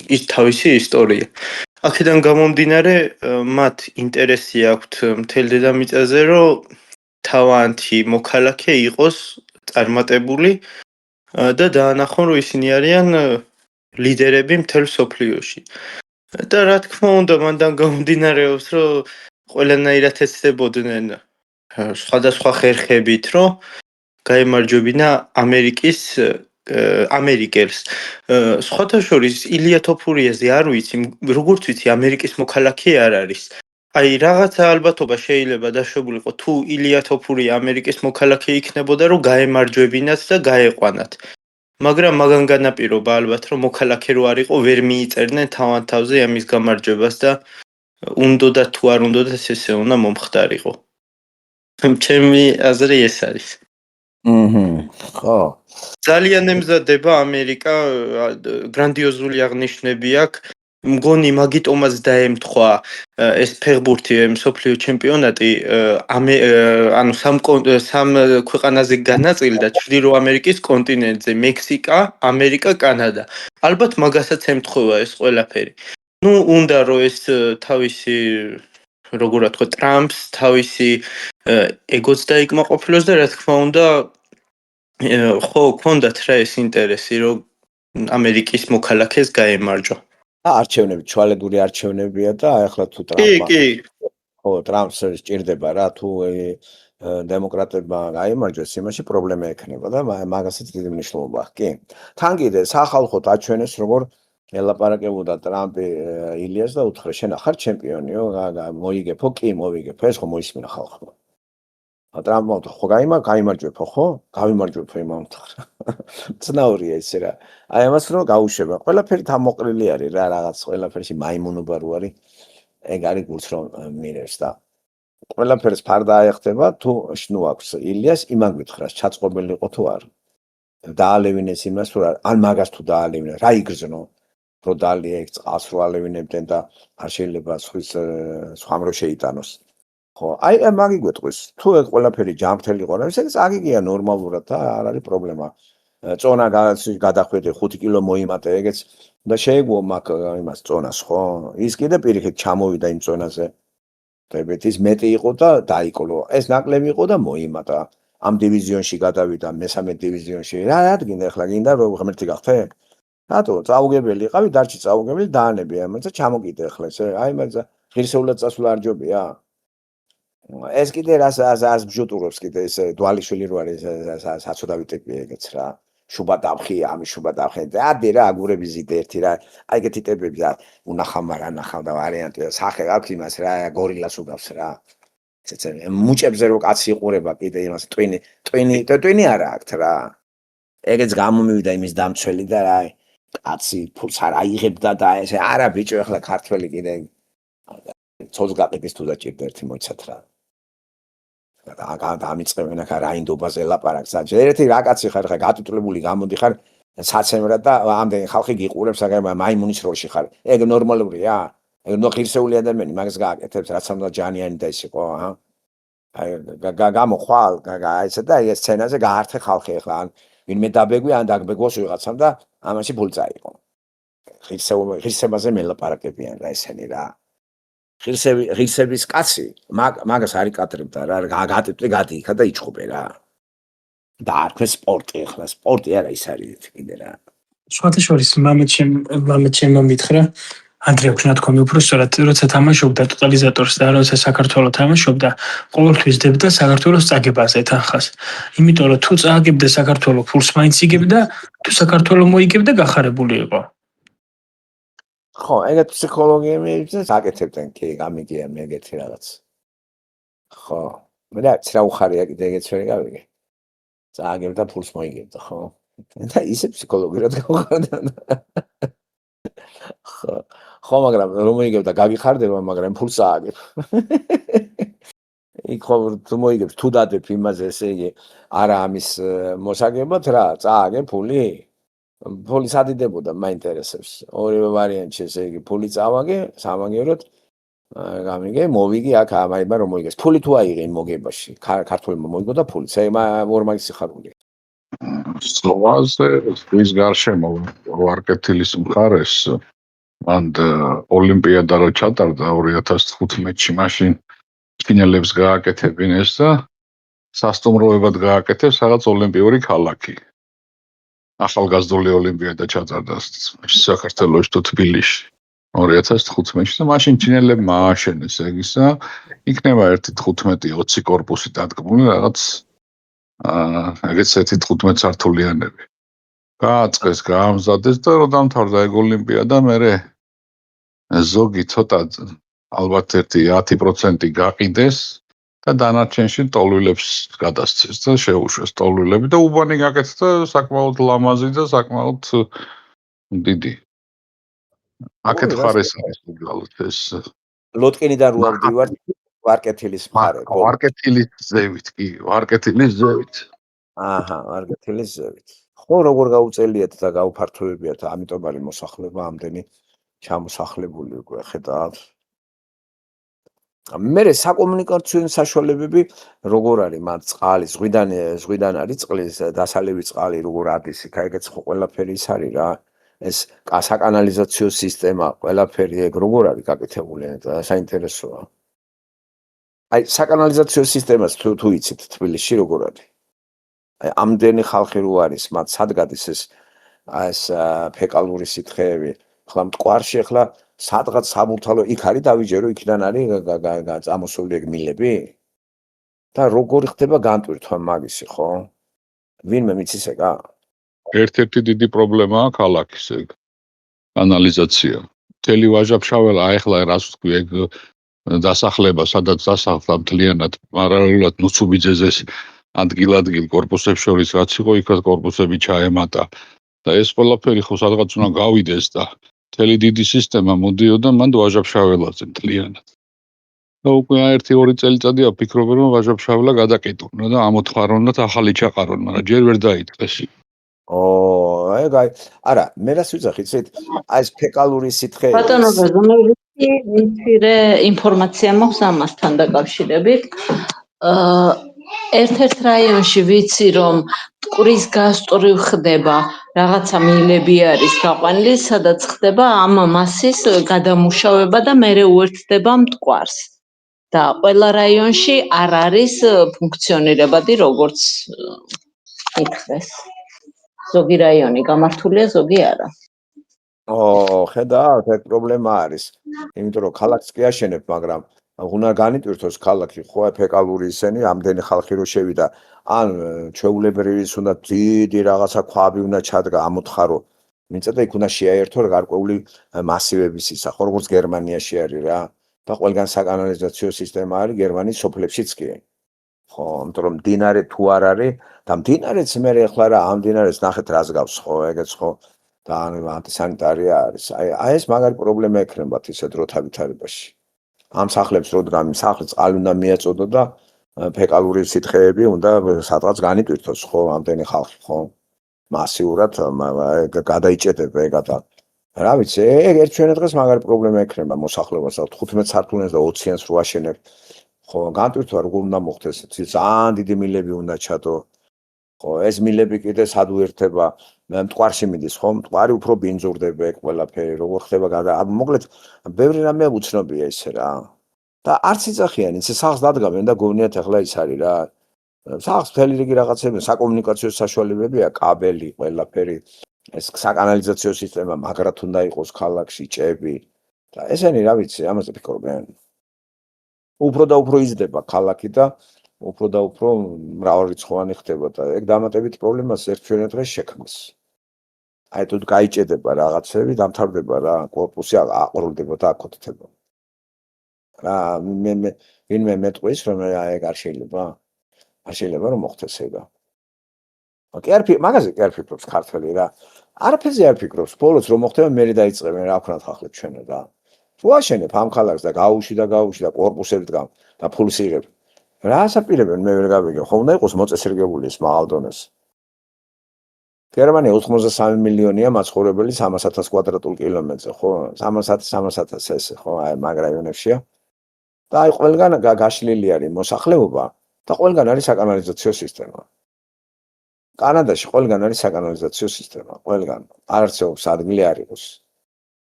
ის თავისი ისტორია. აქედან გამომდინარე მათ ინტერესი აქვთ მთელ დედამიწაზე რომ თავიანთი მოქალაქე იყოს წარმატებული და დაანახონ რომ ისინი არიან ლიდერები მთელ სოფლიოში. და რა თქმა უნდა მანდან გამომდინარეობს რომ ყველანაირად ეცდებოდნენ სხვადასხვა ხერხებით რომ გაემარჯვებინა ამერიკელს. სხვათა შორის ილია თოფურიაზე არ ვიცი, როგორც ვიცი ამერიკის მოქალაქე არ არის. აი რაღაცა ალბათობა შეიძლება დაშვებულიყო თუ ილია თოფურია ამერიკის მოქალაქე იქნებოდა რომ გაემარჯვებინათ და გაეყვანათ. მაგრამ მაგან განაპირობა ალბათ რომ მოქალაქე რო არ იყო ვერ მიიწერდნენ თავად თავზე ამის გამარჯვებას და უნდოდა თუ არ უნდოდა ესე უნდა მომხდარიყო. ჩემი აზრი ეს არის. ხო. ძალიან ემზადება ამერიკა გრანდიოზული აღნიშვნები აქვს. მგონი მაგიტომაც დაემთხვა ეს ფეხბურთი მსოფლიო ჩემპიონატი ანუ სამ ქვეყანაზე განაწილდა ჩრდილო ამერიკის კონტინენტზე მექსიკა, ამერიკა, კანადა. ალბათ მაგასაც ემთხვევა ეს ყველაფერი. უნდა რომ ეს თავისი როგორ ვთქვა, ტრამპს თავისი ეგოც დაიკმაყოფილოს და რა თქმა უნდა, ხო, გქონდათ რა ეს ინტერესი, რომ ამერიკის მოქალაქეს გაემარჯვა. არჩევნები, ჩვალებული არჩევნებია და ახლა თუ ტრამპმა ხო, ტრამპს სჭირდება რა, თუ დემოკრატებმა გაიმარჯვეს, იმაში პრობლემა ექნება და მაგასაც დიდი მნიშვნელობა აქვს. კი. თან კიდე სახალხოდ აჩვენეს, როგორ ელაპარაკებოდა ტრამპი ილიას და უთხრა, შენ ახარ ჩემპიონიო, მოიგებო, კი, მოვიგებო, ეს ხო მოისმინა ხალხმა. ტრამპმა უთხრა, ხო გაიმარჯვებო, ხო? გავიმარჯვებო იმამ უთხრა. ცნაურია ისე რა. აი ამას რომ გაუშვება. ყველაფერი თამოყრილი არის რა, რაღაც ყველაფერში მაიმუნობა რო არის. ეგ არის გულს რომ მირევს და ყველაფერს ფარდა აეხტება თუ შნუ აქვს ილიას იმან გითხრას ჩაწყობილი იყო თუ არა. დაალევინეს იმას თუ ან მაგას თუ დაალევინეს, რა იგრძნო? რო დალია ეგ წყალს რო ალევინებდნენ და არ შეიძლება სხვამ რო შეიტანოს. ხო, აი მაგი გვეტყვის. თუ ეგ ყველაფერი ჯანმრთელი ყოლებს, ეს აგიგია ნორმალურად და არ არის პრობლემა. წონა გადახვედი 5 კილო მოიმატე ეგეც და შეეგუო მაგ იმას წონას, ხო? ის კიდე პირიქით ჩამოვიდა იმ წონაზე. დებით ის მეტი იყო და დაიკლო. ეს ნაკლები იყო და მოიმატა. ამ დივიზიონში გადავიდა, მესამე დივიზიონში. რა ადგინდა ახლა გინდა რომ ღმერთი გახდე? რატო? წაუგებელი იყავი, დარჩი წაუგებელი დაანები ამაცა ჩამოგიდე ახლა ესე. აი მაგ ღირსეულად წასვლა არ ჯობია. ეს კიდე რას ბჟუტურობს კიდე ეს დვალიშვილი რო არის საცოდავი ტიპი ეგეც რა. შუბა დავხი, ამი შუბა დავხი. დადი რა აგურები ზიდე ერთი რა. აი ეგეთი ტიპები რა. უნახავ რა ნახავ და ვარიანტია. სახე გაქვს იმას რა, გორილას უგავს რა. ესეც მუჭებზე რო კაცი იყურება კიდე იმას ტვინი არა აქვს რა. ეგეც გამომივიდა იმის დამცველი და რა კაცი ფულს არ აიღებდა და ესე არა ბიჭო ახლა ქართველი კიდე ცოცხ გაყიდის თუ დაჭირდა ერთი მოიცათ რა. და ამიწყებენ ახლა რაინდობაზე ლაპარაკს. ერთი რა კაცი ხარ ხა გატუტლებული გამოდიხარ საცემრად და ამდენი ხალხი გიყურებს აგერ მაიმუნის როლში ხარ. ეგ ნორმალურია? ეგ ნოხირსეული ადამიანი მაგას გააკეთებს რაც ამ ჯანიანი და ისე ხო აჰა. აი გამოხვალ ესე და ეს სცენაზე გაართე ხალხი ახლა ან ვინმე დაბეგვი ან დაგბეგოს ვიღაცამ და ამაში ფულ წაიყო. ღირსებაზე მელაპარაკებიან რა ესენი რა. ღირსების კაცი მაგას არ იკატრებდა რა გატიპტე გადიიქა და იჭხობე რა. და არქვე სპორტი ახლა სპორტი არა ის არის კიდე რა. სხვათა შორის მამაჩემმა მითხრა ანდრია ქნათქვამი უფრო სწორად როცა თამაშობდა ტოტალიზატორს და როცა საქართველოს თამაშობდა ყოველთვის დებდა საქართველოს წაგებაზე თანხას. იმიტომ რომ თუ წააგებდა საქართველოს ფულს მაინც იგებდა, თუ საქართველოს მოიგებდა გახარებული იყო. ხო, ეგეთ ფსიქოლოგიებს აკეთებდნენ კი, გამიგია მე ეგეთი რაღაც. ხო, მე რა უხარია კიდე ეგეც ვერ გავიგე. წააგებდა ფულს მოიგებდა, ხო? და ისე ფსიქოლოგიურად გავხარდა. ხო, მაგრამ რომ მოიგებდა გაგიხარდება, მაგრამ ფულს ააგებ. იქ ხო თუ მოიგებს თუ დადებ იმაზე, ესე იგი არა ამის მოსაგებად რა, წააგებ ფული. ფული სადიდებოდა მაინტერესებს. ორივე ვარიანტში ესე იგი ფული წავაგე, სამაგეროდ გამიგე, მოვიგე აქ ამაიბა რომ მოიგეს. ფული თუ აიღე მოგებაში, ქართულმა მოიგო და ფული. ორმაგის სიხარულია. სლოვაზე ის გარშემო ვარკეთილის მხარეს მან ოლიმპიადა რო ჩატარდა 2015-ში მაშინ ფინალებს გააკეთებინეს და სასტუმროებად გააკეთეს რაღაც ოლიმპიური ქალაქი. ახალგაზრდული ოლიმპიადა ჩატარდა საქართველოში თუ თბილისში 2015-ში და მაშინ ჩინელებმა ააშენეს ეგ ისა იქნება 1.15-20 კორპუსი დადგმული რაღაც ეგეც 1.15 სართულიანები. გააწყეს, გაამზადეს და რო დამთავრდა ეგ ოლიმპიადა მერე ზოგი ცოტა ალბათ 10% გაყიდეს და დანარჩენში ტოლვილებს გადასცეს და შეუშვეს ტოლვილები და უბანი გაკეთდა საკმაოდ ლამაზი და საკმაოდ დიდი. აქეთ ხარეს არის უბრალოდ ეს ლოტკინიდან რო ავდივარ ვარკეთილის მხარე. ვარკეთილის ზევით კი, ვარკეთილის ზევით. აჰა, ვარკეთილის ზევით. ხო, როგორ გაუწელიათ და გაუფართოვებიათ, ამიტომ არის მოსახლეობა ამდენი ჩამოსახლებული უკვე ხედავთ. მერე საკომუნიკაციო საშუალებები როგორ არის მათ წყალი ზღვიდან არის წყლის დასალევი წყალი როგორ არის იქ ეგეც ხო ყველაფერი ის არის რა ეს საკანალიზაციო სისტემა ყველაფერი ეგ როგორ არის გაკეთებული და საინტერესოა აი საკანალიზაციო სისტემას თუ იცით თბილისში როგორ არის? აი ამდენი ხალხი რო არის, მათ სად გადის ეს ფეკალური სითხეები? ხლა მტკვარში ახლა სადღაც საბურთალო იქ არის დავიჯერო, იქიდან არის წამოსული ეგ მილები? და როგორ ხდება განტვირთვა მაგისი, ხო? ვინმე მიცის ეგა? ერთ-ერთი დიდი პრობლემაა ქალაქის ეგ კანალიზაცია. მთელი ვაჟა-ფშაველა აეხლა რას ვთქვი ეგ დასახლება, სადაც დასახლდა მთლიანად პარალელურად ნუცუბიძეზეს ადგილ-ადგილ კორპუსებს შორის რაც იყო, იქაც კორპუსები ჩაემატა. და ეს ყველაფერი ხო სადღაც უნდა გავიდეს და მთელი დიდი სისტემა მოდიოდა მანდ ვაჟა-ფშაველაზე მთლიანად. და უკვე 1-2 წელიწადია ვფიქრობ რომ ვაჟა-ფშაველა გადაკეტუნა და ამოთხარონ და ახალი ჩაყარონ, მაგრამ ჯერ ვერ დაიწყეს. ეგ არა, მე რას ვიძახით, იცით? აი ეს ფეკალური სითხე. ბატონო გაზომებითი მცირე ინფორმაცია მაქვს ამასთან დაკავშირებით. ერთ-ერთ რაიონში ვიცი რომ მტკვრის გასწვრივ ხდება რაღაცა მილები არის გაყვანილი, სადაც ხდება ამ მასის გადამუშავება და მერე უერთდება მტკვარს. და ყველა რაიონში არ არის ფუნქციონირებადი როგორც ითქვეს. ზოგი რაიონი გამართულია, ზოგი არა. ხედავთ, ეგ პრობლემა არის. იმიტომ რომ ქალაქს კი აშენებ, მაგრამ უნდა განიტვირთოს ქალაქი, ხო, ფეკალური ისენი, ამდენი ხალხი რო შევიდა, ან ჩვეულებრივი უნდა დიდი რაღაცა ქვაბი უნდა ჩადგა, ამოთხარო. მიწა და იქ უნდა შეაერთო გარკვეული მასივების ისა, ხო, როგორც გერმანიაში არის რა. და ყველგან საკანალიზაციო სისტემა არის გერმანიის სოფლებშიც კი. ხო, იმიტომ რომ მდინარე თუ არ არის და მდინარეც მე ახლა რა ამ მდინარეს ნახეთ რას გავს, ხო, ეგეც ხო. და ანტისანიტარია არის. აი ეს მაგარი პრობლემა ექნებათ ისე დროთა ვითარებაში. ამ სახლებს რო დგამი, სახლი წყალი უნდა მიაწოდო და ფეკალური სითხეები უნდა სადღაც განიტვირთოს, ხო, ამდენი ხალხი, ხო. მასიურად გადაიჭედება ეგათა. რა ვიცი, ეგ ერთ ჩვენე დღეს მაგარი პრობლემა ექნება მოსახლეობას, 15 სართულიანს და 20-იანს რო აშენებ. ხო, განტვირთვა როგორ უნდა მოხდეს? ძალიან დიდი მილები უნდა ჩადო. ხო, ეს მილები კიდე სად უერთდება? მტკვარში მიდის, ხო? მტკვარი უფრო ბინძურდება ეგ ყველაფერი, როგორ ხდება მოკლედ, ბევრი რამე უცნობია ისე რა. და არც იცახიან, ისე სახლს დადგამენ და გონიათ ახლა ის არის რა. სახლს მთელი რიგი რაღაცები, საკომუნიკაციო საშუალებებია, კაბელი, ყველაფერი. ეს საკანალიზაციო სისტემა მაგრად უნდა იყოს ქალაქში, ჭები. და ესენი რა ვიცი, ამაზე ფიქრობენ. უფრო და უფრო იზრდება ქალაქი და უფრო და უფრო მრავალრიცხოვანი ხდება და ეგ დამატებით პრობლემას ერთ ჩვენე დღეს შექმნის. აი თუ გაიჭედება რაღაცები, დამთავრდება რა, კორპუსი აყროლდება და აკოთდება. რა ვინმე მეტყვის რომ ეგ არ შეიძლება? არ შეიძლება რომ მოხდეს ეგა. მაგაზე კი არ ფიქრობს ქართველი რა. არაფერზე არ ფიქრობს, ბოლოს რომ მოხდება მე დაიწყებენ რა ვქნათ ხალხებს ჩვენ და. თუ აშენებ ამ ქალაქს და გაუში და კორპუსები დგამ და ფულს იღებ. რა ასაპირებენ მე ვერ გავიგე, ხო უნდა იყოს მოწესრიგებული ეს მაღალ დონეზე. გერმანია 83 მილიონია მაცხოვრებელი 300,000 კვადრატულ კილომეტრზე, ხო? 300,000 ესე, ხო, აი მაგ რაიონებშია. და აი ყველგან გაშლილი არის მოსახლეობა და ყველგან არის საკანალიზაციო სისტემა. კანადაში ყველგან არის საკანალიზაციო სისტემა, ყველგან. არ არსებობს ადგილი არ იყოს.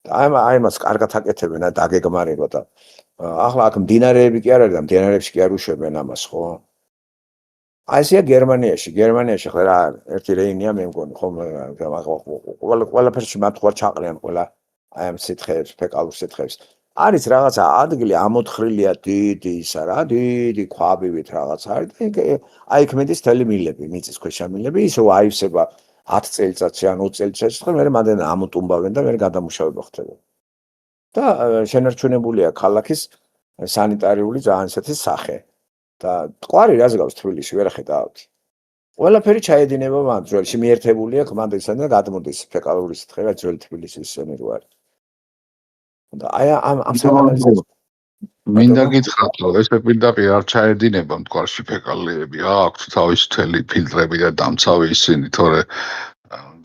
და აი მას კარგად აკეთებენ და დაგეგმარება და ახლა აქ მდინარეები კი არ არის და მდინარეებში კი არ უშვებენ ამას, ხო? აი ესეა გერმანიაში ხლა რა ერთი რეინია მე მგონი, ხო, ყველაფერში მათ ხوار ჩაყრიან ყველა აი ამ სითხეებს, ფეკალურ სითხეებს. არის რაღაცა ადგილი ამოთხრილია დიდი ისა რა, დიდი ქვაბივით რაღაცა არის და აი იქ მედის თელი მილები, მიწის ქვეშა მილები, ისე აივსება 10 წელიწადში ან 20 წელიწადში და მე მანდ ამოტუმბავენ და მე გადამუშავება ხდება. და შენარჩუნებულია ქალაქის სანიტარიული ძალიან ისეთი სახე. და მტკვარი რას გავს თბილისში ვერ ხედავთ. ყველაფერი ჩაედინება მან ძველში მიერთებულია ხმად ისე და გადმოდის ფეკალური სითხეა ძველი თბილისის ისენი რო არის. და აი ამ საკანალიზაციო მინდა გითხრათ რომ ეს პირდაპირ არ ჩაედინება მტკვარში ფეკალიები, აქვს თავის მთელი ფილტრები და დამცავი ისინი, თორე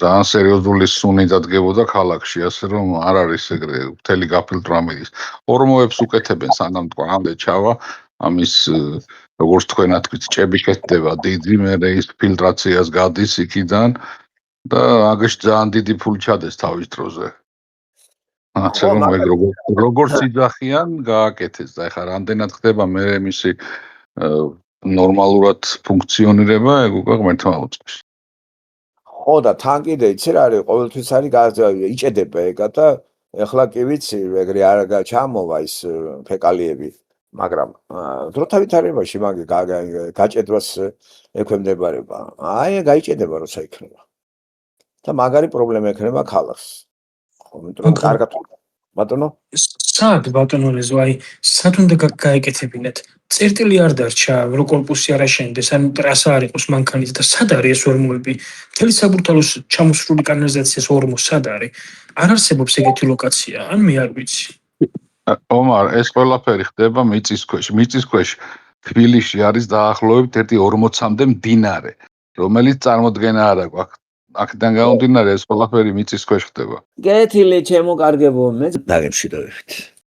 ძალიან სერიოზული სუნი დადგებოდა ქალაქში, ასე რომ არ არის ეგრე მთელი გაფილტრა მიდის. ორმოებს უკეთებენ სანამ მტკვარამდე ჩავა, ამის როგორც თქვენად ვთქვით, ჭები შედება დიდი, მერე ის ფილტრაციას გადის იქიდან და აგეშ ძალიან დიდი ფული ჩადეს თავის დროზე. ასე რომ ეგ როგორც იძახიან გააკეთეს და ეხლა რამდენად ხდება მე მისი ნორმალურად ფუნქციონირება ეგ უკვე ღმერთმა უწყობს. ხო და თან კიდე იცი რა არის ყოველთვის არის იჭედება ეგა და ეხლა კი ვიცი ეგრე არ ჩამოვა ის ფეკალიები მაგრამ დროთავითარებაში მაგ გაჭედვას ექვემდებარება აი გაიჭედება როცა იქნება და მაგარი პრობლემა ექნება ქალაქს იმიტომ რომ კარგად ბატონო სად ბატონო ლეზო აი სად უნდა გაეკეთებინათ წერტილი არ დარჩა რო კორპუსი არ აშენდეს ან ტრასა არ იყოს მანქანის და სად არის ეს ორმოები მთელი საბურთალოს ჩამოსრული კანალიზაციას ორმო სად არის არ არსებობს ეგეთი ლოკაცია ან მე არ ვიცი ომარ ეს ყველაფერი ხდება მიწის ქვეშ თბილისში არის დაახლოებით 1.40-მდე მდინარე რომელიც წარმოდგენა არ აქვს აქედან გამომდინარე ეს ყველაფერი მიწის ქვეშ ხდება გეთილი ჩემო კარგებო მე დაგემშვიდობებით